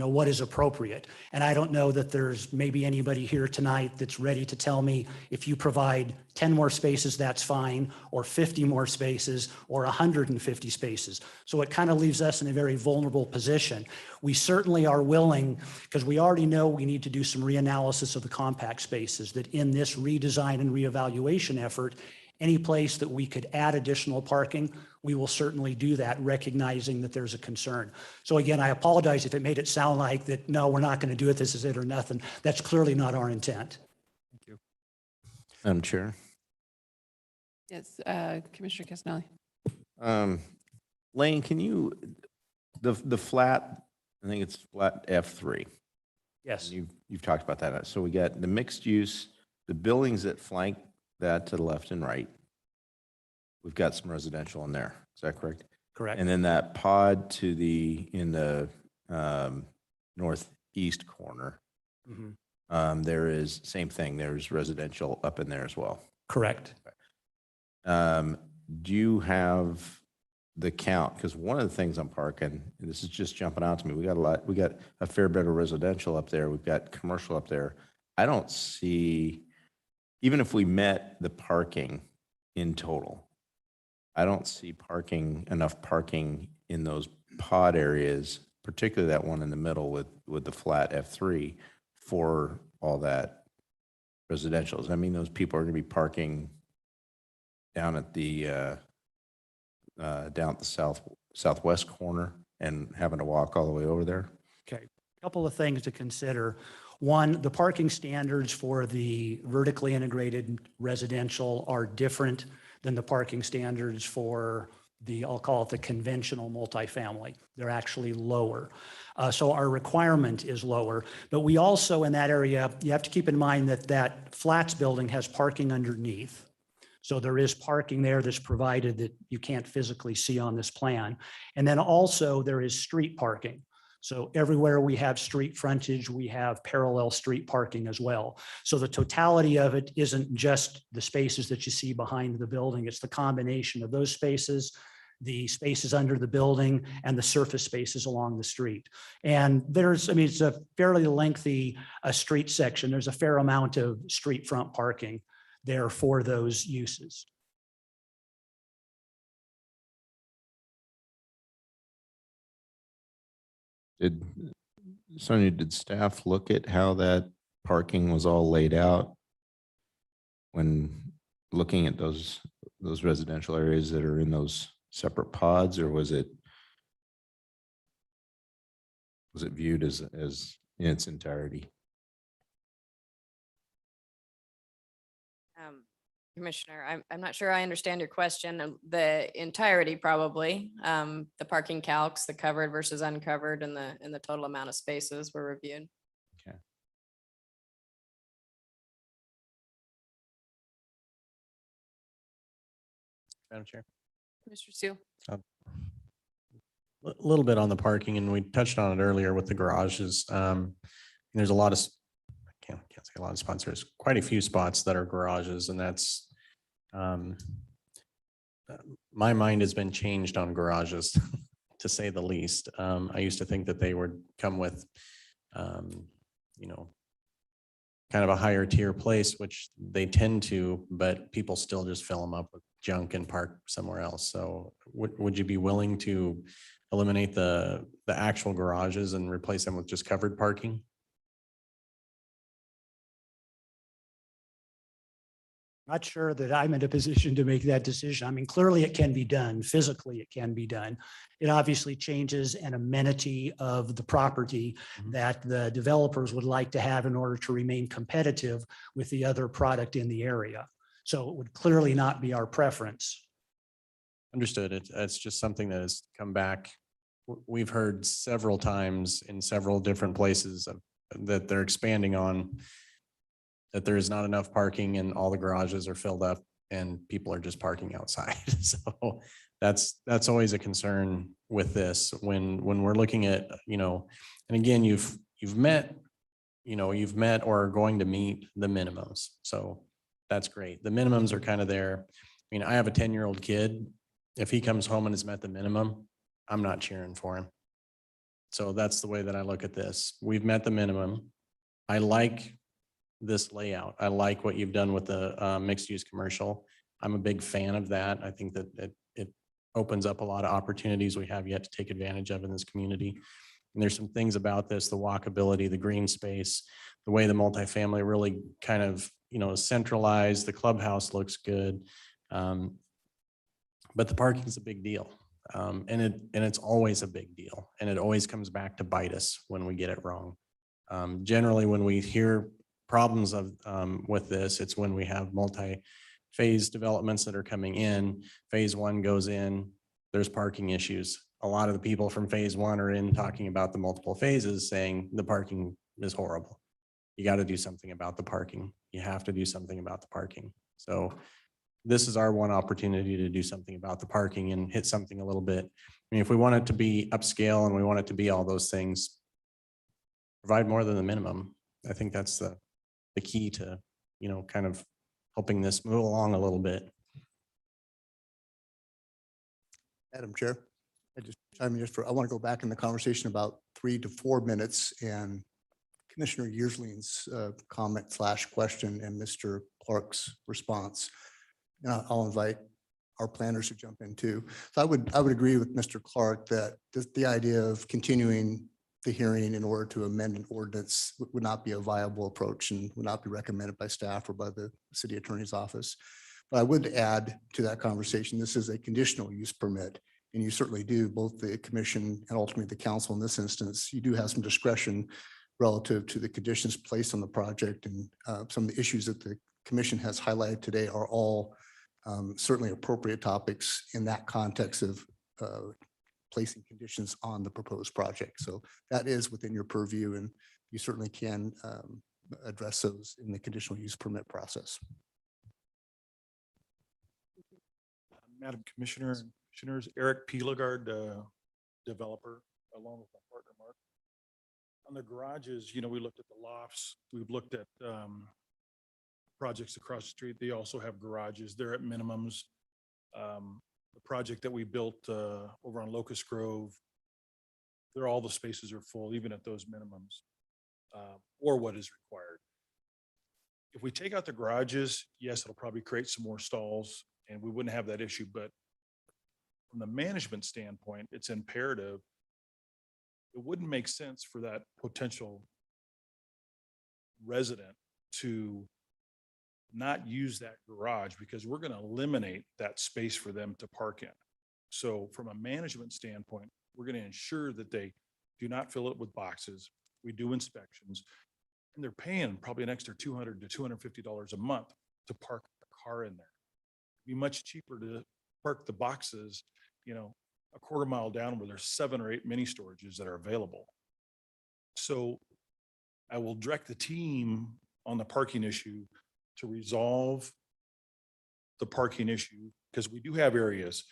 [SPEAKER 22] what is appropriate. And I don't know that there's maybe anybody here tonight that's ready to tell me if you provide 10 more spaces, that's fine, or 50 more spaces, or 150 spaces. So it kind of leaves us in a very vulnerable position. We certainly are willing, because we already know we need to do some reanalysis of the compact spaces, that in this redesign and reevaluation effort, any place that we could add additional parking, we will certainly do that, recognizing that there's a concern. So again, I apologize if it made it sound like that, no, we're not going to do it, this is it or nothing. That's clearly not our intent.
[SPEAKER 17] Thank you.
[SPEAKER 10] Madam Chair.
[SPEAKER 1] Yes, Commissioner
[SPEAKER 10] Um, Lane, can you, the flat, I think it's flat F3.
[SPEAKER 22] Yes.
[SPEAKER 10] You've talked about that. So we got the mixed use, the buildings that flank that to the left and right. We've got some residential in there. Is that correct?
[SPEAKER 22] Correct.
[SPEAKER 10] And then that pod to in the northeast corner, there is same thing. There's residential up in there as well.
[SPEAKER 22] Correct.
[SPEAKER 10] Do you have the count? Because one of the things I'm parking, and this is just jumping out to me, we got a fair bit of residential up there. We've got commercial up there. I don't see, even if we met the parking in total, I don't see enough parking in those pod areas, particularly that one in the middle with the flat F3 for all that residential. I mean, those people are going to be parking down at the southwest corner and having to walk all the way over there.
[SPEAKER 22] Okay, a couple of things to consider. One, the parking standards for the vertically integrated residential are different than the parking standards for I'll call it the conventional multifamily. They're actually lower. So our requirement is lower, but we also in that area, you have to keep in mind that flats building has parking underneath. So there is parking there that's provided that you can't physically see on this plan. And then also there is street parking. So everywhere we have street frontage, we have parallel street parking as well. So the totality of it isn't just the spaces that you see behind the building. It's the combination of those spaces, the spaces under the building, and the surface spaces along the street. And it's a fairly lengthy street section. There's a fair amount of street front parking there for those uses.
[SPEAKER 10] Sonia, did staff look at how that parking was all laid out when looking at those residential areas that are in those separate pods, or was it viewed as in its entirety?
[SPEAKER 19] Commissioner, I'm not sure I understand your question. The entirety probably, the parking calcs, the covered versus uncovered, and the total amount of spaces were reviewed.
[SPEAKER 10] Okay.
[SPEAKER 4] Madam Chair.
[SPEAKER 1] Commissioner Seal.
[SPEAKER 4] A little bit on the parking, and we touched on it earlier with the garages. There's a lot of, I can't say a lot of spots. There's quite a few spots that are garages, and that's my mind has been changed on garages, to say the least. I used to think that they would come with, kind of a higher tier place, which they tend to, but people still just fill them up with junk and park somewhere else. So would you be willing to eliminate the actual garages and replace them with just covered parking?
[SPEAKER 22] Not sure that I'm in a position to make that decision. I mean, clearly it can be done. Physically, it can be done. It obviously changes an amenity of the property that the developers would like to have in order to remain competitive with the other product in the area. So it would clearly not be our preference.
[SPEAKER 4] Understood. It's just something that has come back. We've heard several times in several different places that they're expanding on, that there is not enough parking and all the garages are filled up and people are just parking outside. So that's always a concern with this when we're looking at, and again, you've met or are going to meet the minimums. So that's great. The minimums are kind of there. I mean, I have a 10-year-old kid. If he comes home and has met the minimum, I'm not cheering for him. So that's the way that I look at this. We've met the minimum. I like this layout. I like what you've done with the mixed use commercial. I'm a big fan of that. I think that it opens up a lot of opportunities we have yet to take advantage of in this community. And there's some things about this, the walkability, the green space, the way the multifamily really kind of, is centralized. The clubhouse looks good. But the parking is a big deal. And it's always a big deal. And it always comes back to bite us when we get it wrong. Generally, when we hear problems with this, it's when we have multi-phase developments that are coming in. Phase one goes in, there's parking issues. A lot of the people from phase one are in talking about the multiple phases, saying the parking is horrible. You got to do something about the parking. You have to do something about the parking. So this is our one opportunity to do something about the parking and hit something a little bit. I mean, if we want it to be upscale and we want it to be all those things, provide more than the minimum. I think that's the key to, kind of helping this move along a little bit.
[SPEAKER 6] Madam Chair, I want to go back in the conversation about 3 to 4 minutes and Commissioner Yearsling's comment / question and Mr. Clark's response. I'll invite our planners to jump in too. So I would agree with Mr. Clark that the idea of continuing the hearing in order to amend an ordinance would not be a viable approach and would not be recommended by staff or by the city attorney's office. But I would add to that conversation, this is a conditional use permit, and you certainly do, both the commission and ultimately the council in this instance, you do have some discretion relative to the conditions placed on the project, and some of the issues that the commission has highlighted today are all certainly appropriate topics in that context of placing conditions on the proposed project. So that is within your purview, and you certainly can address those in the conditional use permit process.
[SPEAKER 7] Madam Commissioner, Commissioners, Eric Pielagard, developer, along with my partner, Mark. On the garages, we looked at the lofts. We've looked at projects across the street. They also have garages. They're at minimums. The project that we built over on Locust Grove, all the spaces are full, even at those minimums, or what is required. If we take out the garages, yes, it'll probably create some more stalls and we wouldn't have that issue. But from the management standpoint, it's imperative. It wouldn't make sense for that potential resident to not use that garage because we're going to eliminate that space for them to park in. So from a management standpoint, we're going to ensure that they do not fill it with boxes. We do inspections, and they're paying probably an extra $200 to $250 a month to park the car in there. It'd be much cheaper to park the boxes, a quarter mile down where there's 7 or 8 mini storages that are available. So I will direct the team on the parking issue to resolve the parking issue, because we do have areas.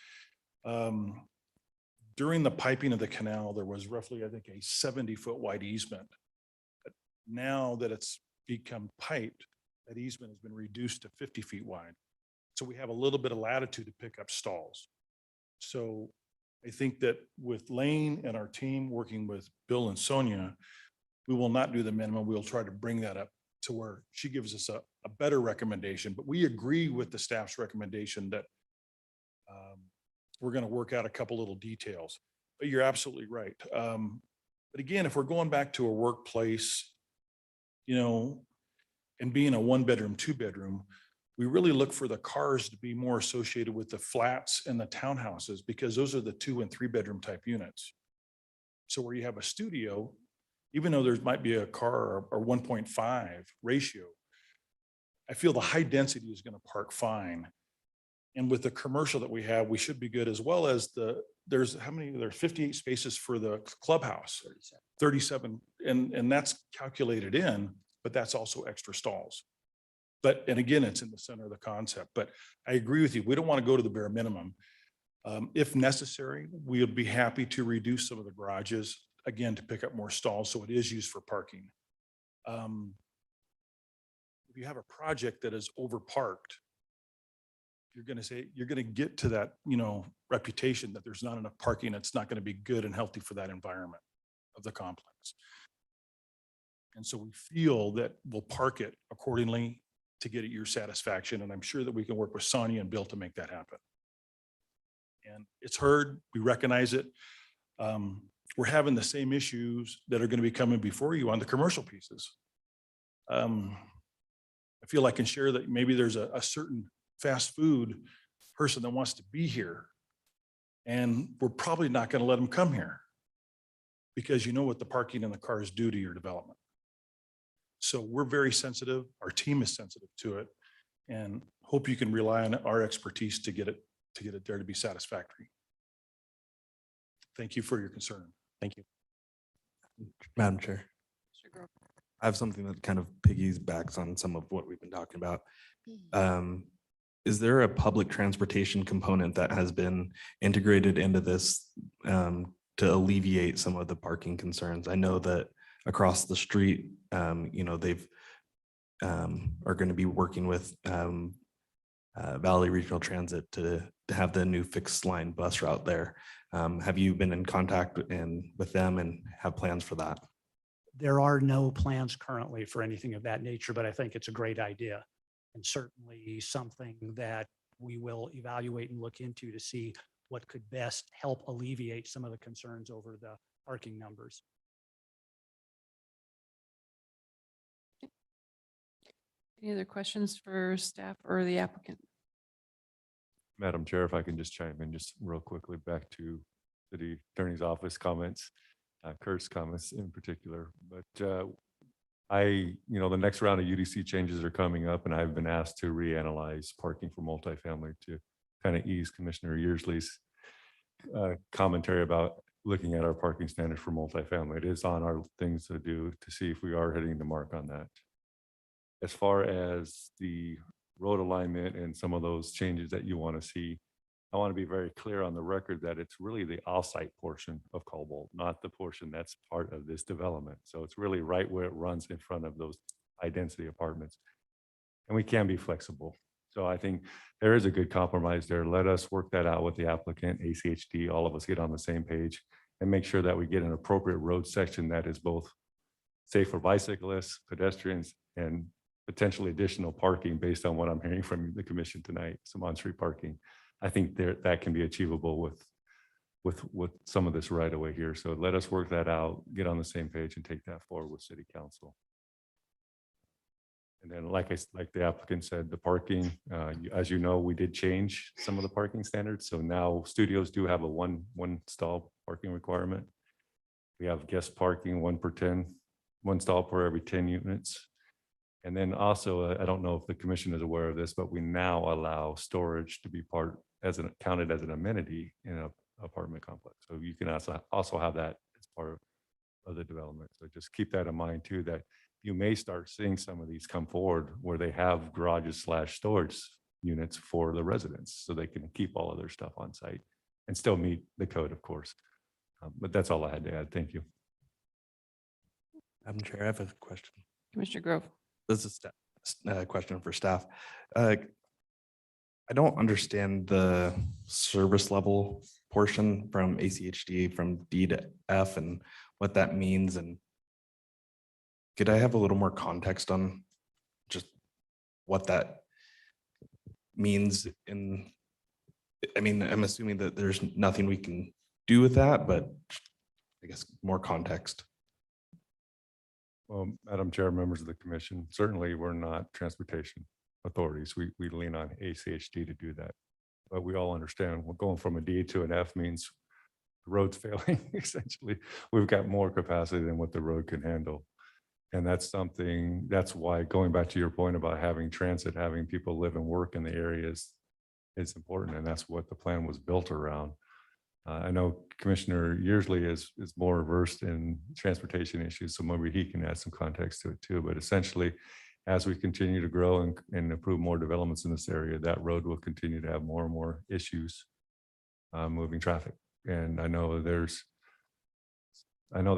[SPEAKER 7] During the piping of the canal, there was roughly, I think, a 70-foot wide easement. But now that it's become piped, that easement has been reduced to 50 feet wide. So we have a little bit of latitude to pick up stalls. So I think that with Lane and our team working with Bill and Sonia, we will not do the minimum. We'll try to bring that up to where she gives us a better recommendation. But we agree with the staff's recommendation that we're going to work out a couple little details. But you're absolutely right. But again, if we're going back to a workplace, and being a 1-bedroom, 2-bedroom, we really look for the cars to be more associated with the flats and the townhouses, because those are the 2 and 3-bedroom type units. So where you have a studio, even though there might be a car or 1.5 ratio, I feel the high density is going to park fine. And with the commercial that we have, we should be good, as well as there's 58 spaces for the clubhouse, 37. And that's calculated in, but that's also extra stalls. And again, it's in the center of the concept. But I agree with you. We don't want to go to the bare minimum. If necessary, we would be happy to reduce some of the garages, again, to pick up more stalls so it is used for parking. If you have a project that is overparked, you're going to get to that, reputation that there's not enough parking. It's not going to be good and healthy for that environment. of the complex. And so we feel that we'll park it accordingly to get at your satisfaction. And I'm sure that we can work with Sonia and Bill to make that happen. And it's heard, we recognize it. We're having the same issues that are going to be coming before you on the commercial pieces. I feel I can share that maybe there's a certain fast food person that wants to be here, and we're probably not going to let them come here because you know what the parking and the cars do to your development. So we're very sensitive. Our team is sensitive to it, and hope you can rely on our expertise to get it there to be satisfactory. Thank you for your concern.
[SPEAKER 4] Thank you.
[SPEAKER 12] Madam Chair, I have something that kind of piggybacks on some of what we've been talking about. Is there a public transportation component that has been integrated into this to alleviate some of the parking concerns? I know that across the street, they've are going to be working with Valley Regional Transit to have the new fixed line bus route there. Have you been in contact with them and have plans for that?
[SPEAKER 22] There are no plans currently for anything of that nature, but I think it's a great idea and certainly something that we will evaluate and look into to see what could best help alleviate some of the concerns over the parking numbers.
[SPEAKER 1] Any other questions for staff or the applicant?
[SPEAKER 18] Madam Chair, if I can just chime in just real quickly back to City Attorney's Office comments, Kurt's comments in particular. But the next round of UDC changes are coming up, and I've been asked to reanalyze parking for multifamily to kind of ease Commissioner Yearsley's commentary about looking at our parking standards for multifamily. It is on our things to do to see if we are hitting the mark on that. As far as the road alignment and some of those changes that you want to see, I want to be very clear on the record that it's really the off-site portion of Cobalt, not the portion that's part of this development. So it's really right where it runs in front of those high-density apartments. And we can be flexible. So I think there is a good compromise there. Let us work that out with the applicant, ACHD, all of us get on the same page and make sure that we get an appropriate road section that is both safe for bicyclists, pedestrians, and potentially additional parking based on what I'm hearing from the commission tonight, some on-street parking. I think that can be achievable with some of this right away here. So let us work that out, get on the same page and take that forward with City Council. And then like the applicant said, the parking, as you know, we did change some of the parking standards. So now studios do have a one stall parking requirement. We have guest parking, 1 stall per every 10 units. And then also, I don't know if the commission is aware of this, but we now allow storage to be counted as an amenity in an apartment complex. So you can also have that as part of the development. So just keep that in mind too, that you may start seeing some of these come forward where they have garages / storage units for the residents, so they can keep all of their stuff on site and still meet the code, of course. But that's all I had to add. Thank you.
[SPEAKER 12] Madam Chair, I have a question.
[SPEAKER 1] Commissioner Grove.
[SPEAKER 12] This is a question for staff. I don't understand the service level portion from ACHD from D to F and what that means. And could I have a little more context on just what that means? I'm assuming that there's nothing we can do with that, but I guess more context.
[SPEAKER 18] Well, Madam Chair, members of the commission, certainly we're not transportation authorities. We lean on ACHD to do that. But we all understand we're going from a D to an F means the road's failing, essentially. We've got more capacity than what the road can handle. And that's why going back to your point about having transit, having people live and work in the areas is important. And that's what the plan was built around. I know Commissioner Yearsley is more versed in transportation issues, so maybe he can add some context to it too. But essentially, as we continue to grow and improve more developments in this area, that road will continue to have more and more issues moving traffic. And I know the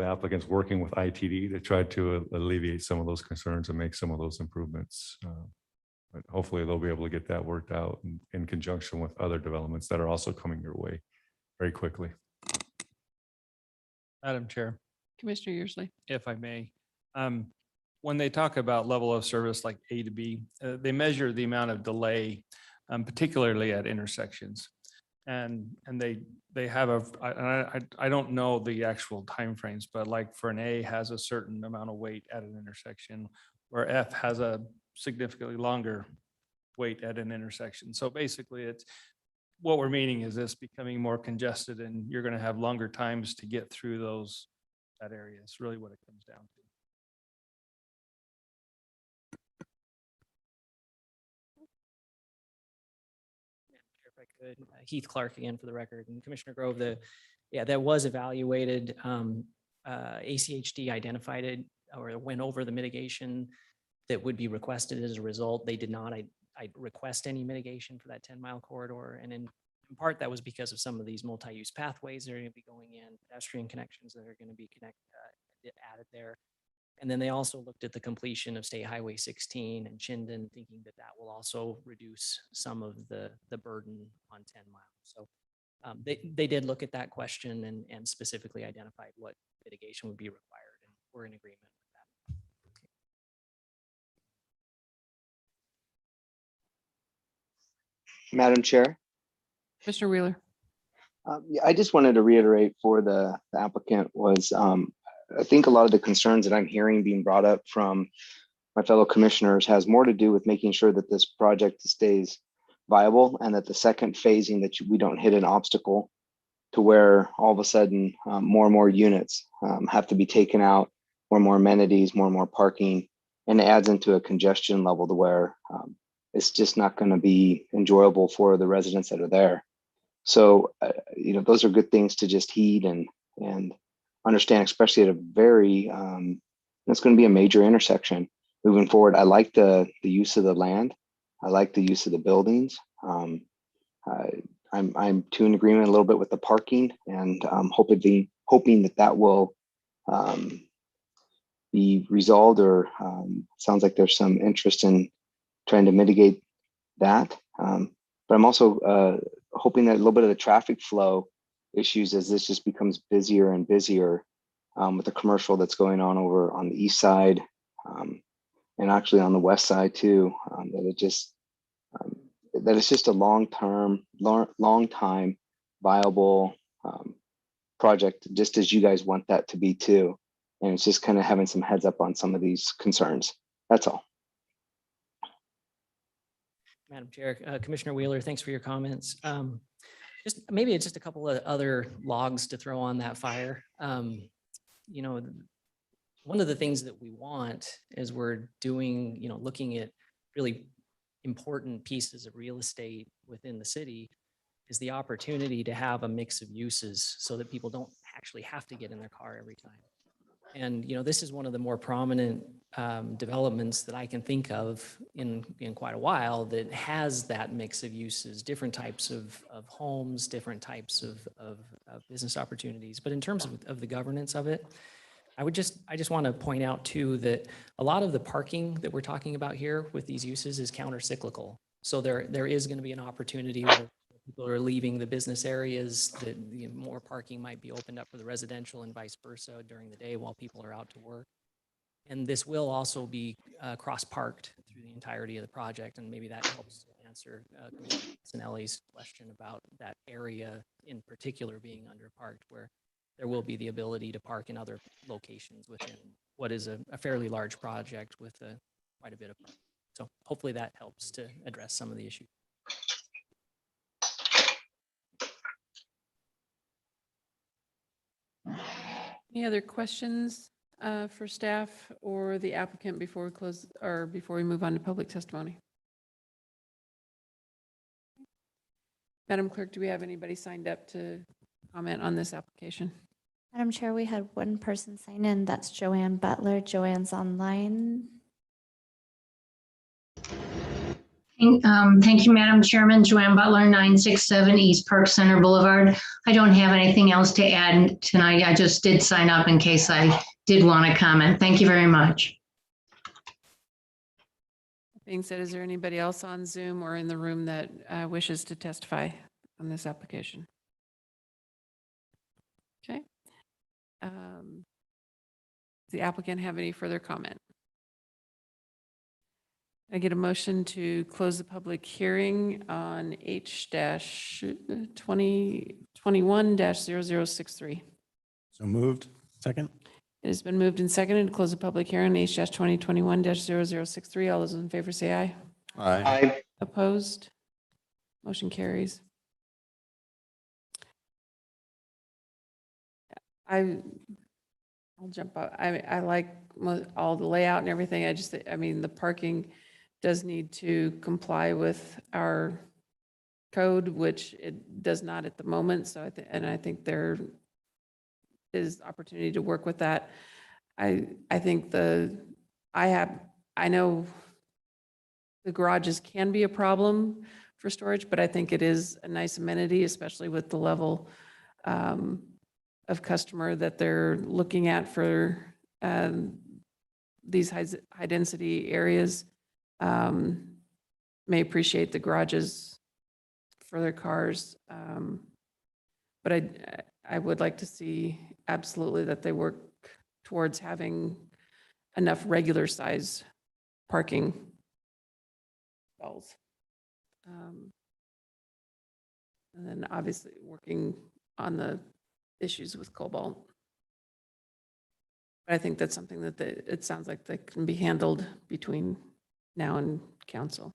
[SPEAKER 18] applicant's working with ITD to try to alleviate some of those concerns and make some of those improvements. But hopefully they'll be able to get that worked out in conjunction with other developments that are also coming your way very quickly.
[SPEAKER 17] Madam Chair.
[SPEAKER 1] Commissioner Usually.
[SPEAKER 17] if I may. When they talk about level of service like A to B, they measure the amount of delay, particularly at intersections. And they have I don't know the actual timeframes, but like for an A has a certain amount of weight at an intersection, where F has a significantly longer weight at an intersection. So basically it's, what we're meaning is this becoming more congested and you're going to have longer times to get through that area. It's really what it comes down to.
[SPEAKER 5] If I could, Heath Clark again for the record, and Commissioner Grove, that was evaluated. ACHD identified it or went over the mitigation that would be requested as a result. They did not I request any mitigation for that 10-mile corridor. And in part, that was because of some of these multi-use pathways that are going to be going in, pedestrian connections that are going to be added there. And then they also looked at the completion of State Highway 16 and Chinden, thinking that that will also reduce some of the burden on 10 miles. So they did look at that question and specifically identified what mitigation would be required, and we're in agreement with that.
[SPEAKER 3] Madam Chair.
[SPEAKER 1] Mr. Wheeler.
[SPEAKER 3] Yeah, I just wanted to reiterate for the applicant was, I think a lot of the concerns that I'm hearing being brought up from my fellow commissioners has more to do with making sure that this project stays viable and that the second phasing that we don't hit an obstacle to where all of a sudden more and more units have to be taken out, more and more amenities, more and more parking, and it adds into a congestion level to where it's just not going to be enjoyable for the residents that are there. So, those are good things to just heed and understand, especially at a very, it's going to be a major intersection moving forward. I like the use of the land. I like the use of the buildings. I'm to an agreement a little bit with the parking, and hoping that will be resolved, or sounds like there's some interest in trying to mitigate that. But I'm also hoping that a little bit of the traffic flow issues as this just becomes busier and busier with the commercial that's going on over on the east side and actually on the west side too, that it's just a long time viable project, just as you guys want that to be too. And it's just kind of having some heads up on some of these concerns. That's all.
[SPEAKER 5] Madam Chair, Commissioner Wheeler, thanks for your comments. Maybe it's just a couple of other logs to throw on that fire. One of the things that we want as we're doing, looking at really important pieces of real estate within the city is the opportunity to have a mix of uses so that people don't actually have to get in their car every time. And, this is one of the more prominent developments that I can think of in quite a while that has that mix of uses, different types of homes, different types of business opportunities. But in terms of the governance of it, I just want to point out too that a lot of the parking that we're talking about here with these uses is counter-cyclical. So there is going to be an opportunity where people are leaving the business areas, that more parking might be opened up for the residential and vice versa during the day while people are out to work. And this will also be cross-parked through the entirety of the project, and maybe that helps answer Commissioner Sinelli's question about that area in particular being underparked, where there will be the ability to park in other locations within what is a fairly large project with quite a bit of parking. So hopefully that helps to address some of the issues.
[SPEAKER 1] Any other questions for staff or the applicant before we close or before we move on to public testimony? Madam Clerk, do we have anybody signed up to comment on this application?
[SPEAKER 2] Madam Chair, we had one person sign in. That's Joanne Butler. Joanne's online.
[SPEAKER 8] Thank you, Madam Chairman. Joanne Butler, 967 East Park Center Boulevard. I don't have anything else to add tonight. I just did sign up in case I did want to comment. Thank you very much.
[SPEAKER 1] Being said, is there anybody else on Zoom or in the room that wishes to testify on this application? Okay. the applicant have any further comment? I get a motion to close the public hearing on H-2021-0063.
[SPEAKER 10] So moved.
[SPEAKER 4] Second?
[SPEAKER 1] It has been moved and seconded to close the public hearing on H-2021-0063. All those in favor say aye.
[SPEAKER 10] Aye.
[SPEAKER 1] Opposed? Motion carries. I'll jump up. I like all the layout and everything. I mean, the parking does need to comply with our code, which it does not at the moment. So I think there is opportunity to work with that. I think I know the garages can be a problem for storage, but I think it is a nice amenity, especially with the level of customer that they're looking at for these high density areas. May appreciate the garages for their cars. But I would like to see absolutely that they work towards having enough regular size parking stalls. And then obviously working on the issues with Cobalt. But I think that's something that it sounds like that can be handled between now and council.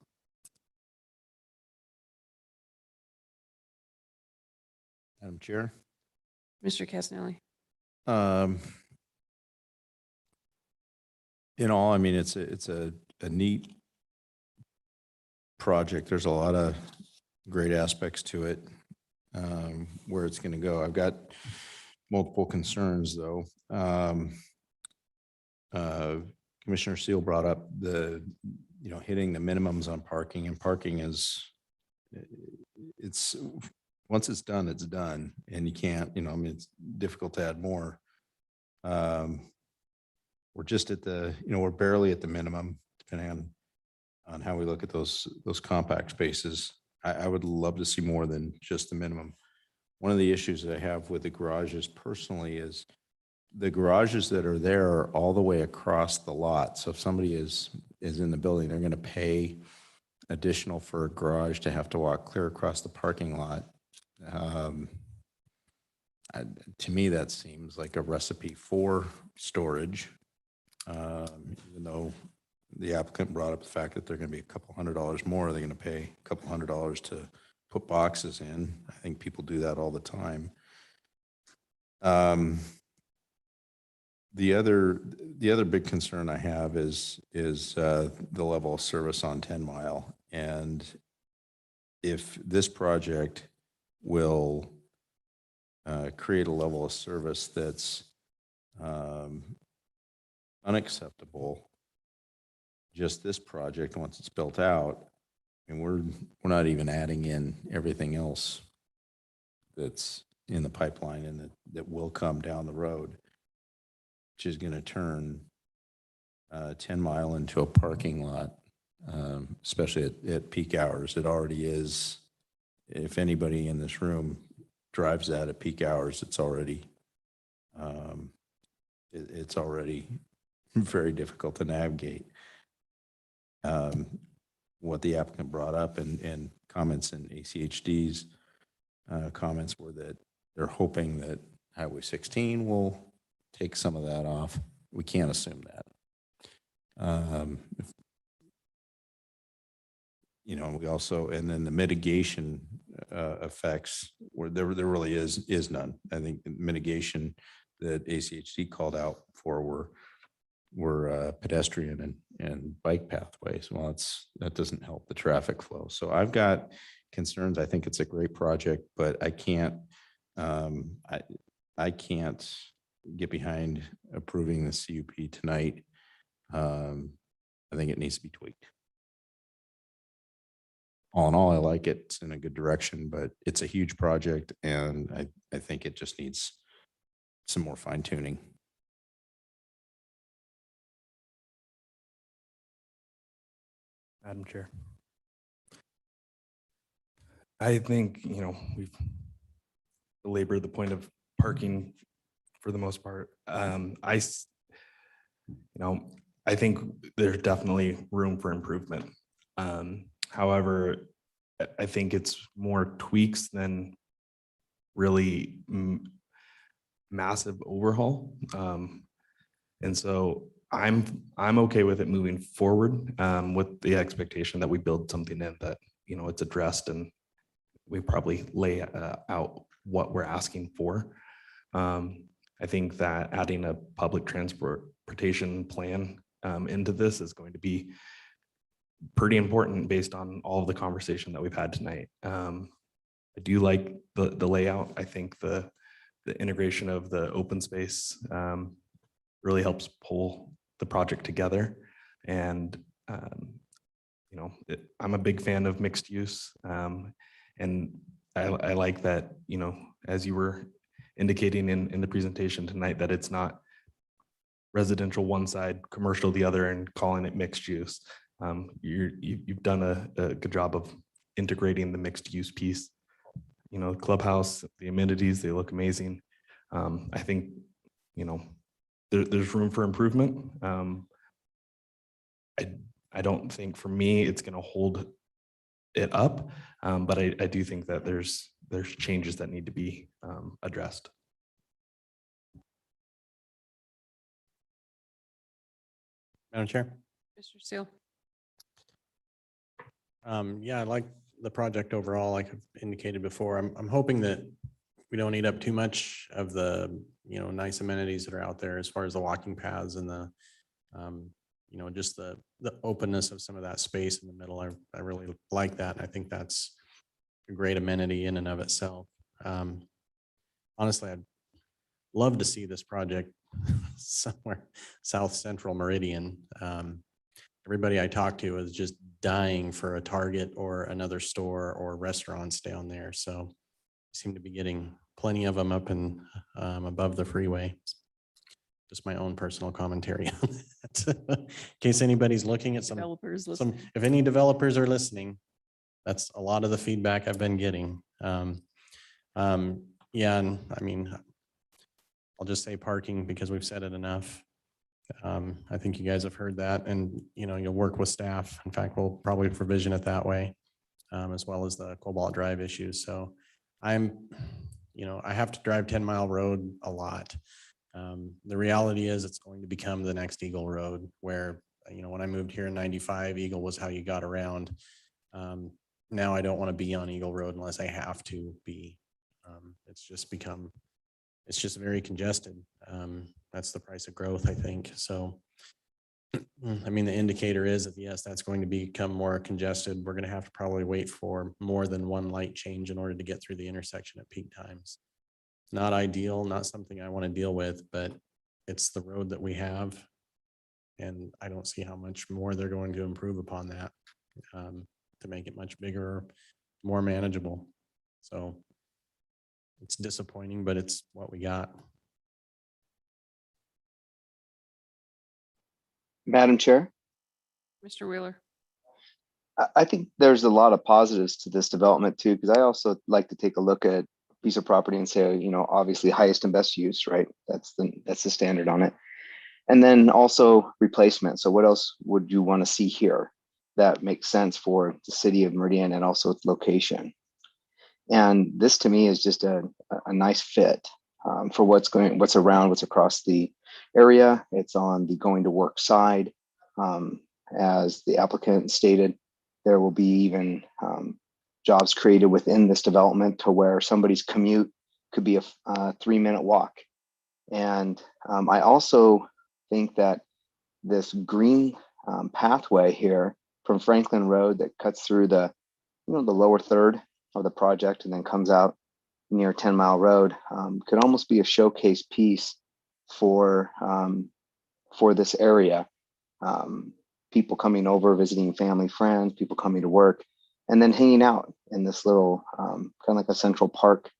[SPEAKER 10] Madam Chair.
[SPEAKER 1] Mr. Castanelli.
[SPEAKER 10] In all, I mean, it's a neat project. There's a lot of great aspects to it. Where it's going to go. I've got multiple concerns though. Commissioner Seal brought up hitting the minimums on parking, and parking it's once it's done, and you can't, I mean, it's difficult to add more. We're just at we're barely at the minimum, depending on how we look at those compact spaces. I would love to see more than just the minimum. One of the issues that I have with the garages personally is the garages that are there are all the way across the lot. So if somebody is in the building, they're going to pay additional for a garage to have to walk clear across the parking lot. To me, that seems like a recipe for storage, even though the applicant brought up the fact that they're going to be a couple $100 more. They're going to pay a couple $100 to put boxes in. I think people do that all the time. The other big concern I have is the level of service on 10 Mile. And if this project will create a level of service that's unacceptable, just this project, once it's built out, and we're not even adding in everything else that's in the pipeline and that will come down the road, which is going to turn 10 Mile into a parking lot, especially at peak hours. It already is. If anybody in this room drives that at peak hours, it's already very difficult to navigate. What the applicant brought up and comments in ACHD's comments were that they're hoping that Highway 16 will take some of that off. We can't assume that. We also, and then the mitigation effects, where there really is none. I think the mitigation that ACHD called out for were pedestrian and bike pathways. Well, that doesn't help the traffic flow. So I've got concerns. I think it's a great project, but I can't get behind approving the CUP tonight. I think it needs to be tweaked. All in all, I like it. It's in a good direction, but it's a huge project, and I think it just needs some more fine tuning.
[SPEAKER 12] Madam Chair. I think, we've belabored the point of parking for the most part. I think there's definitely room for improvement. However, I think it's more tweaks than really massive overhaul. And so I'm okay with it moving forward with the expectation that we build something in that, it's addressed and we probably lay out what we're asking for. I think that adding a public transportation plan into this is going to be pretty important based on all of the conversation that we've had tonight. I do like the layout. I think the integration of the open space really helps pull the project together. And I'm a big fan of mixed use. And I like that, as you were indicating in the presentation tonight, that it's not residential one side, commercial the other, and calling it mixed use. You've done a good job of integrating the mixed use piece. Clubhouse, the amenities, they look amazing. I think, there's room for improvement. I don't think for me it's going to hold it up, but I do think that there's changes that need to be addressed.
[SPEAKER 4] Madam Chair.
[SPEAKER 1] Mr. Seal.
[SPEAKER 4] Yeah, I like the project overall, like I've indicated before. I'm hoping that we don't eat up too much of the, nice amenities that are out there as far as the walking paths and the, just the openness of some of that space in the middle. I really like that. I think that's a great amenity in and of itself. Honestly, I'd love to see this project somewhere South Central Meridian. Everybody I talk to is just dying for a Target or another store or restaurants down there. So seem to be getting plenty of them up and above the freeway. Just my own personal commentary on that. In case anybody's looking at
[SPEAKER 1] Developers listening.
[SPEAKER 4] if any developers are listening, that's a lot of the feedback I've been getting. Yeah, and I mean, I'll just say parking because we've said it enough. I think you guys have heard that, and you'll work with staff. In fact, we'll probably provision it that way, as well as the Cobalt Drive issues. So I have to drive 10 Mile Road a lot. The reality is it's going to become the next Eagle Road where, when I moved here in 95, Eagle was how you got around. Now I don't want to be on Eagle Road unless I have to be. It's just very congested. That's the price of growth, I think. So, I mean, the indicator is that yes, that's going to become more congested. We're going to have to probably wait for more than one light change in order to get through the intersection at peak times. Not ideal, not something I want to deal with, but it's the road that we have. And I don't see how much more they're going to improve upon that to make it much bigger, more manageable. So it's disappointing, but it's what we got.
[SPEAKER 3] Madam Chair,
[SPEAKER 1] Mr. Wheeler.
[SPEAKER 3] I think there's a lot of positives to this development too, because I also like to take a look at a piece of property and say, obviously highest and best use, right? That's the standard on it. And then also replacement. So what else would you want to see here that makes sense for the city of Meridian and also its location? And this to me is just a nice fit for what's around, what's across the area. It's on the going to work side. As the applicant stated, there will be even jobs created within this development to where somebody's commute could be a 3-minute walk. And I also think that this green pathway here from Franklin Road that cuts through the lower third of the project and then comes out near 10 Mile Road could almost be a showcase piece for this area. People coming over, visiting family, friends, people coming to work, and then hanging out in this little kind of like a Central Park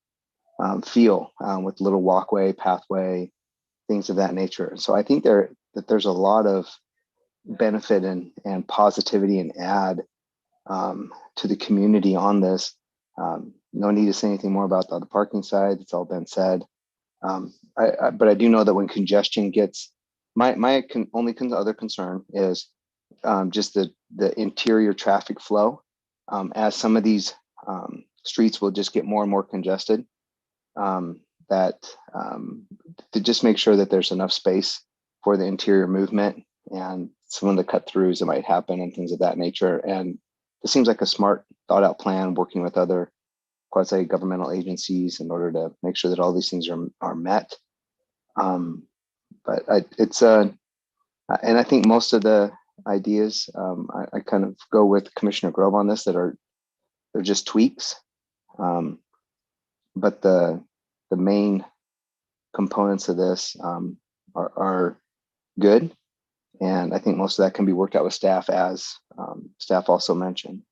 [SPEAKER 3] feel with little walkway, pathway, things of that nature. So I think there's a lot of benefit and positivity and add to the community on this. No need to say anything more about the parking side. It's all been said. But I do know that when congestion gets other concern is just the interior traffic flow. As some of these streets will just get more and more congested, to just make sure that there's enough space for the interior movement and some of the cut throughs that might happen and things of that nature. And it seems like a smart, thought out plan, working with other quasi governmental agencies in order to make sure that all these things are met. But and I think most of the ideas, I kind of go with Commissioner Grove on this, they're just tweaks. But the main components of this are good. And I think most of that can be worked out with staff, as staff also mentioned.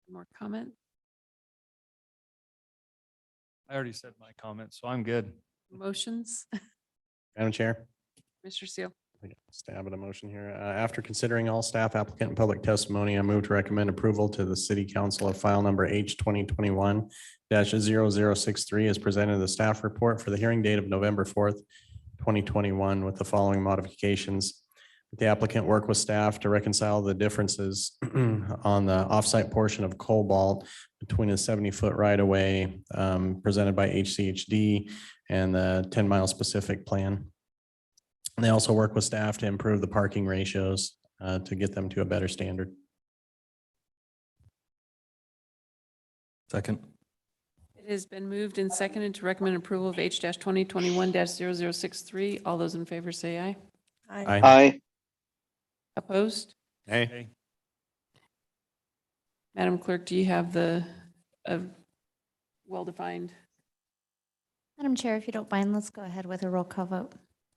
[SPEAKER 1] More comment?
[SPEAKER 17] I already said my comments, so I'm good.
[SPEAKER 1] Motions?
[SPEAKER 4] Madam Chair.
[SPEAKER 1] Mr. Seal.
[SPEAKER 4] I got a stab at a motion here. After considering all staff, applicant, and public testimony, I move to recommend approval to the City Council of file number H 2021-0063 as presented in the staff report for the hearing date of November 4th, 2021, with the following modifications. The applicant work with staff to reconcile the differences on the offsite portion of Cobalt between a 70-foot right-of-way presented by HCHD and the 10-mile specific plan. And they also work with staff to improve the parking ratios to get them to a better standard.
[SPEAKER 12] Second.
[SPEAKER 1] It has been moved and seconded to recommend approval of H 2021-0063. All those in favor say aye.
[SPEAKER 4] Aye.
[SPEAKER 3] Aye.
[SPEAKER 1] Opposed?
[SPEAKER 4] Hey.
[SPEAKER 1] Madam Clerk, do you have the well-defined?
[SPEAKER 2] Madam Chair, if you don't mind, let's go ahead with a roll call vote.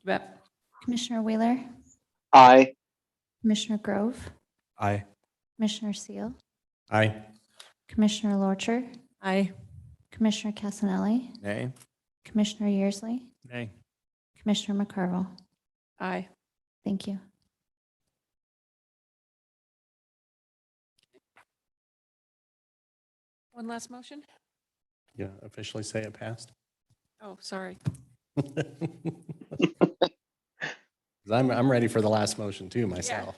[SPEAKER 1] Yep.
[SPEAKER 2] Commissioner Wheeler,
[SPEAKER 3] Aye.
[SPEAKER 2] Commissioner Grove,
[SPEAKER 12] Aye.
[SPEAKER 2] Commissioner Seal,
[SPEAKER 4] Aye.
[SPEAKER 2] Commissioner Lorcher,
[SPEAKER 20] Aye.
[SPEAKER 2] Commissioner Casanelli,
[SPEAKER 10] Nay.
[SPEAKER 2] Commissioner Yearsley,
[SPEAKER 17] Nay.
[SPEAKER 2] Commissioner McCarville.
[SPEAKER 1] Aye.
[SPEAKER 2] Thank you.
[SPEAKER 1] One last motion?
[SPEAKER 4] Yeah, officially say it passed.
[SPEAKER 1] Oh, sorry.
[SPEAKER 4] I'm ready for the last motion too myself.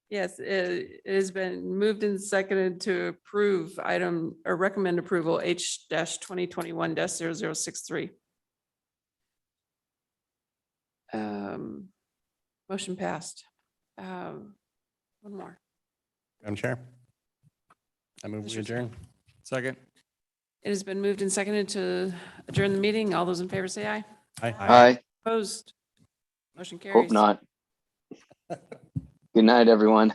[SPEAKER 1] Yes, it has been moved and seconded to approve item or recommend approval H 2021-0063. Motion passed. One more.
[SPEAKER 4] Madam Chair. I move we adjourn.
[SPEAKER 17] Second.
[SPEAKER 1] It has been moved and seconded to adjourn the meeting. All those in favor say aye.
[SPEAKER 4] Aye.
[SPEAKER 3] Aye.
[SPEAKER 1] Opposed? Motion carries.
[SPEAKER 3] Hope not. Good night, everyone.